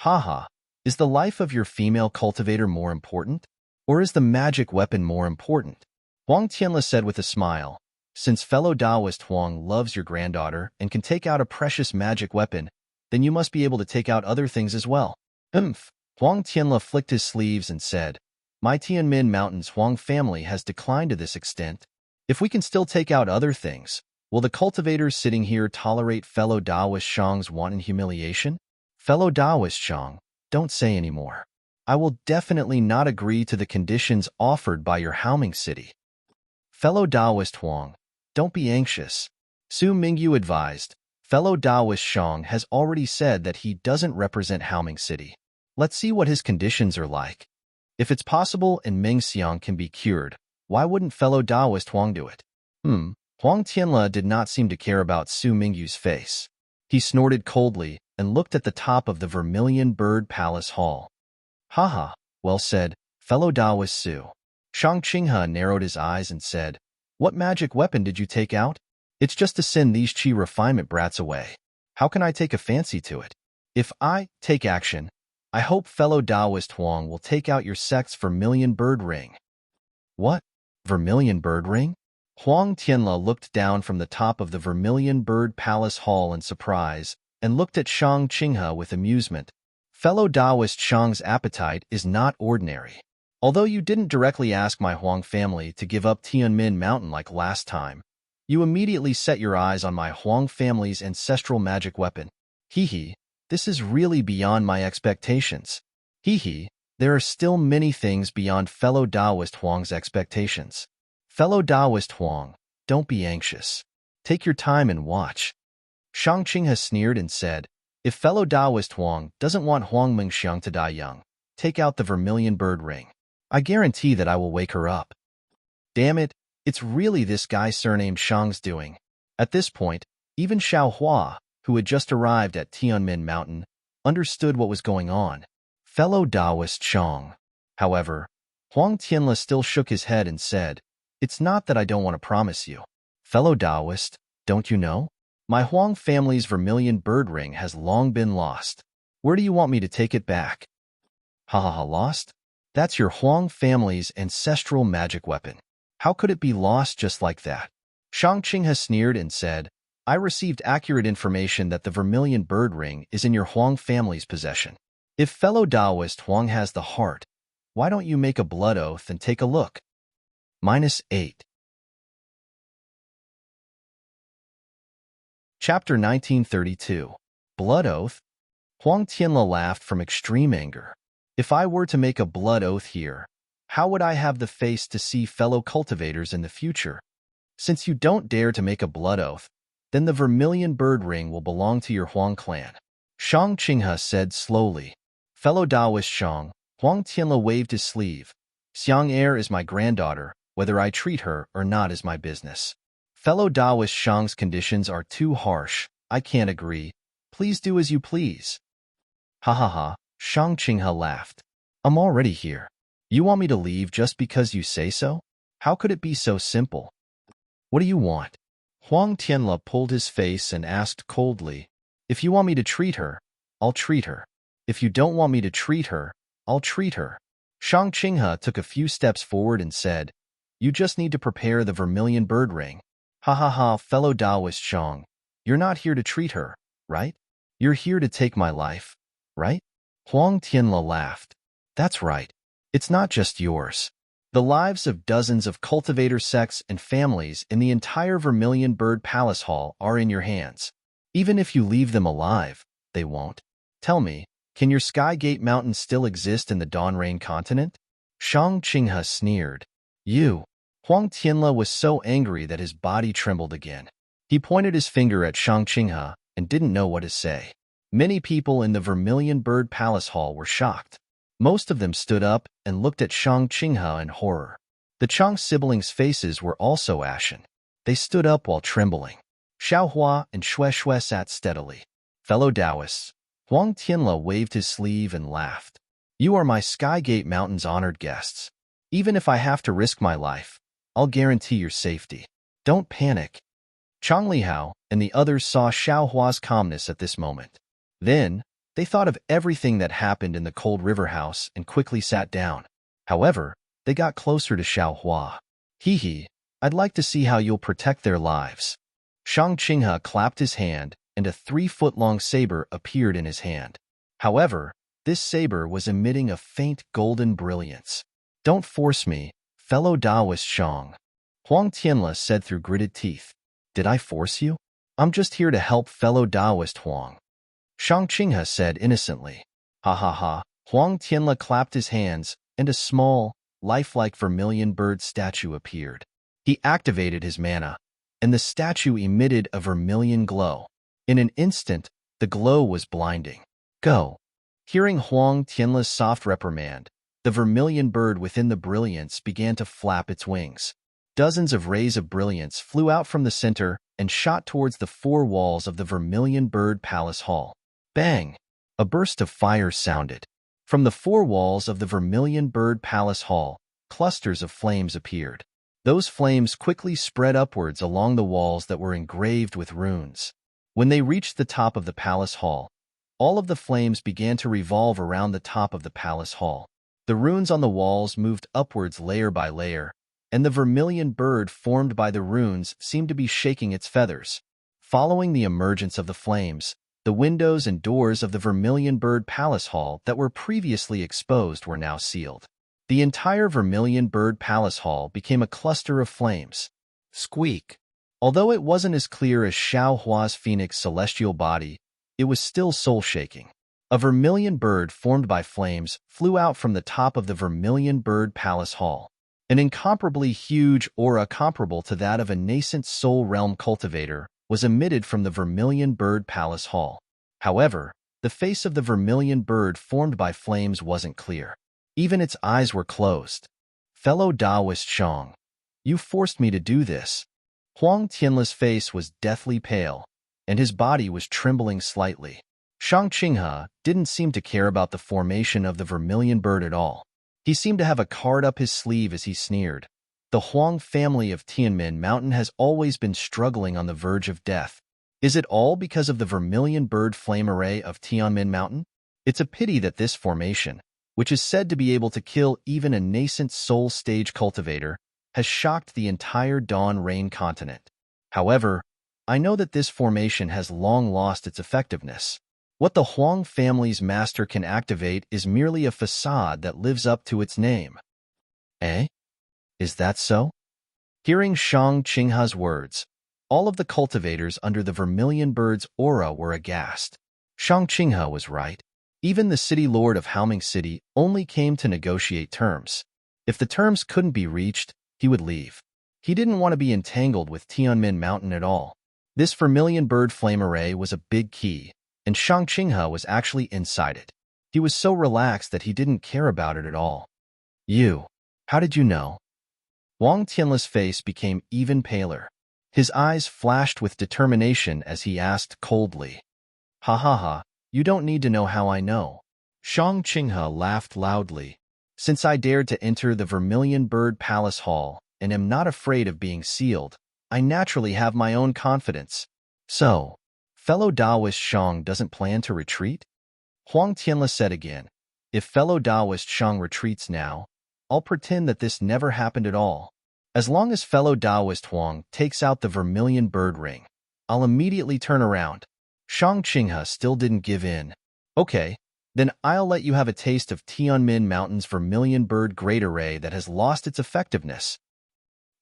Haha, is the life of your female cultivator more important? Or is the magic weapon more important? Huang Tianle said with a smile, since fellow Taoist Huang loves your granddaughter and can take out a precious magic weapon, then you must be able to take out other things as well. Huang Tianle flicked his sleeves and said, my Tianmin Mountain's Huang family has declined to this extent. If we can still take out other things, will the cultivators sitting here tolerate fellow Taoist Shang's wanton humiliation? Fellow Taoist Shang, don't say any more. I will definitely not agree to the conditions offered by your Haoming city. Fellow Taoist Huang, don't be anxious. Su Mingyu advised, fellow Taoist Shang has already said that he doesn't represent Haoming city. Let's see what his conditions are like. If it's possible and Mengxiang can be cured, why wouldn't fellow Taoist Huang do it? Huang Tianle did not seem to care about Su Mingyu's face. He snorted coldly and looked at the top of the Vermilion Bird Palace Hall. Haha, well said, fellow Taoist Su. Shang Qinghe narrowed his eyes and said, what magic weapon did you take out? It's just to send these chi refinement brats away. How can I take a fancy to it? If I take action, I hope fellow Taoist Huang will take out your sect's Vermilion Bird Ring. What? Vermilion Bird Ring? Huang Tianle looked down from the top of the Vermilion Bird Palace Hall in surprise and looked at Shang Qinghe with amusement. Fellow Taoist Shang's appetite is not ordinary. Although you didn't directly ask my Huang family to give up Tianmin Mountain like last time, you immediately set your eyes on my Huang family's ancestral magic weapon. Hee, this is really beyond my expectations. Hee, there are still many things beyond fellow Taoist Huang's expectations. Fellow Taoist Huang, don't be anxious. Take your time and watch. Shang Qinghe sneered and said, if fellow Taoist Huang doesn't want Huang Mengxiang to die young, take out the Vermilion Bird Ring. I guarantee that I will wake her up. Damn it, it's really this guy surnamed Shang's doing. At this point, even Xiao Hua, who had just arrived at Tianmin Mountain, understood what was going on. Fellow Taoist Shang. However, Huang Tianle still shook his head and said, it's not that I don't want to promise you. Fellow Taoist, don't you know? My Huang family's Vermilion Bird Ring has long been lost. Where do you want me to take it back? Lost? That's your Huang family's ancestral magic weapon. How could it be lost just like that? Shang Qinghe sneered and said, I received accurate information that the Vermilion Bird Ring is in your Huang family's possession. If fellow Taoist Huang has the heart, why don't you make a blood oath and take a look? -8. Chapter 1932. Blood Oath. Huang Tianle laughed from extreme anger. If I were to make a blood oath here, how would I have the face to see fellow cultivators in the future? Since you don't dare to make a blood oath, then the vermilion bird ring will belong to your Huang clan. Shang Qinghe said slowly. Fellow Taoist Shang, Huang Tianle waved his sleeve. Xiang Er is my granddaughter. Whether I treat her or not is my business. Fellow Taoist Shang's conditions are too harsh. I can't agree. Please do as you please. Ha ha ha, Shang Qinghe laughed. I'm already here. You want me to leave just because you say so? How could it be so simple? What do you want? Huang Tianle pulled his face and asked coldly. If you want me to treat her, I'll treat her. If you don't want me to treat her, I'll treat her. Shang Qinghe took a few steps forward and said, You just need to prepare the vermilion bird ring. Ha ha ha, fellow Taoist Shang. You're not here to treat her, right? You're here to take my life, right? Huang Tianle laughed. That's right. It's not just yours. The lives of dozens of cultivator sects and families in the entire Vermilion Bird Palace Hall are in your hands. Even if you leave them alive, they won't. Tell me, can your Skygate Mountain still exist in the Dawn Rain continent? Shang Qinghe sneered. You. Huang Tianle was so angry that his body trembled again. He pointed his finger at Shang Qinghe and didn't know what to say. Many people in the Vermilion Bird Palace Hall were shocked. Most of them stood up and looked at Shang Qinghe in horror. The Chang siblings' faces were also ashen. They stood up while trembling. Xiaohua and Xue sat steadily. Fellow Taoists, Huang Tianle waved his sleeve and laughed. You are my Skygate Mountain's honored guests. Even if I have to risk my life, I'll guarantee your safety. Don't panic. Chang Lihao and the others saw Xiaohua's calmness at this moment. Then, they thought of everything that happened in the Cold River House and quickly sat down. However, they got closer to Xiaohua. Hee, I'd like to see how you'll protect their lives. Shang Qinghe clapped his hand, and a 3-foot-long saber appeared in his hand. However, this saber was emitting a faint golden brilliance. Don't force me, fellow Taoist Shang. Huang Tianle said through gritted teeth. Did I force you? I'm just here to help fellow Taoist Huang. Shang Qinghe said innocently. Ha ha ha. Huang Tianle clapped his hands, and a small, lifelike vermilion bird statue appeared. He activated his mana, and the statue emitted a vermilion glow. In an instant, the glow was blinding. Go. Hearing Huang Tianle's soft reprimand, the vermilion bird within the brilliance began to flap its wings. Dozens of rays of brilliance flew out from the center and shot towards the 4 walls of the Vermilion Bird Palace Hall. Bang! A burst of fire sounded. From the 4 walls of the Vermilion Bird Palace Hall, clusters of flames appeared. Those flames quickly spread upwards along the walls that were engraved with runes. When they reached the top of the Palace Hall, all of the flames began to revolve around the top of the Palace Hall. The runes on the walls moved upwards layer by layer, and the vermilion bird formed by the runes seemed to be shaking its feathers. Following the emergence of the flames, the windows and doors of the Vermilion Bird Palace Hall that were previously exposed were now sealed. The entire Vermilion Bird Palace Hall became a cluster of flames. Squeak! Although it wasn't as clear as Xiaohua's phoenix celestial body, it was still soul-shaking. A vermilion bird formed by flames flew out from the top of the Vermilion Bird Palace Hall. An incomparably huge aura comparable to that of a nascent soul realm cultivator was emitted from the Vermilion Bird Palace Hall. However, the face of the vermilion bird formed by flames wasn't clear. Even its eyes were closed. Fellow Taoist Shang, you forced me to do this. Huang Tianle's face was deathly pale, and his body was trembling slightly. Shang Qinghe didn't seem to care about the formation of the vermilion bird at all. He seemed to have a card up his sleeve as he sneered. The Huang family of Tianmin Mountain has always been struggling on the verge of death. Is it all because of the vermilion bird flame array of Tianmin Mountain? It's a pity that this formation, which is said to be able to kill even a nascent soul stage cultivator, has shocked the entire Dawn Rain continent. However, I know that this formation has long lost its effectiveness. What the Huang family's master can activate is merely a facade that lives up to its name. Eh? Is that so? Hearing Shang Qinghe's words, all of the cultivators under the vermilion bird's aura were aghast. Shang Qinghe was right. Even the city lord of Haoming City only came to negotiate terms. If the terms couldn't be reached, he would leave. He didn't want to be entangled with Tianmin Mountain at all. This vermilion bird flame array was a big key, and Shang Qinghe was actually inside it. He was so relaxed that he didn't care about it at all. You. How did you know? Wang Tianle's face became even paler. His eyes flashed with determination as he asked coldly. Ha ha ha, you don't need to know how I know. Shang Qinghe laughed loudly. Since I dared to enter the Vermilion Bird Palace Hall and am not afraid of being sealed, I naturally have my own confidence. So, fellow Taoist Shang doesn't plan to retreat? Huang Tianle said again. If fellow Taoist Shang retreats now, I'll pretend that this never happened at all. As long as fellow Taoist Huang takes out the Vermilion Bird Ring, I'll immediately turn around. Shang Qinghe still didn't give in. Okay, then I'll let you have a taste of Tianmin Mountain's Vermilion Bird Great Array that has lost its effectiveness.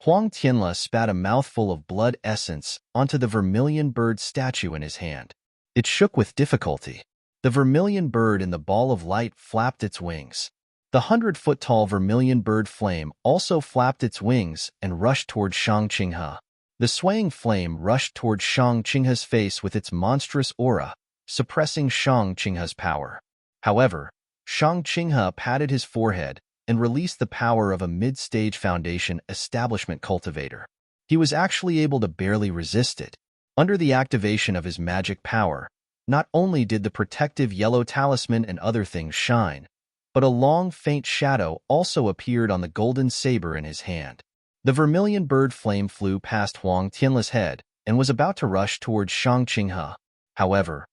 Huang Tianle spat a mouthful of blood essence onto the Vermilion Bird statue in his hand. It shook with difficulty. The Vermilion Bird in the ball of light flapped its wings. The 100-foot-tall Vermilion Bird flame also flapped its wings and rushed toward Shang Qinghe. The swaying flame rushed toward Shang Qinghe's face with its monstrous aura, suppressing Shang Qinghe's power. However, Shang Qinghe patted his forehead and released the power of a mid-stage foundation establishment cultivator. He was actually able to barely resist it. Under the activation of his magic power, not only did the protective yellow talisman and other things shine, but a long, faint shadow also appeared on the golden saber in his hand. The Vermilion Bird flame flew past Huang Tianle's head and was about to rush towards Shang Qinghe. However,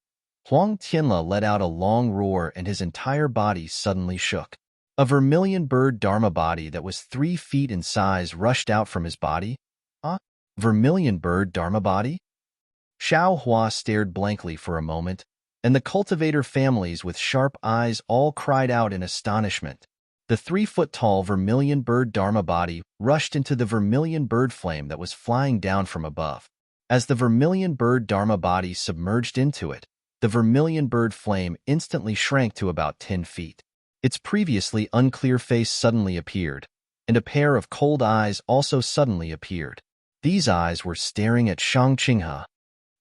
Huang Tianle let out a long roar and his entire body suddenly shook. A Vermilion Bird Dharma body that was 3 feet in size rushed out from his body. Vermilion Bird Dharma body? Xiao Hua stared blankly for a moment, and the cultivator families with sharp eyes all cried out in astonishment. The 3-foot-tall Vermilion Bird Dharma body rushed into the Vermilion Bird flame that was flying down from above. As the Vermilion Bird Dharma body submerged into it, the Vermilion Bird flame instantly shrank to about 10 feet. Its previously unclear face suddenly appeared, and a pair of cold eyes also suddenly appeared. These eyes were staring at Shang Qinghe.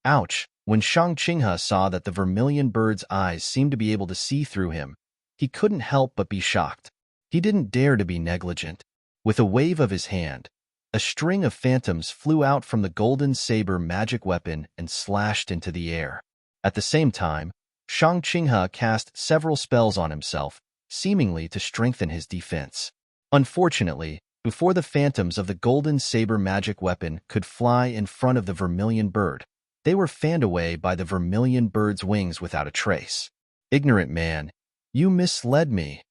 Ouch! When Shang Qinghe saw that the Vermilion Bird's eyes seemed to be able to see through him, he couldn't help but be shocked. He didn't dare to be negligent. With a wave of his hand, a string of phantoms flew out from the golden saber magic weapon and slashed into the air. At the same time, Shang Qinghe cast several spells on himself, seemingly to strengthen his defense. Unfortunately, before the phantoms of the golden saber magic weapon could fly in front of the Vermilion Bird, they were fanned away by the Vermilion Bird's wings without a trace. Ignorant man, you misled me.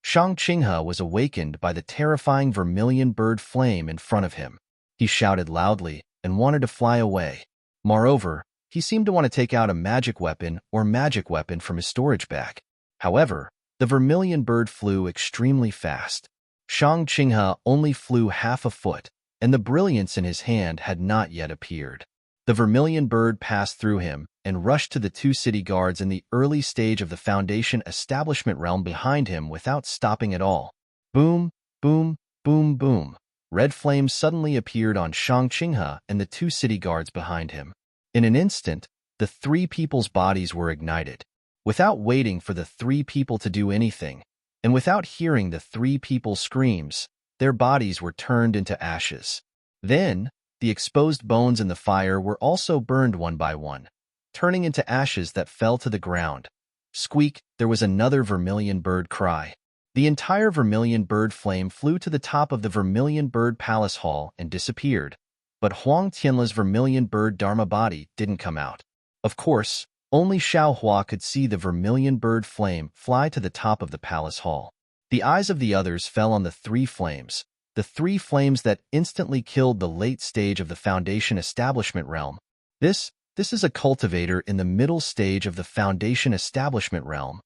Shang Qinghe was awakened by the terrifying Vermilion Bird flame in front of him. He shouted loudly and wanted to fly away. Moreover, he seemed to want to take out a magic weapon from his storage bag. However, the Vermilion Bird flew extremely fast. Shang Qinghe only flew half a foot, and the brilliance in his hand had not yet appeared. The Vermilion Bird passed through him and rushed to the 2 city guards in the early stage of the Foundation establishment realm behind him without stopping at all. Boom, boom, boom, boom. Red flames suddenly appeared on Shang Qinghe and the 2 city guards behind him. In an instant, the 3 people's bodies were ignited. Without waiting for the 3 people to do anything, and without hearing the 3 people's screams, their bodies were turned into ashes. Then, the exposed bones in the fire were also burned one by one, turning into ashes that fell to the ground. Squeak, there was another Vermilion Bird cry. The entire Vermilion Bird flame flew to the top of the Vermilion Bird Palace Hall and disappeared, but Huang Tianle's Vermilion Bird Dharma body didn't come out. Of course, only Xiao Hua could see the Vermilion Bird flame fly to the top of the palace hall. The eyes of the others fell on the 3 flames, the 3 flames that instantly killed the late stage of the Foundation establishment realm. This is a cultivator in the middle stage of the Foundation establishment realm.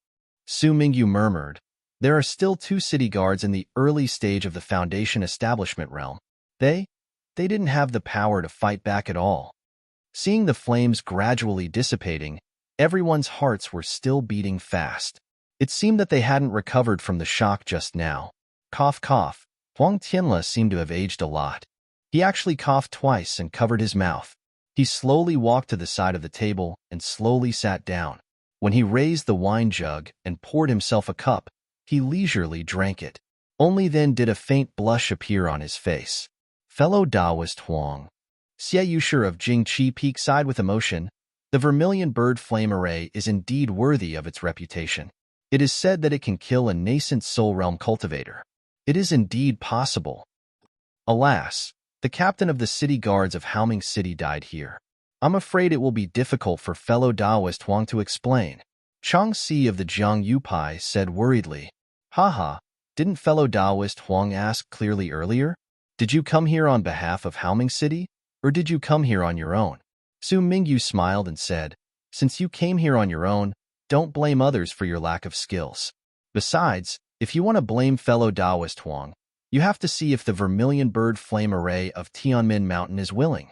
Su Mingyu murmured. There are still 2 city guards in the early stage of the Foundation establishment realm. They didn't have the power to fight back at all. Seeing the flames gradually dissipating, Everyone's hearts were still beating fast. It seemed that they hadn't recovered from the shock just now. Cough, cough. Huang Tianle seemed to have aged a lot. He actually coughed twice and covered his mouth. He slowly walked to the side of the table and slowly sat down. When he raised the wine jug and poured himself a cup, he leisurely drank it. Only then did a faint blush appear on his face. Fellow Taoist Huang. Xie Yushi of Jingqi Peak sighed with emotion. The vermilion bird flame array is indeed worthy of its reputation. It is said that it can kill a nascent soul realm cultivator. It is indeed possible. Alas, the captain of the city guards of Haoming City died here. I'm afraid it will be difficult for fellow Taoist Huang to explain. Chang Si of the Jiang Yupai said worriedly. Haha, didn't fellow Taoist Huang ask clearly earlier? Did you come here on behalf of Haoming City, or did you come here on your own? Su Mingyu smiled and said, since you came here on your own, don't blame others for your lack of skills. Besides, if you want to blame fellow Taoist Huang, you have to see if the vermilion bird flame array of Tianmin Mountain is willing.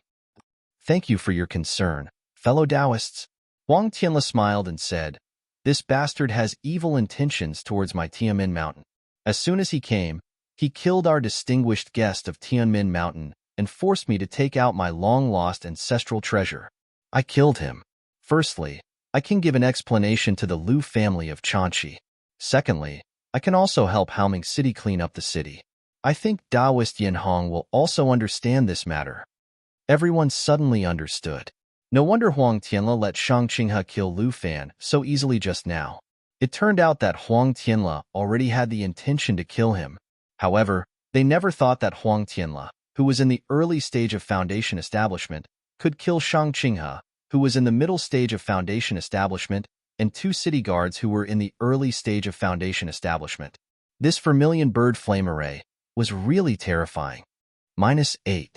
Thank you for your concern, fellow Taoists. Huang Tianle smiled and said, this bastard has evil intentions towards my Tianmin Mountain. As soon as he came, he killed our distinguished guest of Tianmin Mountain and forced me to take out my long-lost ancestral treasure. I killed him. Firstly, I can give an explanation to the Liu family of Chanxi. Secondly, I can also help Haoming City clean up the city. I think Taoist Yin Hong will also understand this matter. Everyone suddenly understood. No wonder Huang Tianle let Shang Qinghe kill Liu Fan so easily just now. It turned out that Huang Tianle already had the intention to kill him. However, they never thought that Huang Tianle, who was in the early stage of Foundation establishment, could kill Shang Qinghe, who was in the middle stage of Foundation establishment, and 2 city guards who were in the early stage of Foundation establishment. This vermilion bird flame array was really terrifying. -8.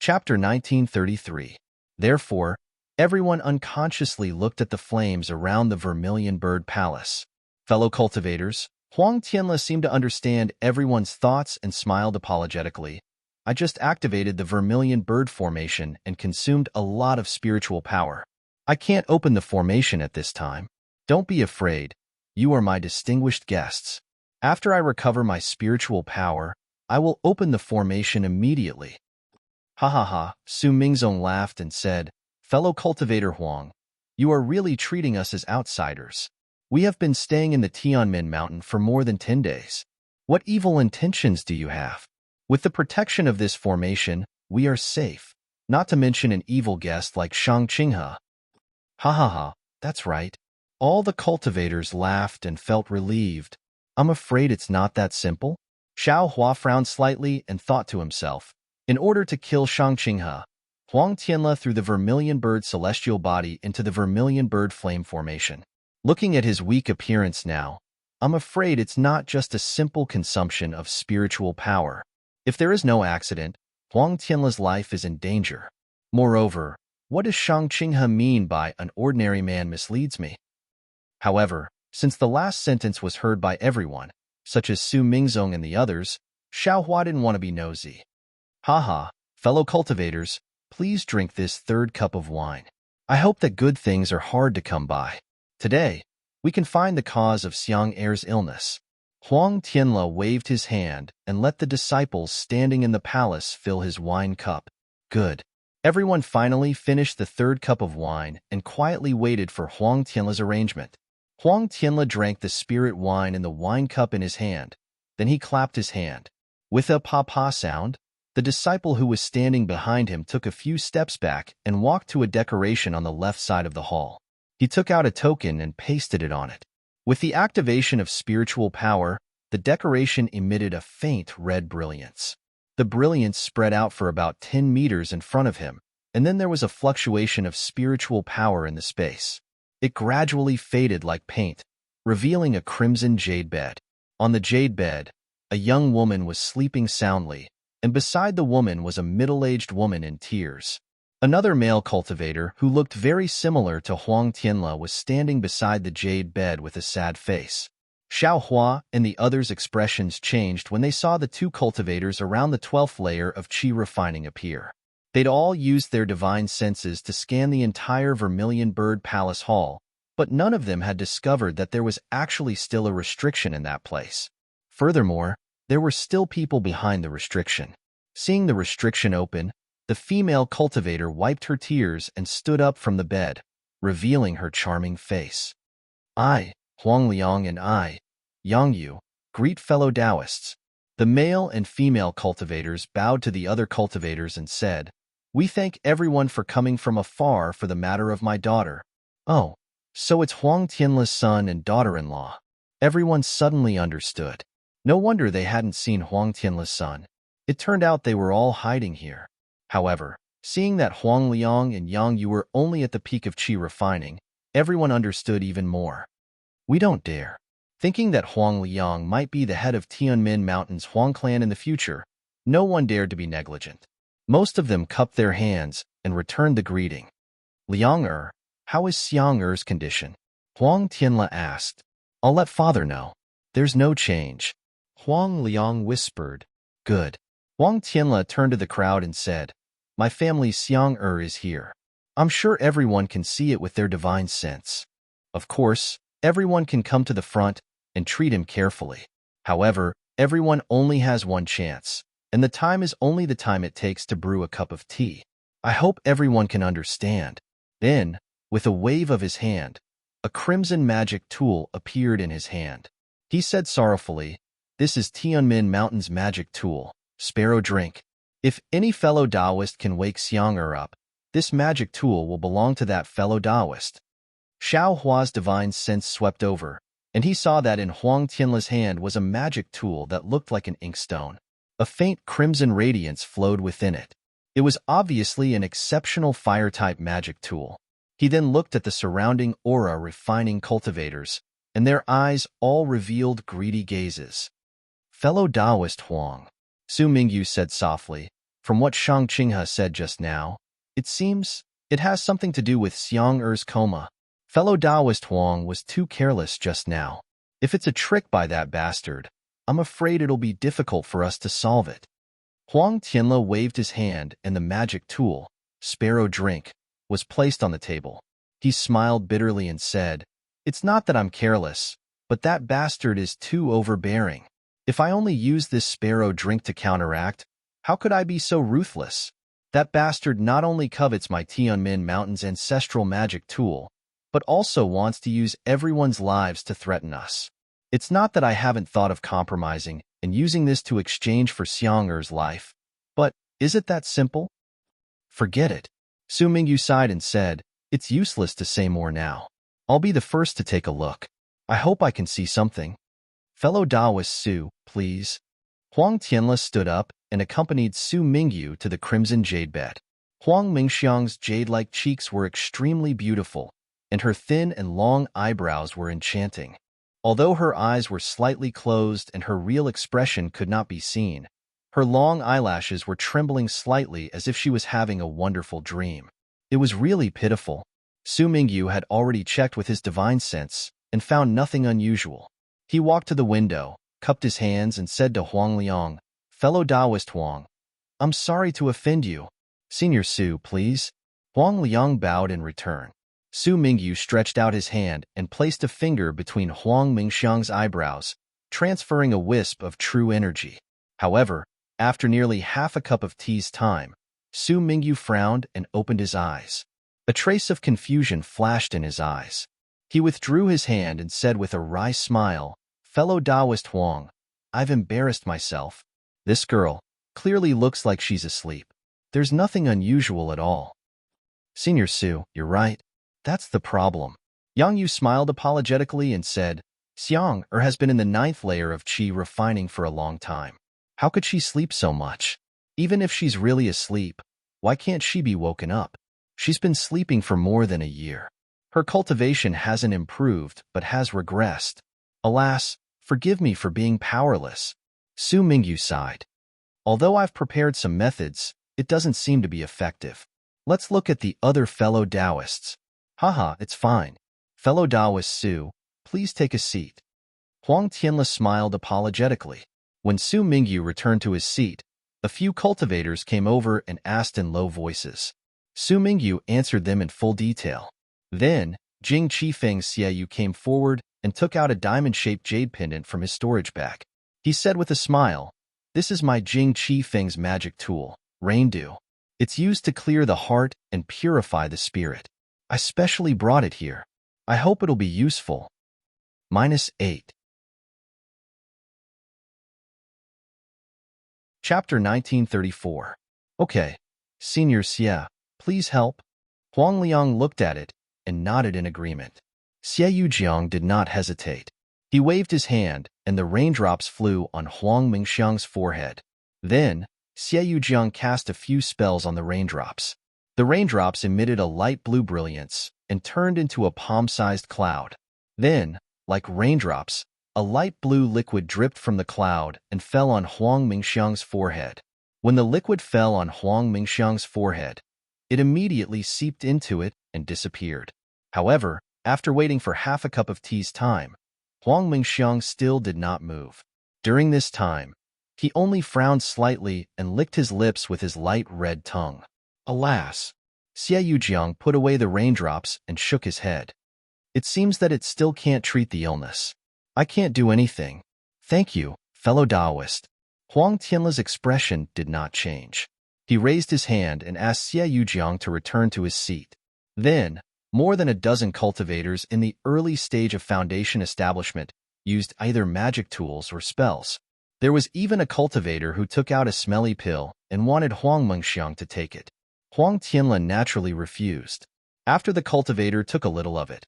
Chapter 1933. Therefore, everyone unconsciously looked at the flames around the vermilion bird palace. Fellow cultivators, Huang Tianle seemed to understand everyone's thoughts and smiled apologetically. I just activated the vermilion bird formation and consumed a lot of spiritual power. I can't open the formation at this time. Don't be afraid. You are my distinguished guests. After I recover my spiritual power, I will open the formation immediately. Ha ha ha, Su Mingzong laughed and said, fellow cultivator Huang, you are really treating us as outsiders. We have been staying in the Tianmin Mountain for more than 10 days. What evil intentions do you have? With the protection of this formation, we are safe, not to mention an evil guest like Shang Qinghe. Ha ha ha, that's right. All the cultivators laughed and felt relieved. I'm afraid it's not that simple. Xiao Hua frowned slightly and thought to himself, in order to kill Shang Qinghe, Huang Tianle threw the vermilion bird celestial body into the vermilion bird flame formation. Looking at his weak appearance now, I'm afraid it's not just a simple consumption of spiritual power. If there is no accident, Huang Tianle's life is in danger. Moreover, what does Shang Qinghe mean by an ordinary man misleads me? However, since the last sentence was heard by everyone, such as Su Mingzong and the others, Xiao Hua didn't want to be nosy. Haha, fellow cultivators, please drink this 3rd cup of wine. I hope that good things are hard to come by. Today, we can find the cause of Xiang Er's illness. Huang Tianle waved his hand and let the disciples standing in the palace fill his wine cup. Good. Everyone finally finished the 3rd cup of wine and quietly waited for Huang Tianle's arrangement. Huang Tianle drank the spirit wine in the wine cup in his hand. Then he clapped his hand. With a pa-pa sound, the disciple who was standing behind him took a few steps back and walked to a decoration on the left side of the hall. He took out a token and pasted it on it. With the activation of spiritual power, the decoration emitted a faint red brilliance. The brilliance spread out for about 10 meters in front of him, and then there was a fluctuation of spiritual power in the space. It gradually faded like paint, revealing a crimson jade bed. On the jade bed, a young woman was sleeping soundly, and beside the woman was a middle-aged woman in tears. Another male cultivator who looked very similar to Huang Tianle was standing beside the jade bed with a sad face. Xiao Hua and the others' expressions changed when they saw the 2 cultivators around the 12th layer of qi refining appear. They'd all used their divine senses to scan the entire Vermilion Bird Palace Hall, but none of them had discovered that there was actually still a restriction in that place. Furthermore, there were still people behind the restriction. Seeing the restriction open, the female cultivator wiped her tears and stood up from the bed, revealing her charming face. I, Huang Liang, and I, Yang Yu, greet fellow Taoists. The male and female cultivators bowed to the other cultivators and said, "We thank everyone for coming from afar for the matter of my daughter." Oh, so it's Huang Tianla's son and daughter-in-law. Everyone suddenly understood. No wonder they hadn't seen Huang Tianla's son. It turned out they were all hiding here. However, seeing that Huang Liang and Yang Yu were only at the peak of qi refining, everyone understood even more. We don't dare. Thinking that Huang Liang might be the head of Tianmin Mountain's Huang clan in the future, no one dared to be negligent. Most of them cupped their hands and returned the greeting. Liang how is Xiang condition? Huang Tianla asked. I'll let father know. There's no change. Huang Liang whispered. Good. Huang Tianla turned to the crowd and said, My family Xiang is here. I'm sure everyone can see it with their divine sense. Of course, everyone can come to the front and treat him carefully. However, everyone only has one chance, and the time is only the time it takes to brew a cup of tea. I hope everyone can understand. Then, with a wave of his hand, a crimson magic tool appeared in his hand. He said sorrowfully, This is Tianmin Mountain's magic tool, Sparrow Drink. If any fellow Taoist can wake Xiang up, this magic tool will belong to that fellow Taoist. Xiao Hua's divine sense swept over, and he saw that in Huang Tianla's hand was a magic tool that looked like an inkstone. A faint crimson radiance flowed within it. It was obviously an exceptional fire-type magic tool. He then looked at the surrounding aura refining cultivators, and their eyes all revealed greedy gazes. Fellow Taoist Huang, Su Mingyu said softly, from what Shang Qinghe said just now, it seems it has something to do with Xiang coma. Fellow Taoist Huang was too careless just now. If it's a trick by that bastard, I'm afraid it'll be difficult for us to solve it. Huang Tianla waved his hand and the magic tool, Sparrow Drink, was placed on the table. He smiled bitterly and said, It's not that I'm careless, but that bastard is too overbearing. If I only use this Sparrow Drink to counteract, how could I be so ruthless? That bastard not only covets my Tianmin Mountain's ancestral magic tool, but also wants to use everyone's lives to threaten us. It's not that I haven't thought of compromising and using this to exchange for Xiang's life, but is it that simple? Forget it. Su Mingyu sighed and said, It's useless to say more now. I'll be the first to take a look. I hope I can see something. Fellow Taoist Su, please. Huang Tianla stood up and accompanied Su Mingyu to the crimson jade bed. Huang Mingxiang's jade-like cheeks were extremely beautiful, and her thin and long eyebrows were enchanting. Although her eyes were slightly closed and her real expression could not be seen, her long eyelashes were trembling slightly as if she was having a wonderful dream. It was really pitiful. Su Mingyu had already checked with his divine sense and found nothing unusual. He walked to the window, cupped his hands, and said to Huang Liang, Fellow Taoist Huang, I'm sorry to offend you. Senior Su, please. Huang Liang bowed in return. Su Mingyu stretched out his hand and placed a finger between Huang Mingxiang's eyebrows, transferring a wisp of true energy. However, after nearly half a cup of tea's time, Su Mingyu frowned and opened his eyes. A trace of confusion flashed in his eyes. He withdrew his hand and said with a wry smile, Fellow Taoist Huang, I've embarrassed myself. This girl clearly looks like she's asleep. There's nothing unusual at all. Senior Su, you're right. That's the problem. Yang Yu smiled apologetically and said, Xiang has been in the 9th layer of qi refining for a long time. How could she sleep so much? Even if she's really asleep, why can't she be woken up? She's been sleeping for more than a year. Her cultivation hasn't improved, but has regressed. Alas, forgive me for being powerless. Su Mingyu sighed. Although I've prepared some methods, it doesn't seem to be effective. Let's look at the other fellow Taoists. Haha, it's fine. Fellow Taoist Su, please take a seat. Huang Tianla smiled apologetically. When Su Mingyu returned to his seat, A few cultivators came over and asked in low voices. Su Mingyu answered them in full detail. Then, Jing Qifeng Xiaoyu came forward and took out a diamond-shaped jade pendant from his storage bag. He said with a smile, "This is my Jing Qifeng's magic tool, Rain Dew. It's used to clear the heart and purify the spirit. I specially brought it here. I hope it'll be useful." -8. Chapter 1934. Okay, Senior Xia, please help. Huang Liang looked at it and nodded in agreement. Xia Yujiang did not hesitate. He waved his hand, and the raindrops flew on Huang Mingxiang's forehead. Then, Xia Yujiang cast a few spells on the raindrops. The raindrops emitted a light blue brilliance and turned into a palm-sized cloud. Then, like raindrops, a light blue liquid dripped from the cloud and fell on Huang Mingxiang's forehead. When the liquid fell on Huang Mingxiang's forehead, it immediately seeped into it and disappeared. However, after waiting for half a cup of tea's time, Huang Mingxiang still did not move. During this time, he only frowned slightly and licked his lips with his light red tongue. Alas! Xia Yujiang put away the raindrops and shook his head. It seems that it still can't treat the illness. I can't do anything. Thank you, fellow Taoist. Huang Tianle's expression did not change. He raised his hand and asked Xia Yujiang to return to his seat. Then, more than a dozen cultivators in the early stage of foundation establishment used either magic tools or spells. There was even a cultivator who took out a smelly pill and wanted Huang Mengxiang to take it. Huang Tianle naturally refused. After the cultivator took a little of it,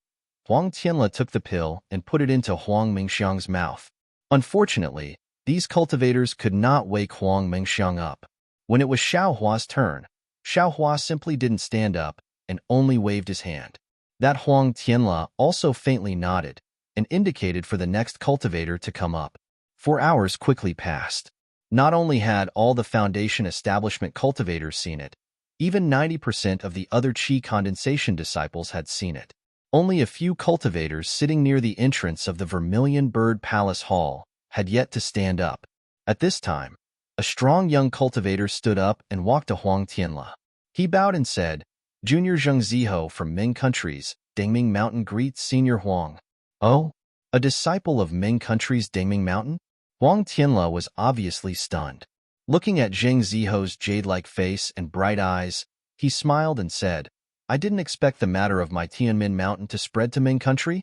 Huang Tianle took the pill and put it into Huang Mengxiang's mouth. Unfortunately, these cultivators could not wake Huang Mengxiang up. When it was Xiao Hua's turn, Xiao Hua simply didn't stand up and only waved his hand. That Huang Tianle also faintly nodded and indicated for the next cultivator to come up. 4 hours quickly passed. Not only had all the foundation establishment cultivators seen it, even 90% of the other Qi condensation disciples had seen it. Only a few cultivators sitting near the entrance of the Vermilion Bird Palace Hall had yet to stand up. At this time, a strong young cultivator stood up and walked to Huang Tianle. He bowed and said, "Junior Zheng Ziho from Ming Country's Dingming Mountain greets Senior Huang." "Oh, a disciple of Ming Country's Dingming Mountain?" Huang Tianle was obviously stunned. Looking at Zheng Ziho's jade-like face and bright eyes, he smiled and said, "I didn't expect the matter of my Tianmin Mountain to spread to Ming Country.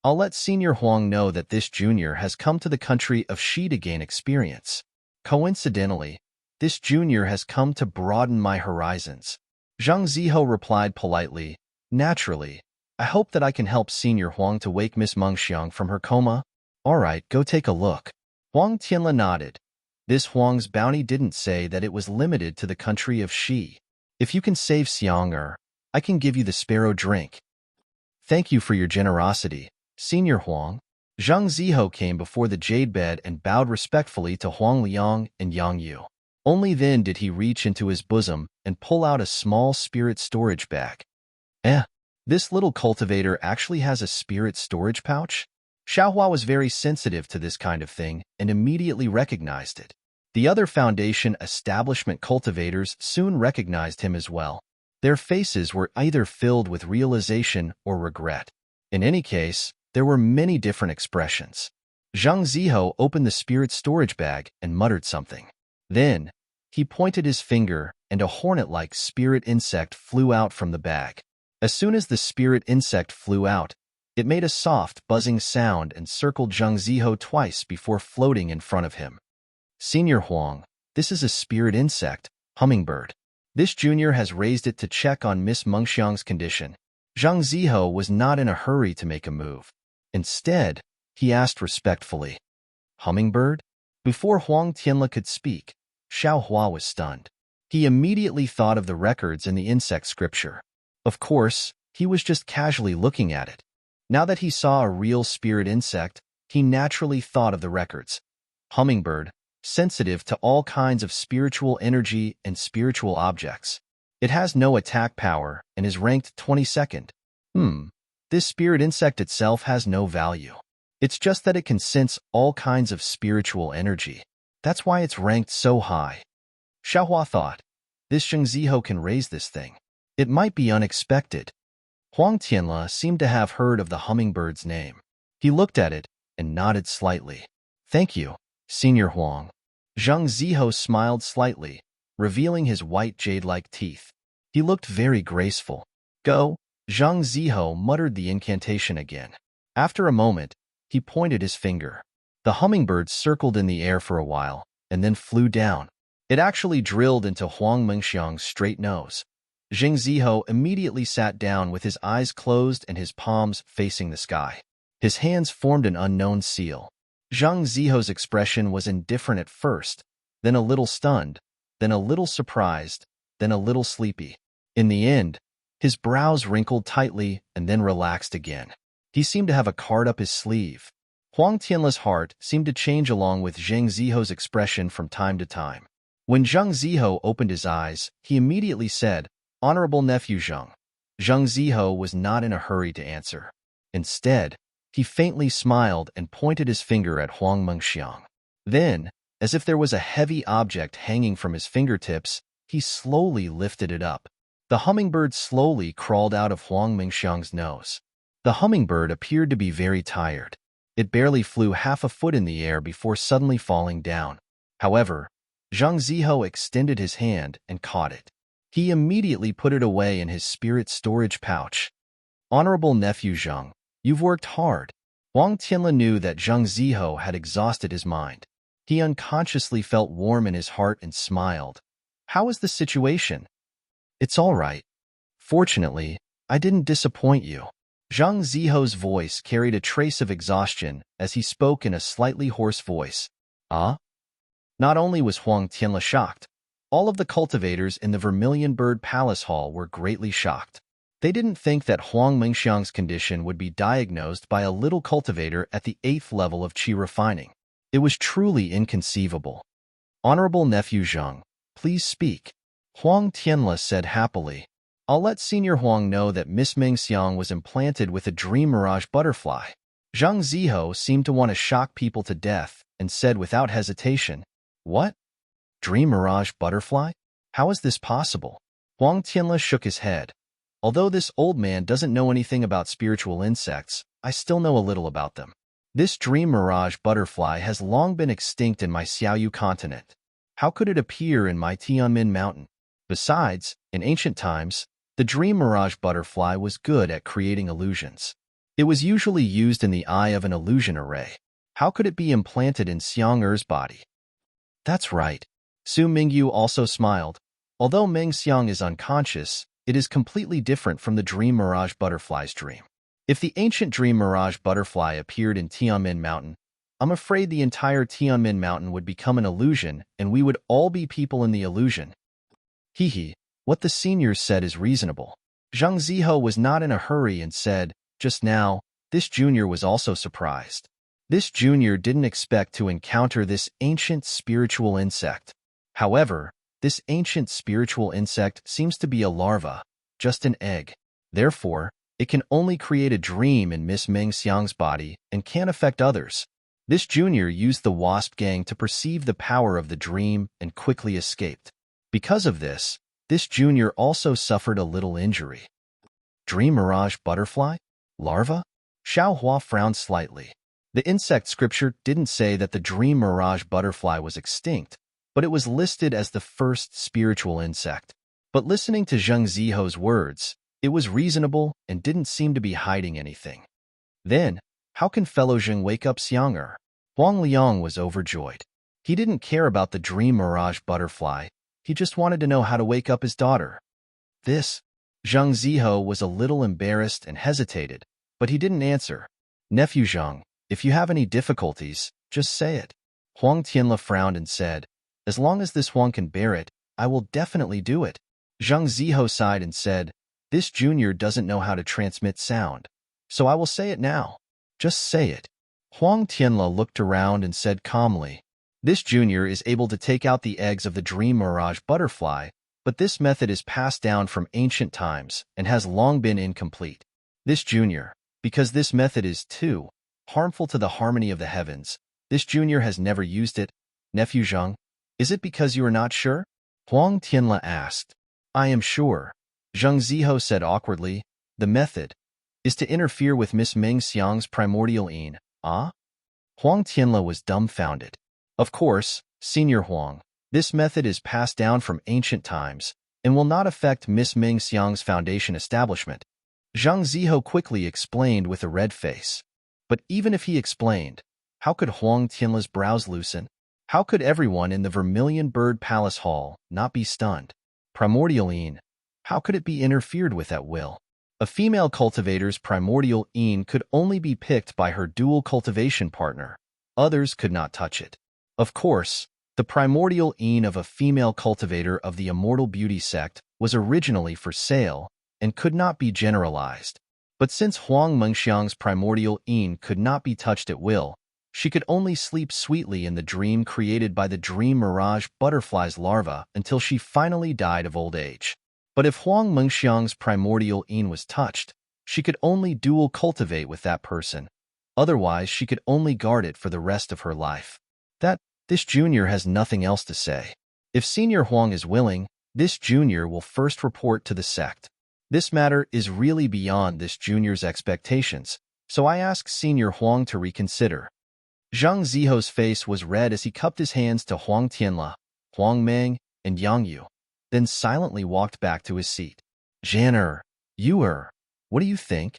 I'll let Senior Huang know that this junior has come to the country of Xi to gain experience. Coincidentally, this junior has come to broaden my horizons." Zheng Ziho replied politely, "Naturally, I hope that I can help Senior Huang to wake Miss Mengxiang from her coma. All right, go take a look." Huang Tianle nodded. This Huang's bounty didn't say that it was limited to the country of Xi. "If you can save Xiang I can give you the sparrow drink." "Thank you for your generosity, Senior Huang." Zheng Ziho came before the jade bed and bowed respectfully to Huang Liang and Yang Yu. Only then did he reach into his bosom and pull out a small spirit storage bag. This little cultivator actually has a spirit storage pouch? Xiaohua was very sensitive to this kind of thing and immediately recognized it. The other foundation establishment cultivators soon recognized him as well. Their faces were either filled with realization or regret. In any case, there were many different expressions. Zheng Ziho opened the spirit storage bag and muttered something. Then, he pointed his finger and a hornet-like spirit insect flew out from the bag. As soon as the spirit insect flew out, it made a soft, buzzing sound and circled Zheng Ziho twice before floating in front of him. "Senior Huang, this is a spirit insect, hummingbird. This junior has raised it to check on Miss Mengxiang's condition." Zheng Ziho was not in a hurry to make a move. Instead, he asked respectfully, "Hummingbird?" Before Huang Tianle could speak, Xiao Hua was stunned. He immediately thought of the records in the insect scripture. Of course, he was just casually looking at it. Now that he saw a real spirit insect, he naturally thought of the records. Hummingbird, sensitive to all kinds of spiritual energy and spiritual objects. It has no attack power and is ranked 22nd. This spirit insect itself has no value. It's just that it can sense all kinds of spiritual energy. That's why it's ranked so high. Xiaohua thought. This Zheng Ziho can raise this thing. It might be unexpected. Huang Tianle seemed to have heard of the hummingbird's name. He looked at it and nodded slightly. Thank you, Senior Huang. Zheng Ziho smiled slightly, revealing his white jade-like teeth. He looked very graceful. Go, Zheng Ziho muttered the incantation again. After a moment, he pointed his finger. The hummingbird circled in the air for a while, and then flew down. It actually drilled into Huang Mengxiang's straight nose. Zheng Ziho immediately sat down with his eyes closed and his palms facing the sky. His hands formed an unknown seal. Zheng Ziho's expression was indifferent at first, then a little stunned, then a little surprised, then a little sleepy. In the end, his brows wrinkled tightly and then relaxed again. He seemed to have a card up his sleeve. Huang Tianle's heart seemed to change along with Zheng Ziho's expression from time to time. When Zheng Ziho opened his eyes, he immediately said, "Honorable nephew Zheng." Zheng Ziho was not in a hurry to answer. Instead, he faintly smiled and pointed his finger at Huang Mengxiang. Then, as if there was a heavy object hanging from his fingertips, he slowly lifted it up. The hummingbird slowly crawled out of Huang Mengxiang's nose. The hummingbird appeared to be very tired. It barely flew half a foot in the air before suddenly falling down. However, Zheng Ziho extended his hand and caught it. He immediately put it away in his spirit storage pouch. Honorable nephew Zheng, you've worked hard. Huang Tianle knew that Zheng Ziho had exhausted his mind. He unconsciously felt warm in his heart and smiled. How is the situation? It's all right. Fortunately, I didn't disappoint you. Zheng Ziho's voice carried a trace of exhaustion as he spoke in a slightly hoarse voice. Ah? Not only was Huang Tianle shocked, all of the cultivators in the Vermilion Bird Palace Hall were greatly shocked. They didn't think that Huang Mengxiang's condition would be diagnosed by a little cultivator at the 8th level of qi refining. It was truly inconceivable. Honorable nephew Zheng, please speak. Huang Tianle said happily. I'll let Senior Huang know that Miss Mengxiang was implanted with a dream mirage butterfly. Zheng Ziho seemed to want to shock people to death and said without hesitation, What? Dream mirage butterfly? How is this possible? Huang Tianle shook his head. Although this old man doesn't know anything about spiritual insects, I still know a little about them. This dream mirage butterfly has long been extinct in my Xiaoyu continent. How could it appear in my Tianmin mountain? Besides, in ancient times, the dream mirage butterfly was good at creating illusions. It was usually used in the eye of an illusion array. How could it be implanted in Xiang Er's body? That's right. Su Mingyu also smiled. Although Meng Xiang is unconscious, it is completely different from the dream mirage butterfly's dream. If the ancient dream mirage butterfly appeared in Tianmin Mountain, I'm afraid the entire Tianmin Mountain would become an illusion and we would all be people in the illusion. Hee, what the seniors said is reasonable. Zheng Ziho was not in a hurry and said, just now, this junior was also surprised. This junior didn't expect to encounter this ancient spiritual insect. However, this ancient spiritual insect seems to be a larva, just an egg. Therefore, it can only create a dream in Miss Meng Xiang's body and can't affect others. This junior used the wasp gang to perceive the power of the dream and quickly escaped. Because of this, this junior also suffered a little injury. Dream mirage butterfly? Larva? Xiao Hua frowned slightly. The insect scripture didn't say that the dream mirage butterfly was extinct, but it was listed as the first spiritual insect. But listening to Zheng Ziho's words, it was reasonable and didn't seem to be hiding anything. Then, how can fellow Zheng wake up Xiang Er? Huang Liang was overjoyed. He didn't care about the dream mirage butterfly. He just wanted to know how to wake up his daughter. Zheng Ziho was a little embarrassed and hesitated, but he didn't answer. Nephew Zheng, if you have any difficulties, just say it. Huang Tianle frowned and said, as long as this Huang can bear it, I will definitely do it. Zheng Ziho sighed and said, this junior doesn't know how to transmit sound, so I will say it now. Just say it. Huang Tianle looked around and said calmly, this junior is able to take out the eggs of the dream mirage butterfly, but this method is passed down from ancient times and has long been incomplete. This junior, because this method is too harmful to the harmony of the heavens, this junior has never used it. Nephew Zheng, is it because you are not sure? Huang Tianla asked. I am sure. Zheng Ziho said awkwardly. The method is to interfere with Miss Ming Xiang's primordial yin. Ah? Huang Tianla was dumbfounded. Of course, Senior Huang, this method is passed down from ancient times and will not affect Miss Ming Xiang's foundation establishment. Zhang Ziho quickly explained with a red face. But even if he explained, how could Huang Tianla's brows loosen? How could everyone in the Vermilion Bird Palace Hall not be stunned? Primordial yin, how could it be interfered with at will? A female cultivator's primordial yin could only be picked by her dual cultivation partner. Others could not touch it. Of course, the primordial yin of a female cultivator of the Immortal Beauty sect was originally for sale and could not be generalized. But since Huang Mengxiang's primordial yin could not be touched at will, she could only sleep sweetly in the dream created by the dream mirage butterfly's larva until she finally died of old age. But if Huang Mengxiang's primordial yin was touched, she could only dual cultivate with that person. Otherwise, she could only guard it for the rest of her life. This junior has nothing else to say. If Senior Huang is willing, this junior will first report to the sect. This matter is really beyond this junior's expectations, so I ask Senior Huang to reconsider. Zhang Ziho's face was red as he cupped his hands to Huang Tianla, Huang Meng, and Yang Yu, then silently walked back to his seat. Jan'er, what do you think?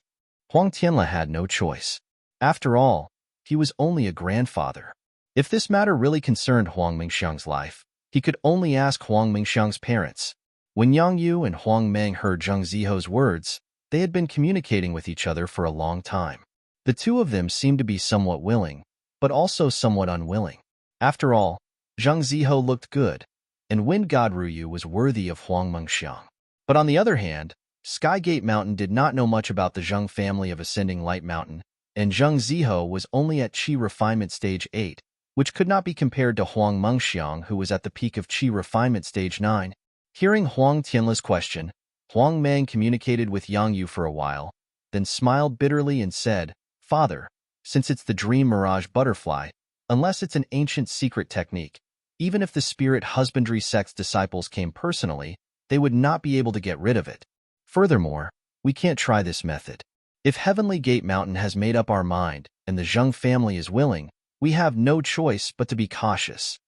Huang Tianla had no choice. After all, he was only a grandfather. If this matter really concerned Huang Mengxiang's life, he could only ask Huang Mengxiang's parents. When Yang Yu and Huang Meng heard Zhang Ziho's words, they had been communicating with each other for a long time. The two of them seemed to be somewhat willing, but also somewhat unwilling. After all, Zhang Ziho looked good, and Wind God Ruyu was worthy of Huang Mengxiang. But on the other hand, Skygate Mountain did not know much about the Zheng family of Ascending Light Mountain, and Zheng Ziho was only at Qi Refinement Stage 8, which could not be compared to Huang Mengxiang, who was at the peak of Qi Refinement Stage 9. Hearing Huang Tianla's question, Huang Meng communicated with Yang Yu for a while, then smiled bitterly and said, Father, since it's the dream mirage butterfly, unless it's an ancient secret technique, even if the spirit husbandry sect's disciples came personally, they would not be able to get rid of it. Furthermore, we can't try this method. If Heavenly Gate Mountain has made up our mind and the Zheng family is willing, we have no choice but to be cautious.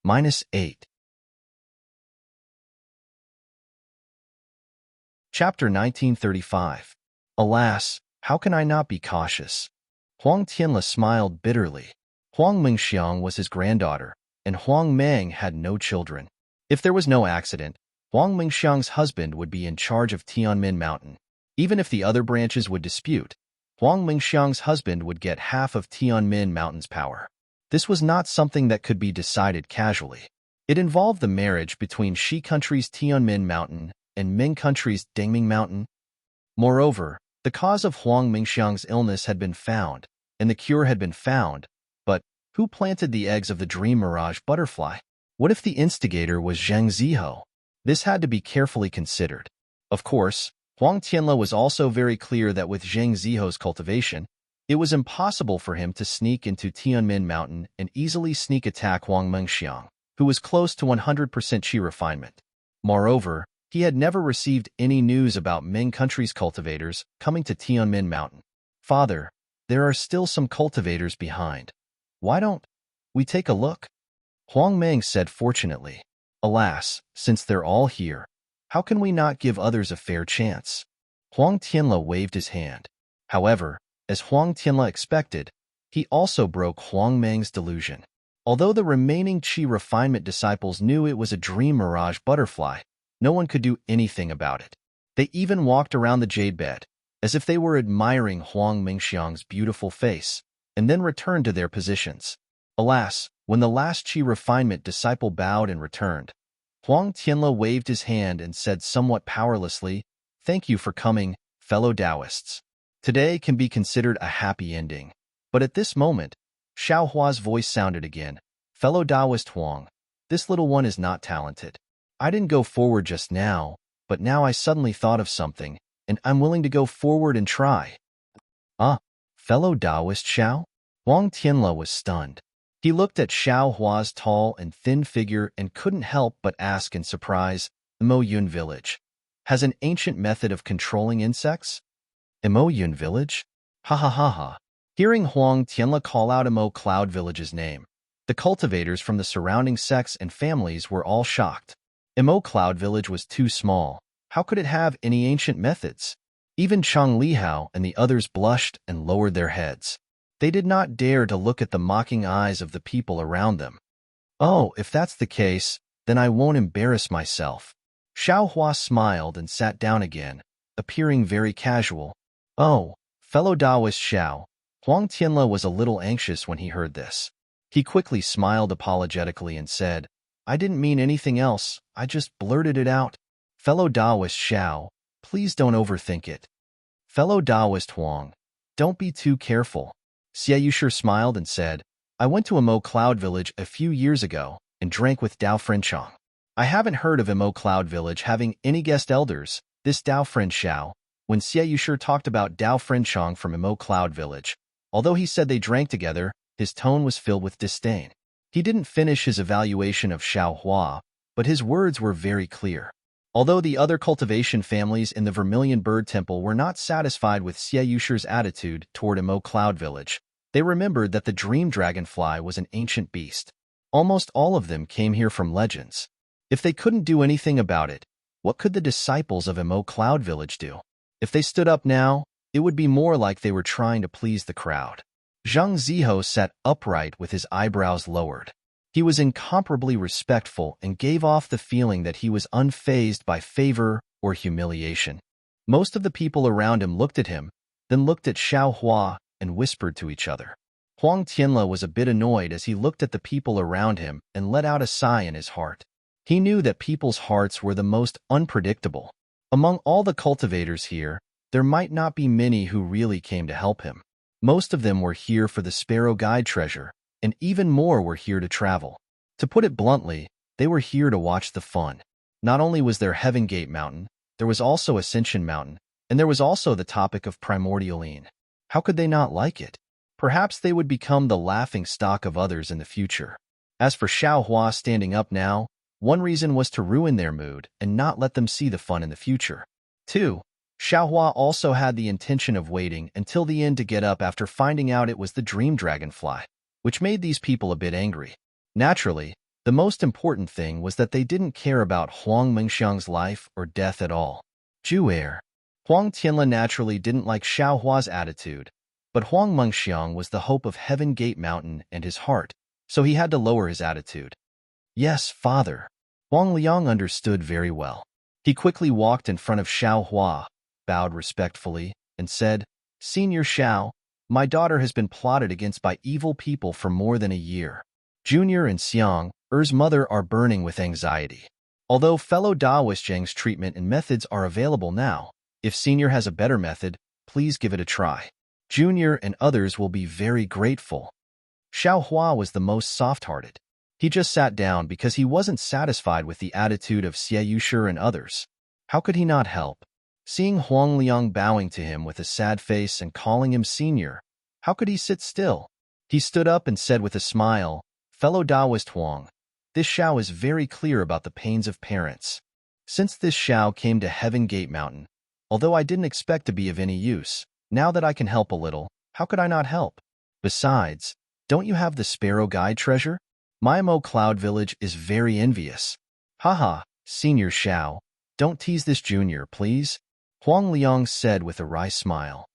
-8. Chapter 1935. Alas, how can I not be cautious? Huang Tianla smiled bitterly. Huang Mengxiang was his granddaughter, and Huang Meng had no children. If there was no accident, Huang Mengxiang's husband would be in charge of Tianmin Mountain. Even if the other branches would dispute, Huang Mengxiang's husband would get half of Tianmin Mountain's power. This was not something that could be decided casually. It involved the marriage between Shi country's Tianmin Mountain and Ming country's Dingming Mountain. Moreover, the cause of Huang Mengxiang's illness had been found, and the cure had been found, but who planted the eggs of the dream mirage butterfly? What if the instigator was Zheng Ziho? This had to be carefully considered. Of course, Huang Tianla was also very clear that with Zheng Ziho's cultivation, it was impossible for him to sneak into Tianmin Mountain and easily sneak attack Huang Mengxiang, who was close to 100% Qi refinement. Moreover, he had never received any news about Ming country's cultivators coming to Tianmin Mountain. Father, there are still some cultivators behind. Why don't we take a look? Huang Meng said fortunately. Alas, since they're all here, how can we not give others a fair chance? Huang Tianla waved his hand. However, as Huang Tianla expected, he also broke Huang Meng's delusion. Although the remaining Qi refinement disciples knew it was a dream mirage butterfly, no one could do anything about it. They even walked around the jade bed, as if they were admiring Huang Mengxiang's beautiful face, and then returned to their positions. Alas, when the last Qi refinement disciple bowed and returned, Huang Tianla waved his hand and said somewhat powerlessly, Thank you for coming, fellow Taoists. Today can be considered a happy ending. But at this moment, Xiao Hua's voice sounded again. Fellow Taoist Huang, this little one is not talented. I didn't go forward just now, but now I suddenly thought of something, and I'm willing to go forward and try. Ah, fellow Taoist Xiao? Huang Tianla was stunned. He looked at Xiao Hua's tall and thin figure and couldn't help but ask in surprise, Mo Yun Village has an ancient method of controlling insects? Mo Yun Village? Ha ha ha ha. Hearing Huang Tianla call out Mo Cloud Village's name, the cultivators from the surrounding sects and families were all shocked. Mo Cloud Village was too small. How could it have any ancient methods? Even Chang Lihao and the others blushed and lowered their heads. They did not dare to look at the mocking eyes of the people around them. Oh, if that's the case, then I won't embarrass myself. Xiao Hua smiled and sat down again, appearing very casual. Oh, fellow Taoist Xiao. Huang Tianla was a little anxious when he heard this. He quickly smiled apologetically and said, I didn't mean anything else, I just blurted it out. Fellow Taoist Xiao, please don't overthink it. Fellow Taoist Huang, don't be too careful. Xie Yushi smiled and said, I went to Mo Cloud Village a few years ago and drank with Dao Frenchong. I haven't heard of Mo Cloud Village having any guest elders. This Dao Friend Xiao, when Xie Yushi talked about Dao Frenchong from Mo Cloud Village, although he said they drank together, his tone was filled with disdain. He didn't finish his evaluation of Xiao Hua, but his words were very clear. Although the other cultivation families in the Vermilion Bird Temple were not satisfied with Xie Yushi's attitude toward Mo Cloud Village, they remembered that the dream dragonfly was an ancient beast. Almost all of them came here from legends. If they couldn't do anything about it, what could the disciples of Mo Cloud Village do? If they stood up now, it would be more like they were trying to please the crowd. Zhang Ziho sat upright with his eyebrows lowered. He was incomparably respectful and gave off the feeling that he was unfazed by favor or humiliation. Most of the people around him looked at him, then looked at Xiao Hua and whispered to each other. Huang Tianla was a bit annoyed as he looked at the people around him and let out a sigh in his heart. He knew that people's hearts were the most unpredictable. Among all the cultivators here, there might not be many who really came to help him. Most of them were here for the Sparrow Guide treasure, and even more were here to travel. To put it bluntly, they were here to watch the fun. Not only was there Heaven Gate Mountain, there was also Ascension Mountain, and there was also the topic of Primordialine. How could they not like it? Perhaps they would become the laughing stock of others in the future. As for Xiao Hua standing up now, one reason was to ruin their mood and not let them see the fun in the future. 2. Xiao Hua also had the intention of waiting until the end to get up after finding out it was the dream dragonfly, which made these people a bit angry. Naturally, the most important thing was that they didn't care about Huang Mengxiang's life or death at all. Ju'er. Huang Tianla naturally didn't like Xiao Hua's attitude, but Huang Mengxiang was the hope of Heaven Gate Mountain and his heart, so he had to lower his attitude. Yes, father. Huang Liang understood very well. He quickly walked in front of Xiao Hua, bowed respectfully, and said, Senior Xiao, my daughter has been plotted against by evil people for more than a year. Junior and Xiang, Er's mother, are burning with anxiety. Although fellow Taoist Zhang's treatment and methods are available now, if Senior has a better method, please give it a try. Junior and others will be very grateful. Xiao Hua was the most soft-hearted. He just sat down because he wasn't satisfied with the attitude of Xie Yushi and others. How could he not help? Seeing Huang Liang bowing to him with a sad face and calling him senior, how could he sit still? He stood up and said with a smile, Fellow Taoist Huang, this Xiao is very clear about the pains of parents. Since this Xiao came to Heaven Gate Mountain, although I didn't expect to be of any use, now that I can help a little, how could I not help? Besides, don't you have the Sparrow Guide treasure? My Mo Cloud Village is very envious. Haha, Senior Xiao, don't tease this junior, please. Huang Liang said with a wry smile.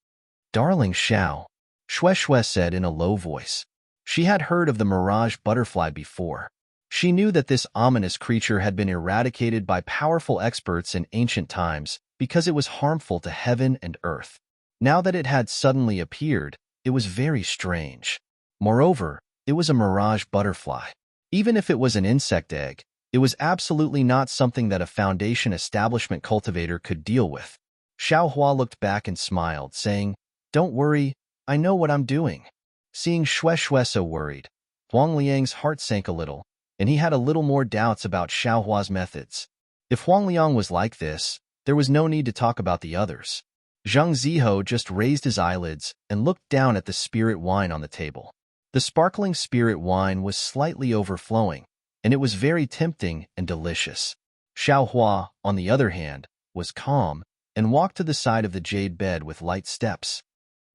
Darling Xiao, Xue said in a low voice. She had heard of the mirage butterfly before. She knew that this ominous creature had been eradicated by powerful experts in ancient times because it was harmful to heaven and earth. Now that it had suddenly appeared, it was very strange. Moreover, it was a mirage butterfly. Even if it was an insect egg, it was absolutely not something that a Foundation establishment cultivator could deal with. Xiao Hua looked back and smiled, saying, Don't worry, I know what I'm doing. Seeing Xue so worried, Huang Liang's heart sank a little, and he had a little more doubts about Xiao Hua's methods. If Huang Liang was like this, there was no need to talk about the others. Zhang Ziho just raised his eyelids and looked down at the spirit wine on the table. The sparkling spirit wine was slightly overflowing, and it was very tempting and delicious. Xiaohua, on the other hand, was calm and walked to the side of the jade bed with light steps.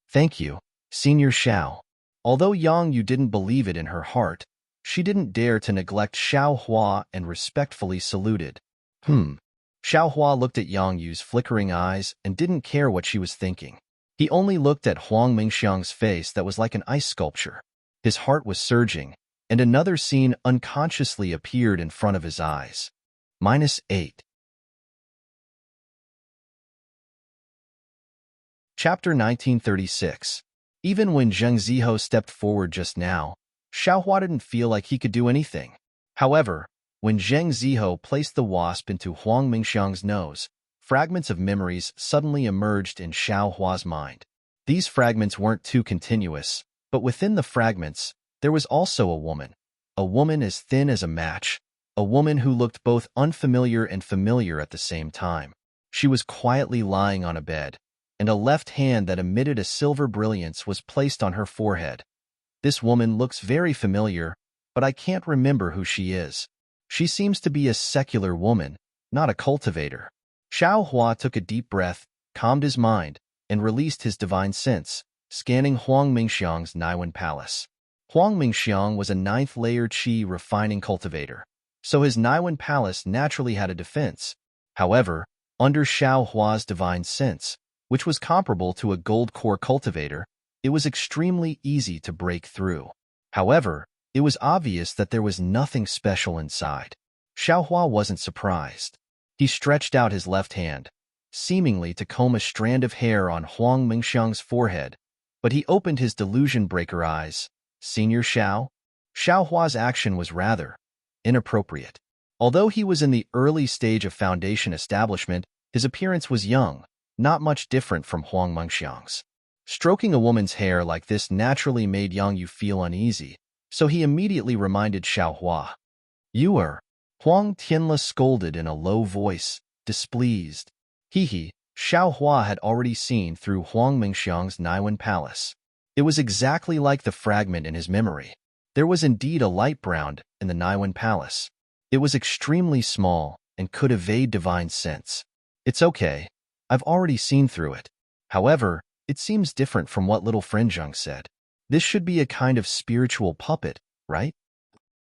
Thank you, Senior Xiao. Although Yang Yu didn't believe it in her heart, she didn't dare to neglect Xiaohua and respectfully saluted. Xiaohua looked at Yang Yu's flickering eyes and didn't care what she was thinking. He only looked at Huang Mingxiang's face that was like an ice sculpture. His heart was surging, and another scene unconsciously appeared in front of his eyes. -8. Chapter 1936. Even when Zheng Ziho stepped forward just now, Xiaohua didn't feel like he could do anything. However, when Zheng Ziho placed the wasp into Huang Mingxiang's nose, fragments of memories suddenly emerged in Xiaohua's mind. These fragments weren't too continuous, but within the fragments, there was also a woman as thin as a match, a woman who looked both unfamiliar and familiar at the same time. She was quietly lying on a bed, and a left hand that emitted a silver brilliance was placed on her forehead. This woman looks very familiar, but I can't remember who she is. She seems to be a secular woman, not a cultivator. Xiaohua took a deep breath, calmed his mind, and released his divine sense, scanning Huang Mingxiang's Naiwen Palace. Huang Mingxiang was a 9th-layer qi refining cultivator, so his Naiwen Palace naturally had a defense. However, under Xiaohua's divine sense, which was comparable to a gold core cultivator, it was extremely easy to break through. However, it was obvious that there was nothing special inside. Xiaohua wasn't surprised. He stretched out his left hand, seemingly to comb a strand of hair on Huang Mingxiang's forehead, but he opened his delusion-breaker eyes. Senior Xiao? Xiaohua's action was rather inappropriate. Although he was in the early stage of foundation establishment, his appearance was young, not much different from Huang Mingxiang's. Stroking a woman's hair like this naturally made Yang Yu feel uneasy, so he immediately reminded Xiaohua. You are. Huang Tianla scolded in a low voice, displeased. Xiaohua had already seen through Huang Mingxiang's Naiwen Palace. It was exactly like the fragment in his memory. There was indeed a light brown in the Naiwen Palace. It was extremely small and could evade divine sense. It's okay. I've already seen through it. However, it seems different from what little friend Zheng said. This should be a kind of spiritual puppet, right?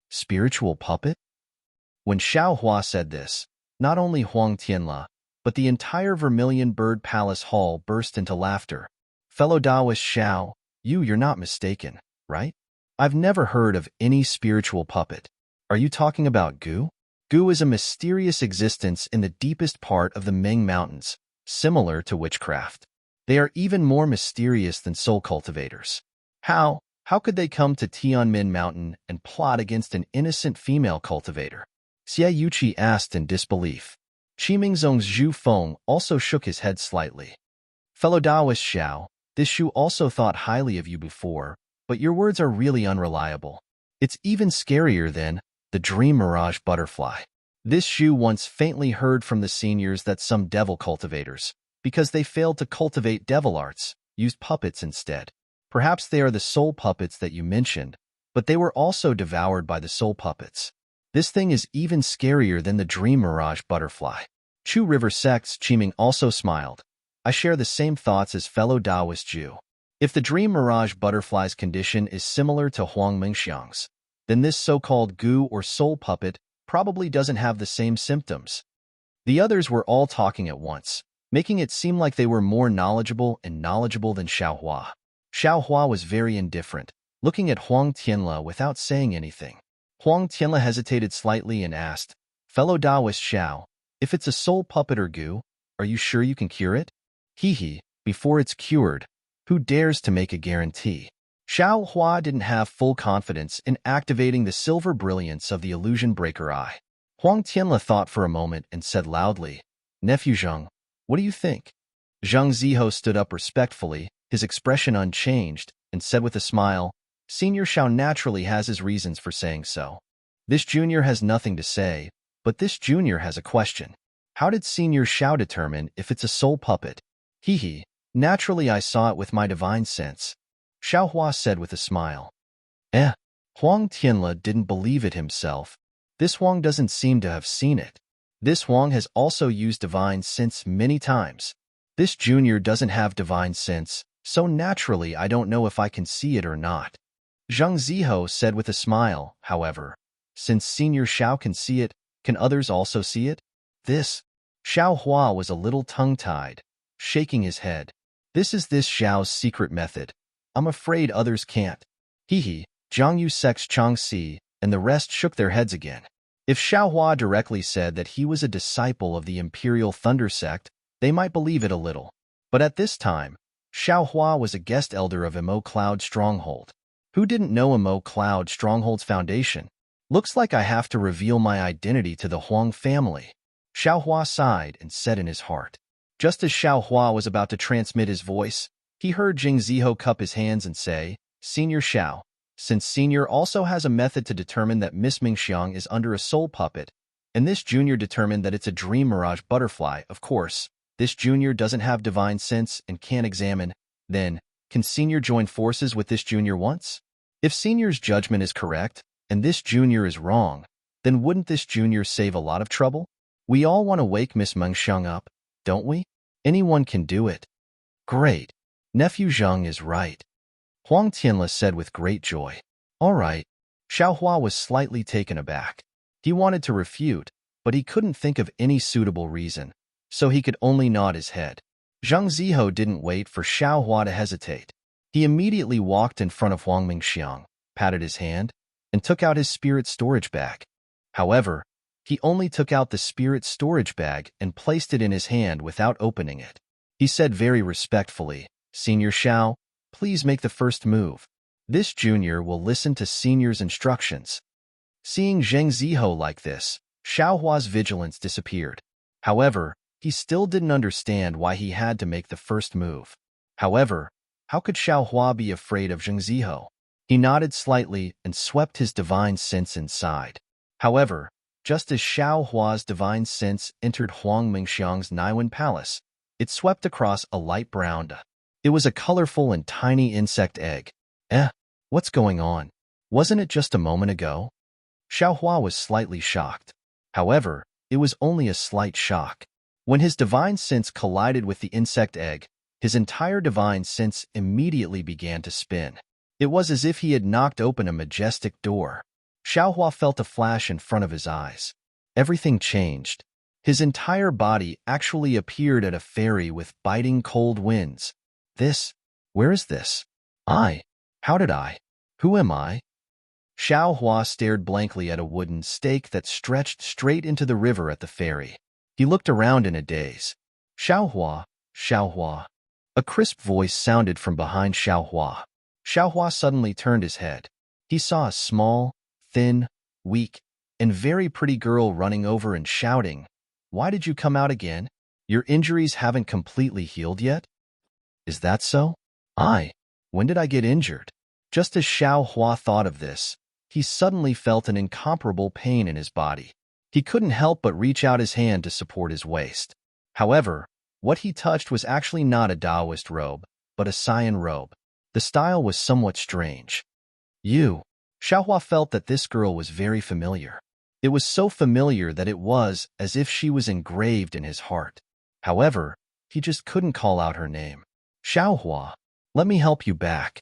Spiritual puppet? When Xiaohua said this, not only Huang Tianla, but the entire Vermilion Bird Palace Hall burst into laughter. Fellow Taoist Xiao, you're not mistaken, right? I've never heard of any spiritual puppet. Are you talking about Gu? Gu is a mysterious existence in the deepest part of the Ming Mountains, similar to witchcraft. They are even more mysterious than soul cultivators. How could they come to Tianmin Mountain and plot against an innocent female cultivator? Xie Yuqi asked in disbelief. Qimingzong's Zhu Feng also shook his head slightly. Fellow Taoist Xiao, this Shu also thought highly of you before, but your words are really unreliable. It's even scarier than the dream mirage butterfly. This Shu once faintly heard from the seniors that some devil cultivators, because they failed to cultivate devil arts, used puppets instead. Perhaps they are the soul puppets that you mentioned, but they were also devoured by the soul puppets. This thing is even scarier than the dream mirage butterfly. Chu River Sect's Qiming also smiled. I share the same thoughts as fellow Taoist Jew. If the dream mirage butterfly's condition is similar to Huang Mingxiang's, then this so-called Gu or soul puppet probably doesn't have the same symptoms. The others were all talking at once, making it seem like they were more knowledgeable than Xiaohua. Xiaohua was very indifferent, looking at Huang Tianla without saying anything. Huang Tianla hesitated slightly and asked, Fellow Taoist Xiao, if it's a soul puppet or Gu, are you sure you can cure it? Before it's cured, who dares to make a guarantee? Xiaohua didn't have full confidence in activating the silver brilliance of the illusion breaker eye. Huang Tianla thought for a moment and said loudly, Nephew Zheng, what do you think? Zheng Ziho stood up respectfully, his expression unchanged, and said with a smile, Senior Xiao naturally has his reasons for saying so. This junior has nothing to say, but this junior has a question. How did Senior Xiao determine if it's a soul puppet? Naturally I saw it with my divine sense, Xiaohua said with a smile. Eh. Huang Tianle didn't believe it himself. This Huang doesn't seem to have seen it. This Huang has also used divine sense many times. This junior doesn't have divine sense, so naturally I don't know if I can see it or not. Zhang Ziho said with a smile, however. Since Senior Xiao can see it, can others also see it? This. Xiao Hua was a little tongue-tied, shaking his head. This is this Xiao's secret method. I'm afraid others can't. Hee. Zhang Yu Sex Chang Si, and the rest shook their heads again. If Xiao Hua directly said that he was a disciple of the Imperial Thunder Sect, they might believe it a little. But at this time, Xiao Hua was a guest elder of Emo Cloud Stronghold. Who didn't know Emo Cloud Stronghold's foundation? Looks like I have to reveal my identity to the Huang family. Xiao Hua sighed and said in his heart. Just as Xiao Hua was about to transmit his voice, he heard Jing Ziho cup his hands and say, Senior Xiao, since Senior also has a method to determine that Miss Mingxiang is under a soul puppet, and this junior determined that it's a dream mirage butterfly, of course, this junior doesn't have divine sense and can't examine, then, can Senior join forces with this junior once? If Senior's judgment is correct, and this junior is wrong, then wouldn't this junior save a lot of trouble? We all want to wake Miss Mengxiang up, don't we? Anyone can do it. Great. Nephew Zhang is right. Huang Tianle said with great joy. All right. Xiao Hua was slightly taken aback. He wanted to refute, but he couldn't think of any suitable reason, so he could only nod his head. Zhang Ziho didn't wait for Xiao Hua to hesitate. He immediately walked in front of Huang Mingxiang, patted his hand, and took out his spirit storage bag. However, he only took out the spirit storage bag and placed it in his hand without opening it. He said very respectfully, Senior Xiao, please make the first move. This junior will listen to Senior's instructions. Seeing Zheng Ziho like this, Xiao Hua's vigilance disappeared. However, he still didn't understand why he had to make the first move. However, how could Xiao Hua be afraid of Zheng Ziho? He nodded slightly and swept his divine sense inside. However, just as Xiao Hua's divine sense entered Huang Mingxiang's Naiwen Palace, it swept across a light brown. It was a colorful and tiny insect egg. What's going on? Wasn't it just a moment ago? Xiao Hua was slightly shocked. However, it was only a slight shock. When his divine sense collided with the insect egg, his entire divine sense immediately began to spin. It was as if he had knocked open a majestic door. Xiao Hua felt a flash in front of his eyes. Everything changed. His entire body actually appeared at a ferry with biting cold winds. Where is this? How did I? Who am I? Xiao Hua stared blankly at a wooden stake that stretched straight into the river at the ferry. He looked around in a daze. Xiao Hua. A crisp voice sounded from behind Xiao Hua. Xiao Hua suddenly turned his head. He saw a small, thin, weak, and very pretty girl running over and shouting, Why did you come out again? Your injuries haven't completely healed yet? Is that so? When did I get injured? Just as Xiao Hua thought of this, he suddenly felt an incomparable pain in his body. He couldn't help but reach out his hand to support his waist. However, what he touched was actually not a Taoist robe, but a Saiyan robe. The style was somewhat strange. Xiao Hua felt that this girl was very familiar. It was so familiar that it was as if she was engraved in his heart. However, he just couldn't call out her name. Xiao Hua, let me help you back.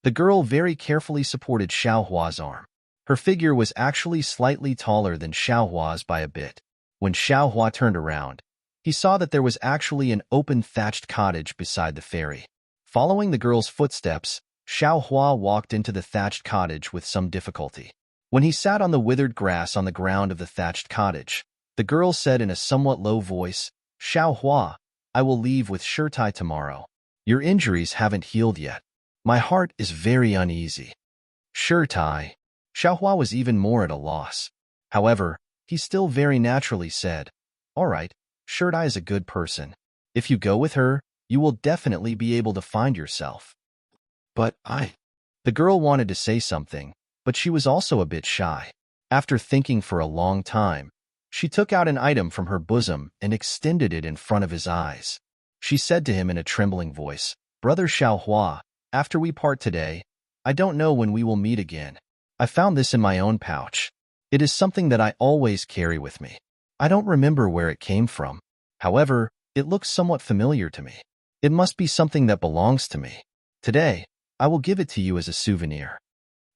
The girl very carefully supported Xiao Hua's arm. Her figure was actually slightly taller than Xiao Hua's by a bit. When Xiao Hua turned around, he saw that there was actually an open thatched cottage beside the ferry. Following the girl's footsteps, Xiao Hua walked into the thatched cottage with some difficulty. When he sat on the withered grass on the ground of the thatched cottage, the girl said in a somewhat low voice, Xiao Hua, I will leave with Shirtai tomorrow. Your injuries haven't healed yet. My heart is very uneasy. Shirtai. Xiao Hua was even more at a loss. However, he still very naturally said, All right, Shirtai is a good person. If you go with her, you will definitely be able to find yourself. But The girl wanted to say something, but she was also a bit shy. After thinking for a long time, she took out an item from her bosom and extended it in front of his eyes. She said to him in a trembling voice, Brother Xiao Hua, after we part today, I don't know when we will meet again. I found this in my own pouch. It is something that I always carry with me. I don't remember where it came from. However, it looks somewhat familiar to me. It must be something that belongs to me. Today, I will give it to you as a souvenir."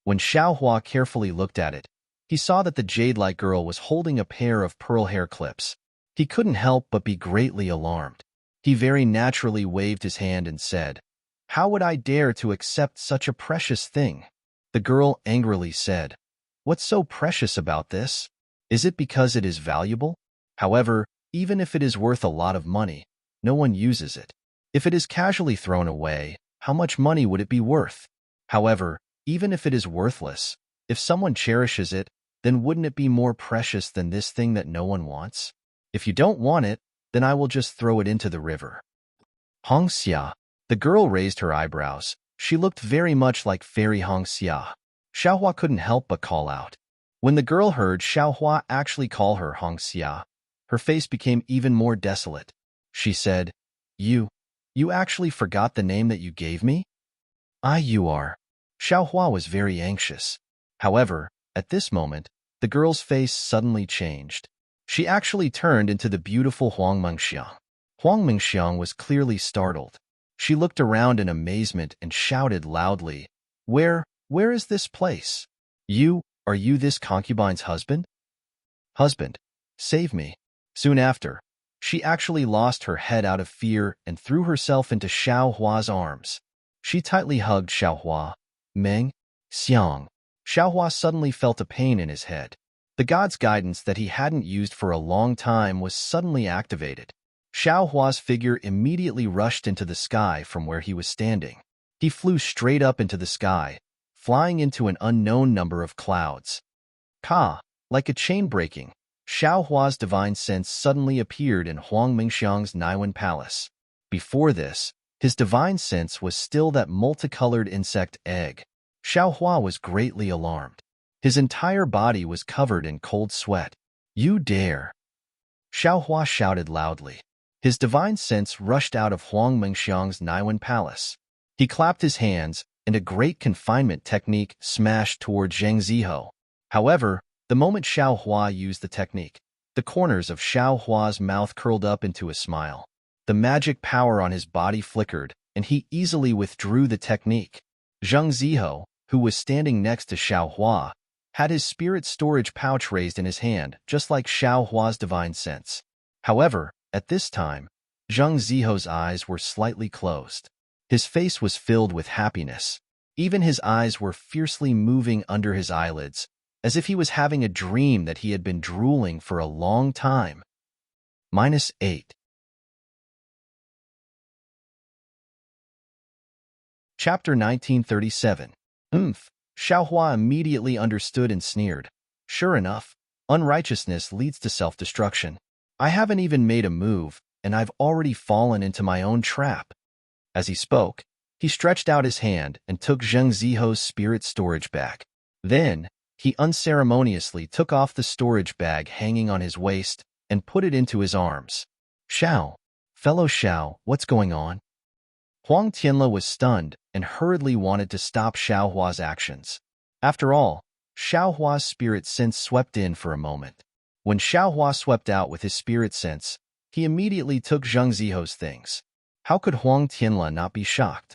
When Xiaohua carefully looked at it, he saw that the jade-like girl was holding a pair of pearl hair clips. He couldn't help but be greatly alarmed. He very naturally waved his hand and said, "How would I dare to accept such a precious thing?" The girl angrily said, "What's so precious about this? Is it because it is valuable? However, even if it is worth a lot of money, no one uses it. If it is casually thrown away, how much money would it be worth? However, even if it is worthless, if someone cherishes it, then wouldn't it be more precious than this thing that no one wants? If you don't want it, then I will just throw it into the river." Hongxia. The girl raised her eyebrows. She looked very much like Fairy Hongxia. Xiaohua couldn't help but call out. When the girl heard Xiaohua actually call her Hongxia, her face became even more desolate. She said, You actually forgot the name that you gave me?" You are." Xiaohua was very anxious. However, at this moment, the girl's face suddenly changed. She actually turned into the beautiful Huang Mengxiang. Huang Mengxiang was clearly startled. She looked around in amazement and shouted loudly, Where is this place? Are you this concubine's husband? Husband, save me." Soon after, she actually lost her head out of fear and threw herself into Xiaohua's arms. She tightly hugged Xiaohua. Meng, Xiang. Xiaohua suddenly felt a pain in his head. The god's guidance that he hadn't used for a long time was suddenly activated. Xiaohua's figure immediately rushed into the sky from where he was standing. He flew straight up into the sky, flying into an unknown number of clouds. Like a chain breaking, Xiaohua's divine sense suddenly appeared in Huang Mingxiang's Naiwen palace. Before this, his divine sense was still that multicolored insect egg. Xiaohua was greatly alarmed. His entire body was covered in cold sweat. "You dare!" Xiaohua shouted loudly. His divine sense rushed out of Huang Mingxiang's Naiwen palace. He clapped his hands, and a great confinement technique smashed toward Zheng Ziho. However, the moment Xiaohua used the technique, the corners of Xiaohua's mouth curled up into a smile. The magic power on his body flickered, and he easily withdrew the technique. Zheng Ziho, who was standing next to Xiaohua, had his spirit storage pouch raised in his hand, just like Xiaohua's divine sense. However, at this time, Zheng Ziho's eyes were slightly closed. His face was filled with happiness. Even his eyes were fiercely moving under his eyelids, as if he was having a dream that he had been drooling for a long time. -8. Chapter 1937. Xiaohua immediately understood and sneered. Sure enough, unrighteousness leads to self-destruction. I haven't even made a move, and I've already fallen into my own trap. As he spoke, he stretched out his hand and took Zheng Ziho's spirit storage bag. Then, he unceremoniously took off the storage bag hanging on his waist and put it into his arms. Fellow Xiao, what's going on?" Huang Tianle was stunned and hurriedly wanted to stop Xiaohua's actions. After all, Xiaohua's spirit sense swept in for a moment. When Xiaohua swept out with his spirit sense, he immediately took Zheng Ziho's things. How could Huang Tianle not be shocked?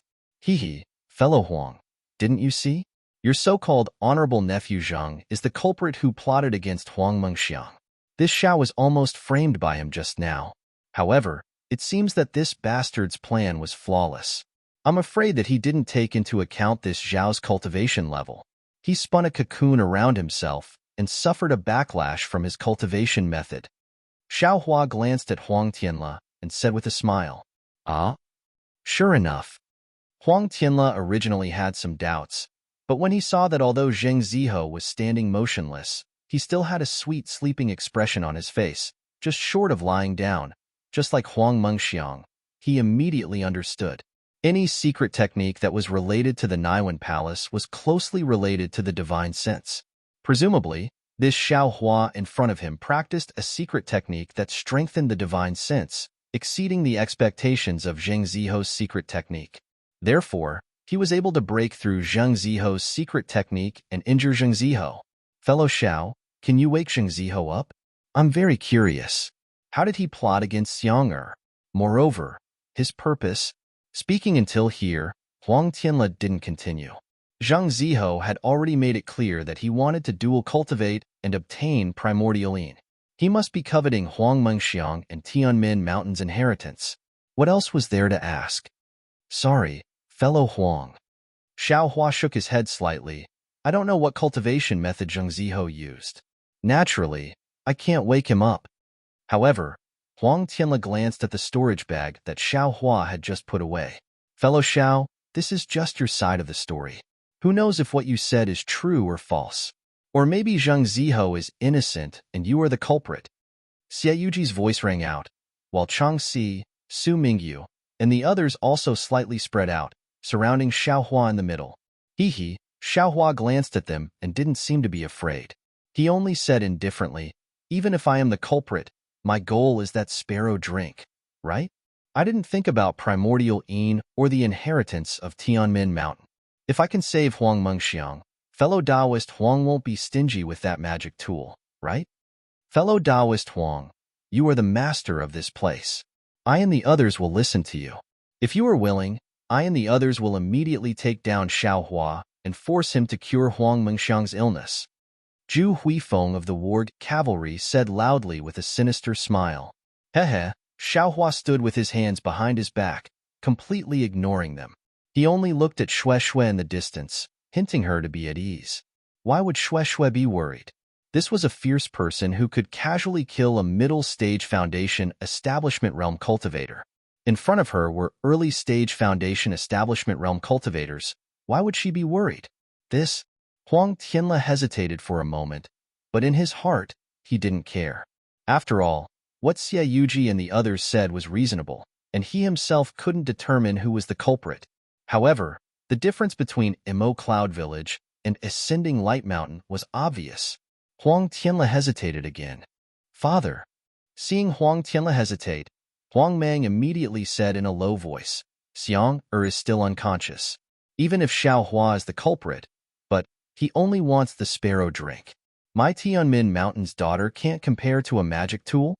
Fellow Huang, didn't you see? Your so-called honorable nephew Zheng is the culprit who plotted against Huang Mengxiang. This Xiao was almost framed by him just now. However, it seems that this bastard's plan was flawless. I'm afraid that he didn't take into account this Zhao's cultivation level. He spun a cocoon around himself and suffered a backlash from his cultivation method. Xiaohua glanced at Huang Tianle and said with a smile, Sure enough. Huang Tianle originally had some doubts, but when he saw that although Zheng Ziho was standing motionless, he still had a sweet sleeping expression on his face, just short of lying down, just like Huang Mengxiang, he immediately understood. Any secret technique that was related to the Naiwen Palace was closely related to the divine sense. Presumably, this Xiaohua in front of him practiced a secret technique that strengthened the divine sense, exceeding the expectations of Zheng Ziho's secret technique. Therefore, He was able to break through Zheng Ziho's secret technique and injure Zheng Ziho. Fellow Xiao, can you wake Zheng Ziho up? I'm very curious. How did he plot against Xiang? Moreover, his purpose? Speaking until here, Huang Tianle didn't continue. Zhang Ziho had already made it clear that he wanted to dual cultivate and obtain primordial yin. He must be coveting Huang Mengxiang and Tianmin Mountain's inheritance. What else was there to ask? Sorry, fellow Huang. Xiao Hua shook his head slightly. I don't know what cultivation method Zheng Ziho used. Naturally, I can't wake him up. However, Huang Tianle glanced at the storage bag that Xiao Hua had just put away. Fellow Xiao, this is just your side of the story. Who knows if what you said is true or false? Or maybe Zheng Ziho is innocent and you are the culprit. Xie Yuji's voice rang out, while Chang Si, Su Mingyu, and the others also slightly spread out, surrounding Xiao Hua in the middle. Hee. Xiao Hua glanced at them and didn't seem to be afraid. He only said indifferently, even if I am the culprit, my goal is that sparrow drink, right? I didn't think about primordial yin or the inheritance of Tianmin Mountain. If I can save Huang Mengxiang, fellow Taoist Huang won't be stingy with that magic tool, right? Fellow Taoist Huang, you are the master of this place. I and the others will listen to you. If you are willing, I and the others will immediately take down Xiao Hua and force him to cure Huang Mengxiang's illness. Zhu Huifeng of the Ward Cavalry said loudly with a sinister smile. Hehe, Xiao Hua stood with his hands behind his back, completely ignoring them. He only looked at Xue Xue in the distance, hinting her to be at ease. Why would Xue Xue be worried? This was a fierce person who could casually kill a middle-stage Foundation Establishment Realm cultivator. In front of her were early-stage Foundation Establishment Realm cultivators. Why would she be worried? Huang Tianle hesitated for a moment, but in his heart, he didn't care. After all, what Xie Yuji and the others said was reasonable, and he himself couldn't determine who was the culprit. However, the difference between Emo Cloud Village and Ascending Light Mountain was obvious. Huang Tianle hesitated again. Father. Seeing Huang Tianle hesitate, Huang Mang immediately said in a low voice, Xiang is still unconscious. Even if Xiao Hua is the culprit, but he only wants the sparrow drink. My Tianmin Mountain's daughter can't compare to a magic tool?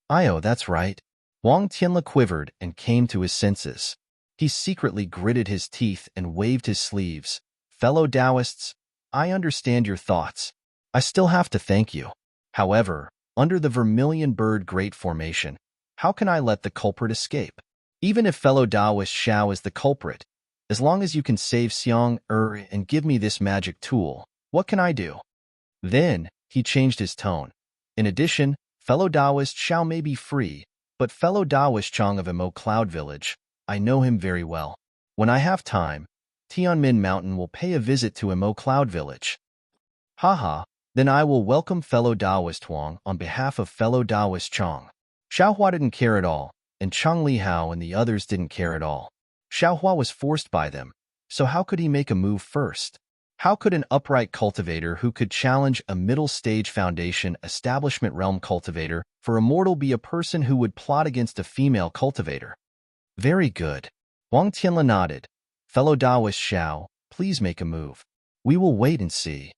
That's right. Huang Tianle quivered and came to his senses. He secretly gritted his teeth and waved his sleeves. Fellow Taoists, I understand your thoughts. I still have to thank you. However, under the Vermilion Bird Great Formation, how can I let the culprit escape? Even if fellow Taoist Xiao is the culprit, as long as you can save Xiang and give me this magic tool, what can I do? Then, he changed his tone. In addition, fellow Taoist Xiao may be free, but fellow Taoist Chang of Emo Cloud Village, I know him very well. When I have time, Tianmin Mountain will pay a visit to Emo Cloud Village. Haha, then I will welcome fellow Taoist Huang on behalf of fellow Taoist Chang. Xiao Hua didn't care at all, and Chang Li Hao and the others didn't care at all. Xiao Hua was forced by them, so how could he make a move first? How could an upright cultivator who could challenge a middle-stage Foundation Establishment Realm cultivator for a mortal be a person who would plot against a female cultivator? Very good. Huang Tianle nodded. Fellow Taoist Xiao, please make a move. We will wait and see.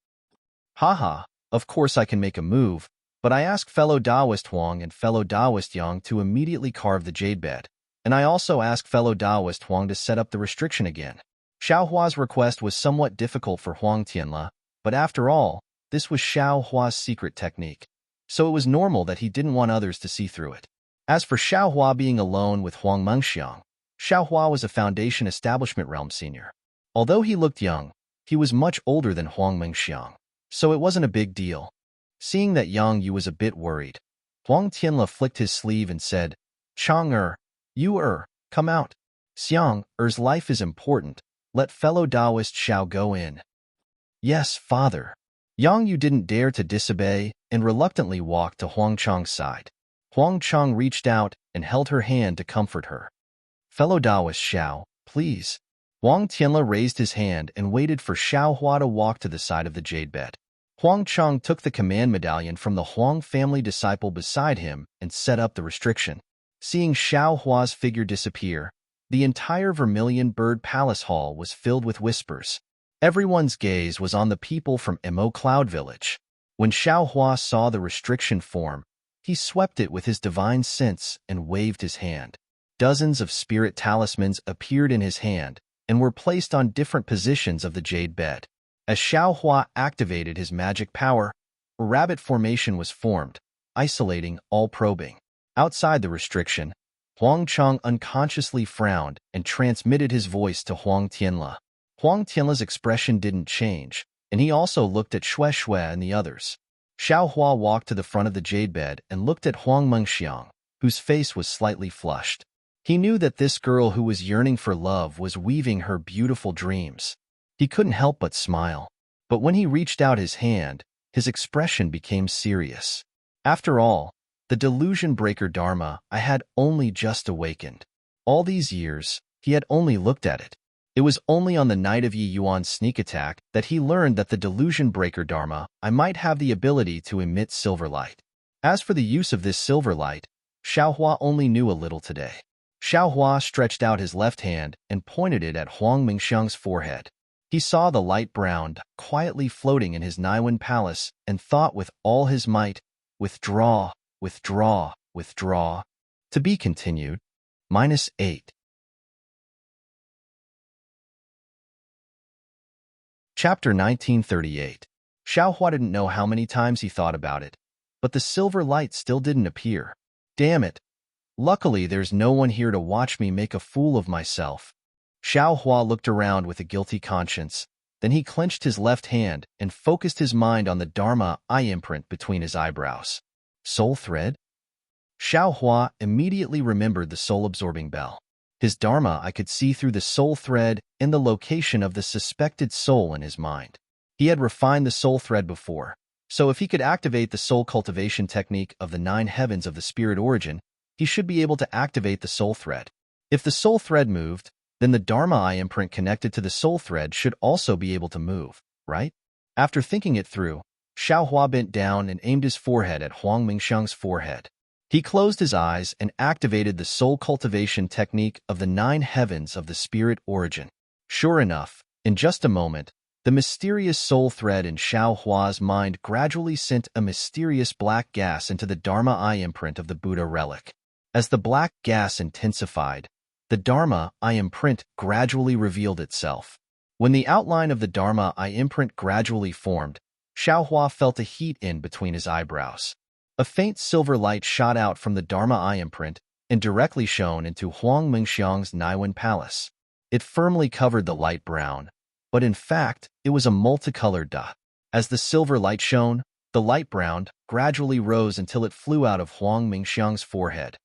Haha, of course I can make a move, but I ask fellow Taoist Huang and fellow Taoist Yang to immediately carve the jade bed, and I also ask fellow Taoist Huang to set up the restriction again. Xiao Hua's request was somewhat difficult for Huang Tianle, but after all, this was Xiao Hua's secret technique, so it was normal that he didn't want others to see through it. As for Xiao Hua being alone with Huang Mengxiang, Xiao Hua was a Foundation Establishment Realm senior. Although he looked young, he was much older than Huang Mengxiang, so it wasn't a big deal. Seeing that Yang Yu was a bit worried, Huang Tianle flicked his sleeve and said, Chang you come out. Xiang life is important. Let fellow Taoist Xiao go in. Yes, father. Yang Yu didn't dare to disobey and reluctantly walked to Huang Chang's side. Huang Chang reached out and held her hand to comfort her. Fellow Taoist Xiao, please. Huang Tianle raised his hand and waited for Xiao Hua to walk to the side of the jade bed. Huang Chang took the command medallion from the Huang family disciple beside him and set up the restriction. Seeing Xiao Hua's figure disappear, The entire Vermilion Bird Palace Hall was filled with whispers. Everyone's gaze was on the people from Emo Cloud Village. When Xiaohua saw the restriction form, he swept it with his divine sense and waved his hand. Dozens of spirit talismans appeared in his hand and were placed on different positions of the jade bed. As Xiaohua activated his magic power, a rabbit formation was formed, isolating all probing. Outside the restriction, Huang Cheng unconsciously frowned and transmitted his voice to Huang Tianla. Huang Tianla's expression didn't change, and he also looked at Xue Xue and the others. Xiaohua walked to the front of the jade bed and looked at Huang Mengxiang, whose face was slightly flushed. He knew that this girl who was yearning for love was weaving her beautiful dreams. He couldn't help but smile. But when he reached out his hand, his expression became serious. After all, the delusion breaker Dharma I had only just awakened. All these years, he had only looked at it. It was only on the night of Yi Yuan's sneak attack that he learned that the delusion breaker Dharma I might have the ability to emit silver light. As for the use of this silver light, Xiaohua only knew a little today. Xiaohua stretched out his left hand and pointed it at Huang Mengxiang's forehead. He saw the light brown quietly floating in his Naiwen palace and thought with all his might, withdraw, withdraw, withdraw. To be continued. -8. Chapter 1938. Xiaohua didn't know how many times he thought about it, but the silver light still didn't appear. Damn it. Luckily, there's no one here to watch me make a fool of myself. Xiaohua looked around with a guilty conscience. Then he clenched his left hand and focused his mind on the Dharma eye imprint between his eyebrows. Soul thread? Xiaohua immediately remembered the soul-absorbing bell. His Dharma I could see through the soul thread and the location of the suspected soul in his mind. He had refined the soul thread before, so if he could activate the soul cultivation technique of the 9 heavens of the spirit origin, he should be able to activate the soul thread. If the soul thread moved, then the Dharma eye imprint connected to the soul thread should also be able to move, right? After thinking it through, Xiaohua bent down and aimed his forehead at Huang Mengxiang's forehead. He closed his eyes and activated the soul cultivation technique of the 9 heavens of the spirit origin. Sure enough, in just a moment, the mysterious soul thread in Xiaohua's mind gradually sent a mysterious black gas into the Dharma eye imprint of the Buddha relic. As the black gas intensified, the Dharma eye imprint gradually revealed itself. When the outline of the Dharma eye imprint gradually formed, Xiaohua felt a heat in between his eyebrows. A faint silver light shot out from the Dharma eye imprint and directly shone into Huang Mengxiang's Naiwen palace. It firmly covered the light brown, but in fact, it was a multicolored dot. As the silver light shone, the light brown gradually rose until it flew out of Huang Mengxiang's forehead.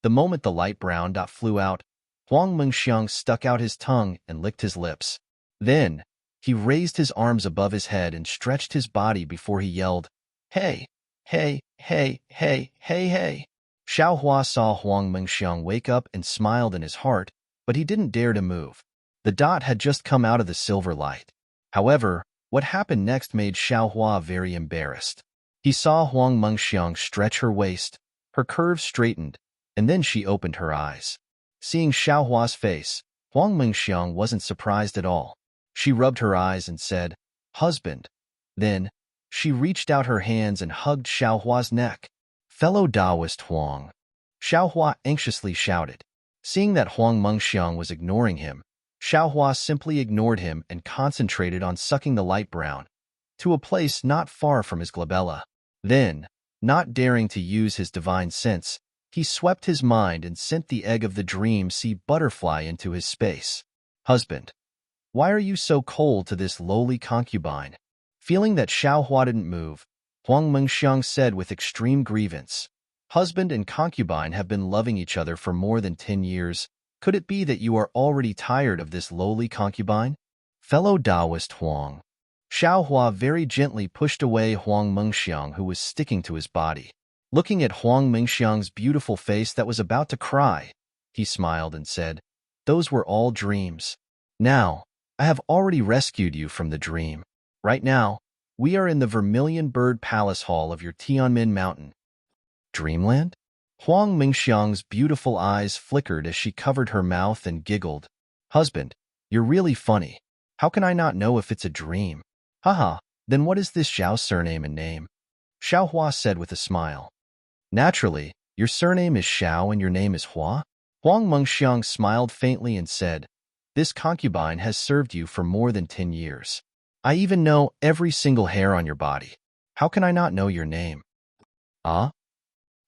The moment the light brown dot flew out, Huang Mengxiang stuck out his tongue and licked his lips. Then, he raised his arms above his head and stretched his body before he yelled, "Hey! Hey, hey, hey, hey, hey." Xiaohua saw Huang Mengxiang wake up and smiled in his heart, but he didn't dare to move. The dot had just come out of the silver light. However, what happened next made Xiaohua very embarrassed. He saw Huang Mengxiang stretch her waist, her curves straightened, and then she opened her eyes. Seeing Xiaohua's face, Huang Mengxiang wasn't surprised at all. She rubbed her eyes and said, "Husband." Then, she reached out her hands and hugged Xiaohua's neck. "Fellow Taoist Huang." Xiaohua anxiously shouted. Seeing that Huang Mengxiang was ignoring him, Xiaohua simply ignored him and concentrated on sucking the light brown to a place not far from his glabella. Then, not daring to use his divine sense, he swept his mind and sent the egg of the dream sea butterfly into his space. "Husband, why are you so cold to this lowly concubine?" Feeling that Xiaohua didn't move, Huang Mengxiang said with extreme grievance, "Husband and concubine have been loving each other for more than 10 years. Could it be that you are already tired of this lowly concubine?" Fellow Taoist Huang. Xiaohua very gently pushed away Huang Mengxiang, who was sticking to his body. Looking at Huang Mengxiang's beautiful face that was about to cry, he smiled and said, "Those were all dreams. Now, I have already rescued you from the dream. Right now, we are in the Vermilion Bird Palace Hall of your Tianmin Mountain." Dreamland? Huang Mingxiang's beautiful eyes flickered as she covered her mouth and giggled. Husband, you're really funny. How can I not know if it's a dream? Haha, then what is this Zhao's surname and name? Xiaohua said with a smile. Naturally, your surname is Xiao and your name is Hua? Huang Mengxiang smiled faintly and said, This concubine has served you for more than 10 years. I even know every single hair on your body. How can I not know your name? Ah?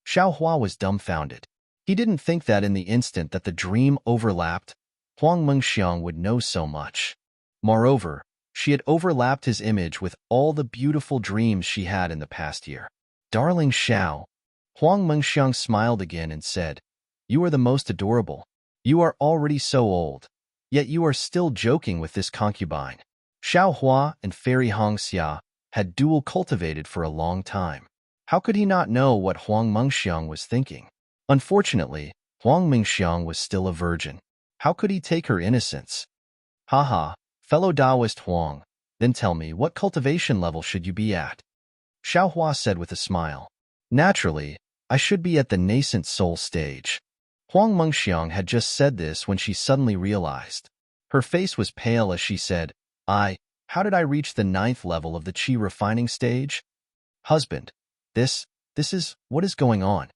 Xiaohua was dumbfounded. He didn't think that in the instant that the dream overlapped, Huang Mengxiang would know so much. Moreover, she had overlapped his image with all the beautiful dreams she had in the past year. Darling Xiao, Huang Mengxiang smiled again and said, You are the most adorable. You are already so old, yet you are still joking with this concubine. Xiao Hua and Fairy Hongxia had dual cultivated for a long time. How could he not know what Huang Mengxiang was thinking? Unfortunately, Huang Mengxiang was still a virgin. How could he take her innocence? Haha, fellow Taoist Huang, then tell me, what cultivation level should you be at? Xiao Hua said with a smile. Naturally, I should be at the nascent soul stage. Huang Mengxiang had just said this when she suddenly realized. Her face was pale as she said, how did I reach the 9th level of the qi refining stage? Husband, what is going on?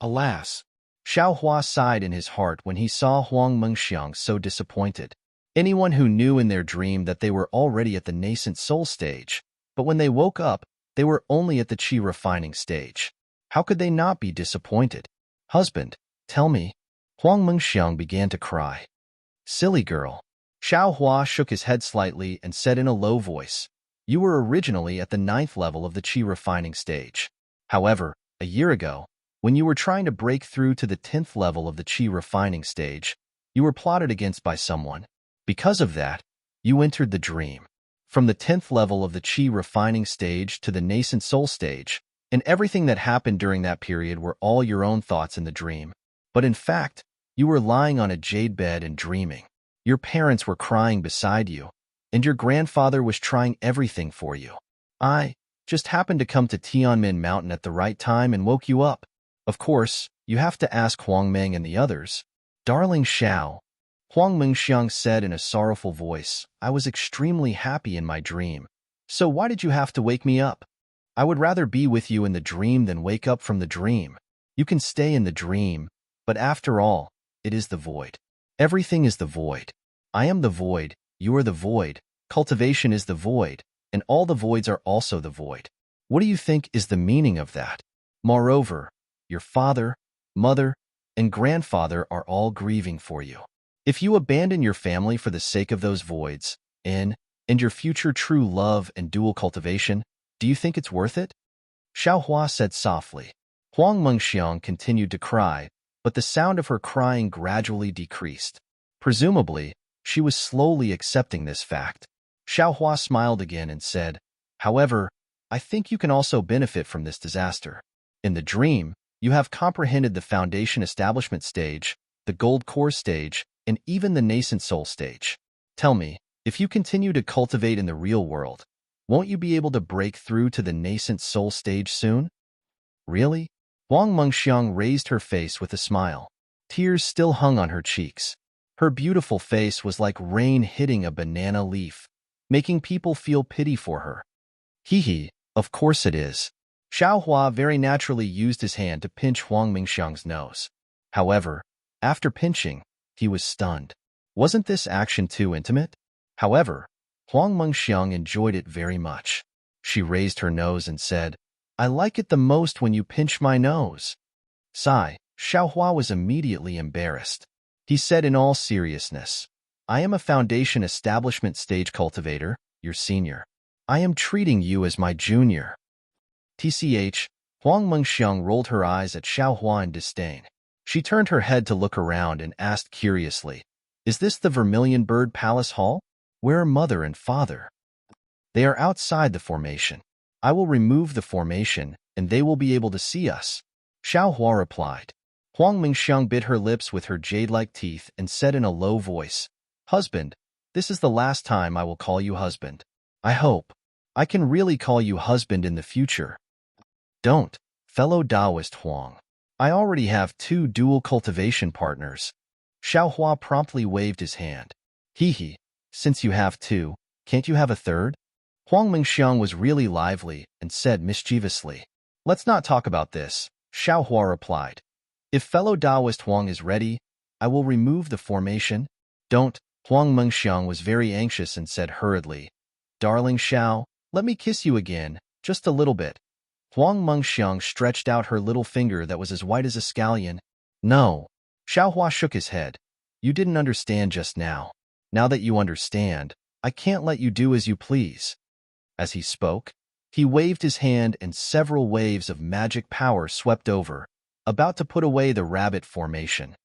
Alas! Xiao Hua sighed in his heart when he saw Huang Mengxiang so disappointed. Anyone who knew in their dream that they were already at the nascent soul stage, but when they woke up, they were only at the qi refining stage. How could they not be disappointed? Husband, tell me. Huang Mengxiang began to cry. Silly girl. Xiao Hua shook his head slightly and said in a low voice, You were originally at the 9th level of the qi refining stage. However, a year ago, when you were trying to break through to the 10th level of the qi refining stage, you were plotted against by someone. Because of that, you entered the dream. From the 10th level of the qi refining stage to the nascent soul stage, and everything that happened during that period were all your own thoughts in the dream. But in fact, you were lying on a jade bed and dreaming. Your parents were crying beside you, and your grandfather was trying everything for you. I just happened to come to Tianmin Mountain at the right time and woke you up. Of course, you have to ask Huang Meng and the others. Darling Xiao, Huang Mengxiang said in a sorrowful voice, I was extremely happy in my dream. So why did you have to wake me up? I would rather be with you in the dream than wake up from the dream. You can stay in the dream, but after all, it is the void. Everything is the void. I am the void, you are the void, cultivation is the void, and all the voids are also the void. What do you think is the meaning of that? Moreover, your father, mother, and grandfather are all grieving for you. If you abandon your family for the sake of those voids, and your future true love and dual cultivation, do you think it's worth it? Xiao Hua said softly. Huang Mengxiang continued to cry, but the sound of her crying gradually decreased. Presumably, she was slowly accepting this fact. Xiao Hua smiled again and said, However, I think you can also benefit from this disaster. In the dream, you have comprehended the foundation establishment stage, the gold core stage, and even the nascent soul stage. Tell me, if you continue to cultivate in the real world, won't you be able to break through to the nascent soul stage soon? Really? Huang Mengxiang raised her face with a smile. Tears still hung on her cheeks. Her beautiful face was like rain hitting a banana leaf, making people feel pity for her. Hee, of course it is. Xiao Hua very naturally used his hand to pinch Huang Mengxiang's nose. However, after pinching, he was stunned. Wasn't this action too intimate? However, Huang Mengxiang enjoyed it very much. She raised her nose and said, I like it the most when you pinch my nose. Sigh, Xiao Hua was immediately embarrassed. He said in all seriousness, I am a foundation establishment stage cultivator, your senior. I am treating you as my junior. TCH, Huang Mengxiang rolled her eyes at Xiao Hua in disdain. She turned her head to look around and asked curiously, Is this the Vermilion Bird Palace Hall? Where are mother and father? They are outside the formation. I will remove the formation, and they will be able to see us. Xiao Hua replied. Huang Mengxiang bit her lips with her jade-like teeth and said in a low voice, Husband, this is the last time I will call you husband. I hope I can really call you husband in the future. Don't, fellow Taoist Huang. I already have 2 dual cultivation partners. Xiaohua promptly waved his hand. Hee, since you have 2, can't you have a third? Huang Mengxiang was really lively and said mischievously. Let's not talk about this, Xiaohua replied. If fellow Taoist Huang is ready, I will remove the formation. Don't. Huang Mengxiang was very anxious and said hurriedly. Darling Xiao, let me kiss you again, just a little bit. Huang Mengxiang stretched out her little finger that was as white as a scallion. No. Xiaohua shook his head. You didn't understand just now. Now that you understand, I can't let you do as you please. As he spoke, he waved his hand and several waves of magic power swept over, about to put away the rabbit formation.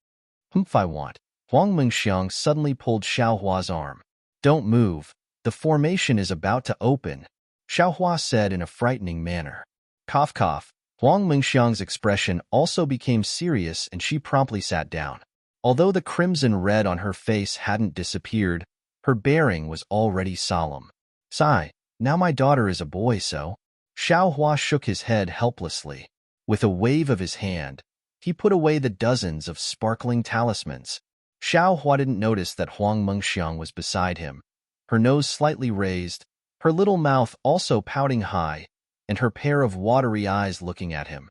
I want. Huang Mengxiang suddenly pulled Xiaohua's arm. Don't move. The formation is about to open, Xiaohua said in a frightening manner. Cough cough. Huang Mengxiang's expression also became serious and she promptly sat down. Although the crimson red on her face hadn't disappeared, her bearing was already solemn. Sigh, now my daughter is a boy, so? Xiaohua shook his head helplessly. With a wave of his hand, he put away the dozens of sparkling talismans. Xiaohua didn't notice that Huang Mengxiang was beside him, her nose slightly raised, her little mouth also pouting high, and her pair of watery eyes looking at him.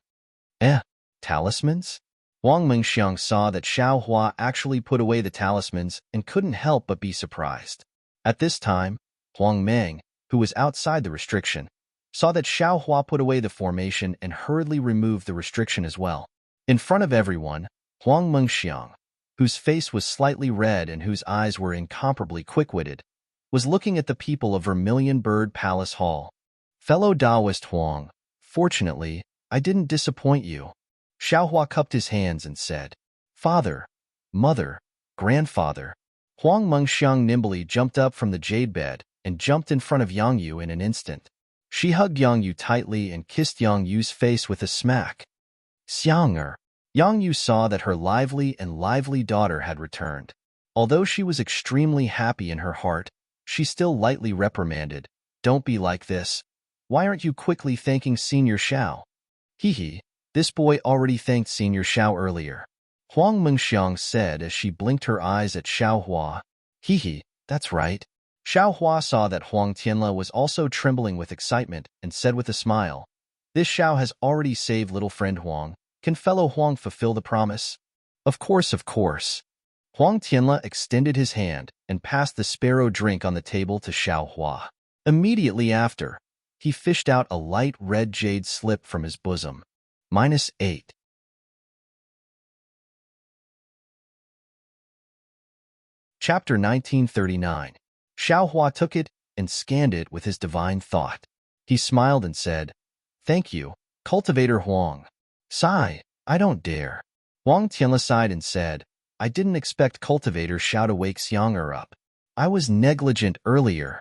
Talismans? Huang Mengxiang saw that Xiaohua actually put away the talismans and couldn't help but be surprised. At this time, Huang Meng, who was outside the restriction, saw that Xiaohua put away the formation and hurriedly removed the restriction as well. In front of everyone, Huang Mengxiang, whose face was slightly red and whose eyes were incomparably quick-witted, was looking at the people of Vermilion Bird Palace Hall. Fellow Taoist Huang, fortunately, I didn't disappoint you. Xiaohua cupped his hands and said, Father, Mother, Grandfather. Huang Mengxiang nimbly jumped up from the jade bed and jumped in front of Yang Yu in an instant. She hugged Yang Yu tightly and kissed Yang Yu's face with a smack. Xiang. Yang Yu saw that her lively daughter had returned. Although she was extremely happy in her heart, she still lightly reprimanded, Don't be like this. Why aren't you quickly thanking Senior Xiao? This boy already thanked Senior Xiao earlier. Huang Mengxiang said as she blinked her eyes at Xiaohua. That's right. Xiaohua saw that Huang Tianle was also trembling with excitement and said with a smile, This Xiao has already saved little friend Huang. Can fellow Huang fulfill the promise? Of course, of course. Huang Tianle extended his hand and passed the sparrow drink on the table to Xiaohua. Immediately after, he fished out a light red jade slip from his bosom. -8. Chapter 1939. Xiaohua took it and scanned it with his divine thought. He smiled and said, Thank you, Cultivator Huang. Sigh, I don't dare. Huang Tianle sighed and said, I didn't expect Cultivator Xiao to wake Xiang up. I was negligent earlier.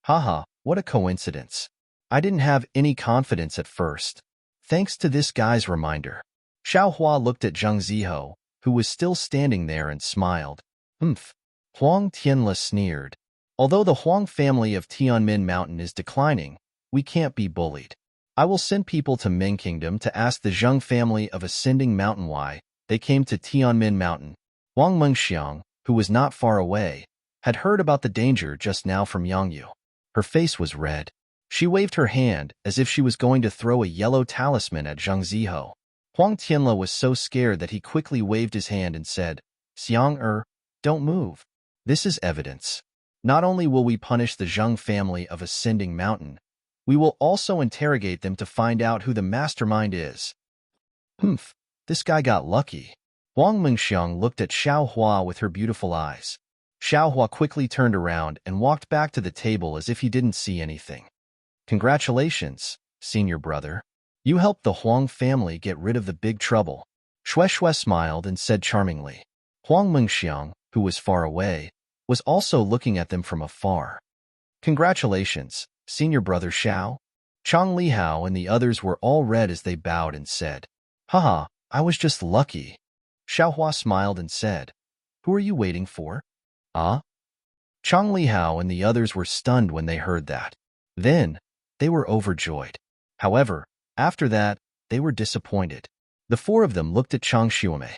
Haha, what a coincidence. I didn't have any confidence at first. Thanks to this guy's reminder. Xiaohua looked at Zheng Ziho, who was still standing there and smiled. Huang Tianle sneered. Although the Huang family of Tianmin Mountain is declining, we can't be bullied. I will send people to Ming Kingdom to ask the Zheng family of Ascending Mountain why they came to Tianmin Mountain. Huang Mengxiang, who was not far away, had heard about the danger just now from Yang Yu. Her face was red. She waved her hand as if she was going to throw a yellow talisman at Zheng Ziho. Huang Tianle was so scared that he quickly waved his hand and said, Xiang don't move. This is evidence. Not only will we punish the Zheng family of Ascending Mountain, we will also interrogate them to find out who the mastermind is. This guy got lucky. Huang Mengxiang looked at Xiaohua with her beautiful eyes. Xiaohua quickly turned around and walked back to the table as if he didn't see anything. Congratulations, senior brother. You helped the Huang family get rid of the big trouble. Shui smiled and said charmingly. Huang Mengxiang, who was far away, was also looking at them from afar. Congratulations, senior brother Xiao. Chang Lihao and the others were all red as they bowed and said, Haha, I was just lucky. Xiaohua smiled and said, Who are you waiting for? Chang Lihao and the others were stunned when they heard that. Then, they were overjoyed. However, after that, they were disappointed. The four of them looked at Chang Xuemei.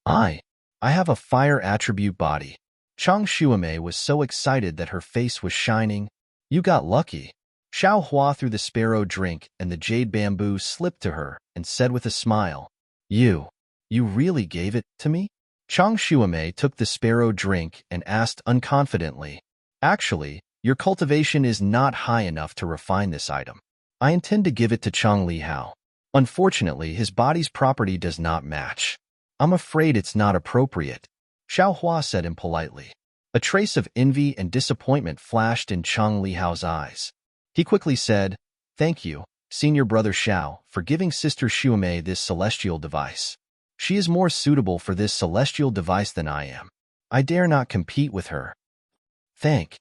I have a fire attribute body. Chang Xuemei was so excited that her face was shining. You got lucky. Xiao Hua threw the sparrow drink and the jade bamboo slipped to her and said with a smile, You really gave it to me? Chang Xuemei took the sparrow drink and asked unconfidently, Actually, your cultivation is not high enough to refine this item. I intend to give it to Chang Lihao. Unfortunately, his body's property does not match. I'm afraid it's not appropriate, Xiao Hua said impolitely. A trace of envy and disappointment flashed in Chang Lihao's eyes. He quickly said, Thank you, senior brother Xiao, for giving sister Xuemei this celestial device. She is more suitable for this celestial device than I am. I dare not compete with her. Thank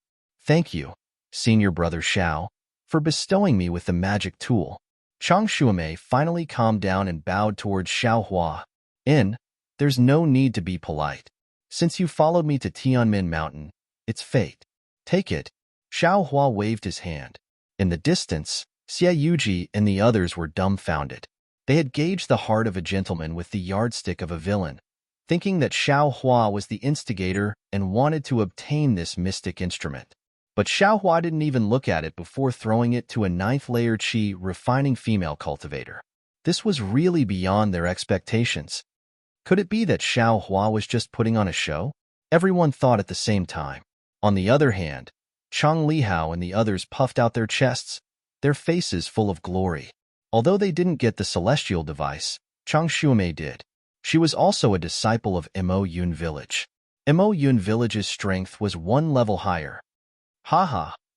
you, senior brother Xiao, for bestowing me with the magic tool. Chang Xuemei finally calmed down and bowed towards Xiao Hua. There's no need to be polite. Since you followed me to Tianmin Mountain, it's fate. Take it. Xiao Hua waved his hand. In the distance, Xie Yuji and the others were dumbfounded. They had gauged the heart of a gentleman with the yardstick of a villain, thinking that Xiao Hua was the instigator and wanted to obtain this mystic instrument. But Xiao Hua didn't even look at it before throwing it to a 9th-layer Qi refining female cultivator. This was really beyond their expectations. Could it be that Xiao Hua was just putting on a show? Everyone thought at the same time. On the other hand, Chang Lihao and the others puffed out their chests, their faces full of glory. Although they didn't get the celestial device, Chang Xuemei did. She was also a disciple of Mo Yun Village. Mo Yun Village's strength was 1 level higher.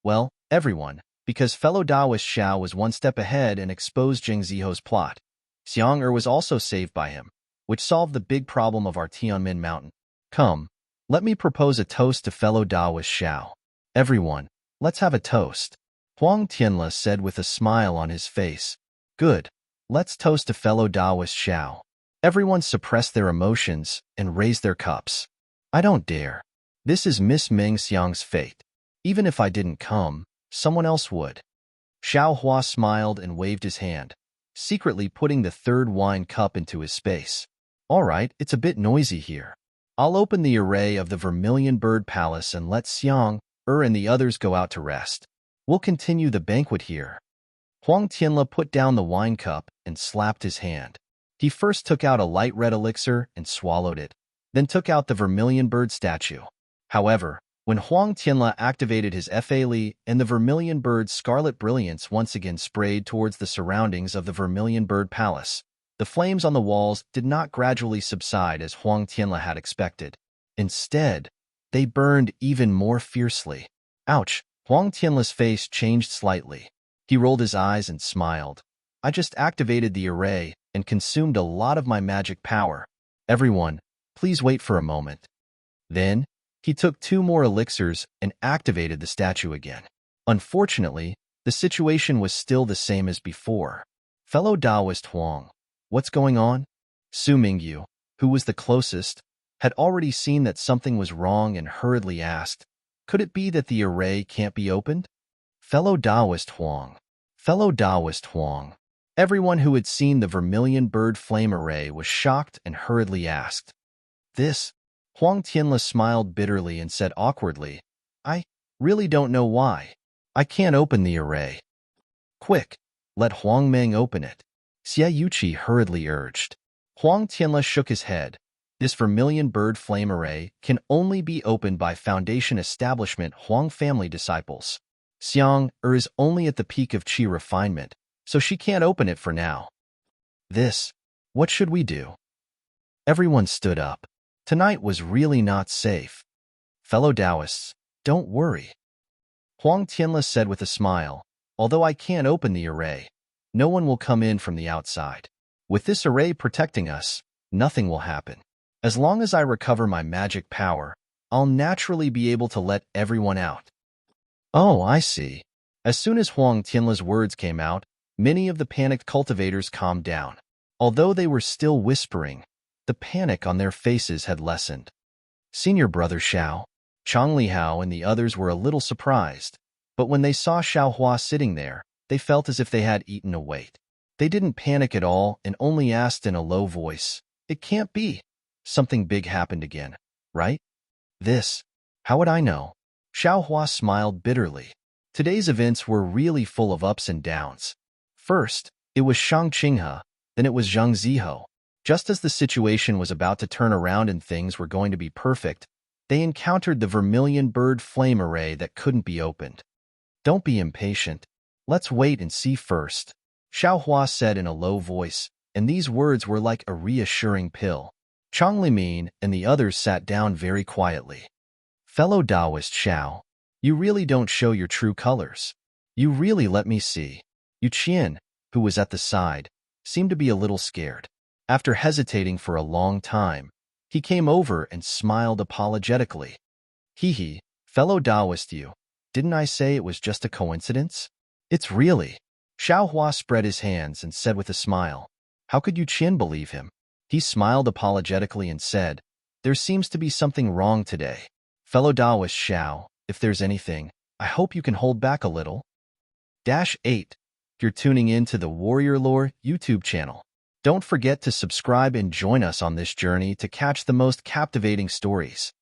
Well, everyone, because fellow Taoist Xiao was 1 step ahead and exposed Zheng Ziho's plot. Xiang was also saved by him, which solved the big problem of our Tianmin Mountain. Come, let me propose a toast to fellow Taoist Xiao. Everyone, let's have a toast. Huang Tianle said with a smile on his face. Good, let's toast to fellow Taoist Xiao. Everyone suppressed their emotions and raised their cups. I don't dare. This is Miss Meng Xiang's fate. Even if I didn't come, someone else would. Xiao Hua smiled and waved his hand, secretly putting the 3rd wine cup into his space. All right, it's a bit noisy here. I'll open the array of the Vermilion Bird Palace and let Xiang, and the others go out to rest. We'll continue the banquet here. Huang Tianle put down the wine cup and slapped his hand. He first took out a light red elixir and swallowed it, then took out the Vermilion Bird statue. However, when Huang Tianle activated his Fa Li and the Vermilion Bird's scarlet brilliance once again sprayed towards the surroundings of the Vermilion Bird Palace, the flames on the walls did not gradually subside as Huang Tianle had expected. Instead, they burned even more fiercely. Ouch! Huang Tianle's face changed slightly. He rolled his eyes and smiled. I just activated the array and consumed a lot of my magic power. Everyone, please wait for a moment. Then, he took 2 more elixirs and activated the statue again. Unfortunately, the situation was still the same as before. Fellow Taoist Huang, what's going on? Su Mingyu, who was the closest, had already seen that something was wrong and hurriedly asked, Could it be that the array can't be opened? Fellow Taoist Huang. Everyone who had seen the Vermilion Bird Flame Array was shocked and hurriedly asked. This? Huang Tianle smiled bitterly and said awkwardly, I really don't know why. I can't open the array. Quick, let Huang Meng open it. Xie Yuqi hurriedly urged. Huang Tianle shook his head. This Vermilion Bird Flame Array can only be opened by Foundation Establishment Huang family disciples. Xiang is only at the peak of Qi refinement, so she can't open it for now. What should we do? Everyone stood up. Tonight was really not safe. Fellow Taoists, don't worry. Huang Tianle said with a smile, although I can't open the array, no one will come in from the outside. With this array protecting us, nothing will happen. As long as I recover my magic power, I'll naturally be able to let everyone out. Oh, I see. As soon as Huang Tianle's words came out, many of the panicked cultivators calmed down. Although they were still whispering, the panic on their faces had lessened. Senior brother Xiao, Chang Lihao and the others were a little surprised, but when they saw Xiao Hua sitting there, they felt as if they had eaten a weight. They didn't panic at all and only asked in a low voice, "It can't be. Something big happened again, right?" "This? How would I know?" Xiaohua smiled bitterly. Today's events were really full of ups and downs. First, it was Shang Qinghe, then it was Zhang Ziho. Just as the situation was about to turn around and things were going to be perfect, they encountered the vermilion bird flame array that couldn't be opened. "Don't be impatient. Let's wait and see first," Xiaohua said in a low voice, and these words were like a reassuring pill. Chang Limin and the others sat down very quietly. "Fellow Taoist Xiao, you really don't show your true colors. You really let me see." Yu Qian, who was at the side, seemed to be a little scared. After hesitating for a long time, he came over and smiled apologetically. "Hee, fellow Taoist you, didn't I say it was just a coincidence? It's really." Xiaohua spread his hands and said with a smile, "How could Yu Qian believe him?" He smiled apologetically and said, "There seems to be something wrong today. Fellow Taoist Xiao, if there's anything, I hope you can hold back a little." -8. You're tuning in to the Warrior Lore YouTube channel. Don't forget to subscribe and join us on this journey to catch the most captivating stories.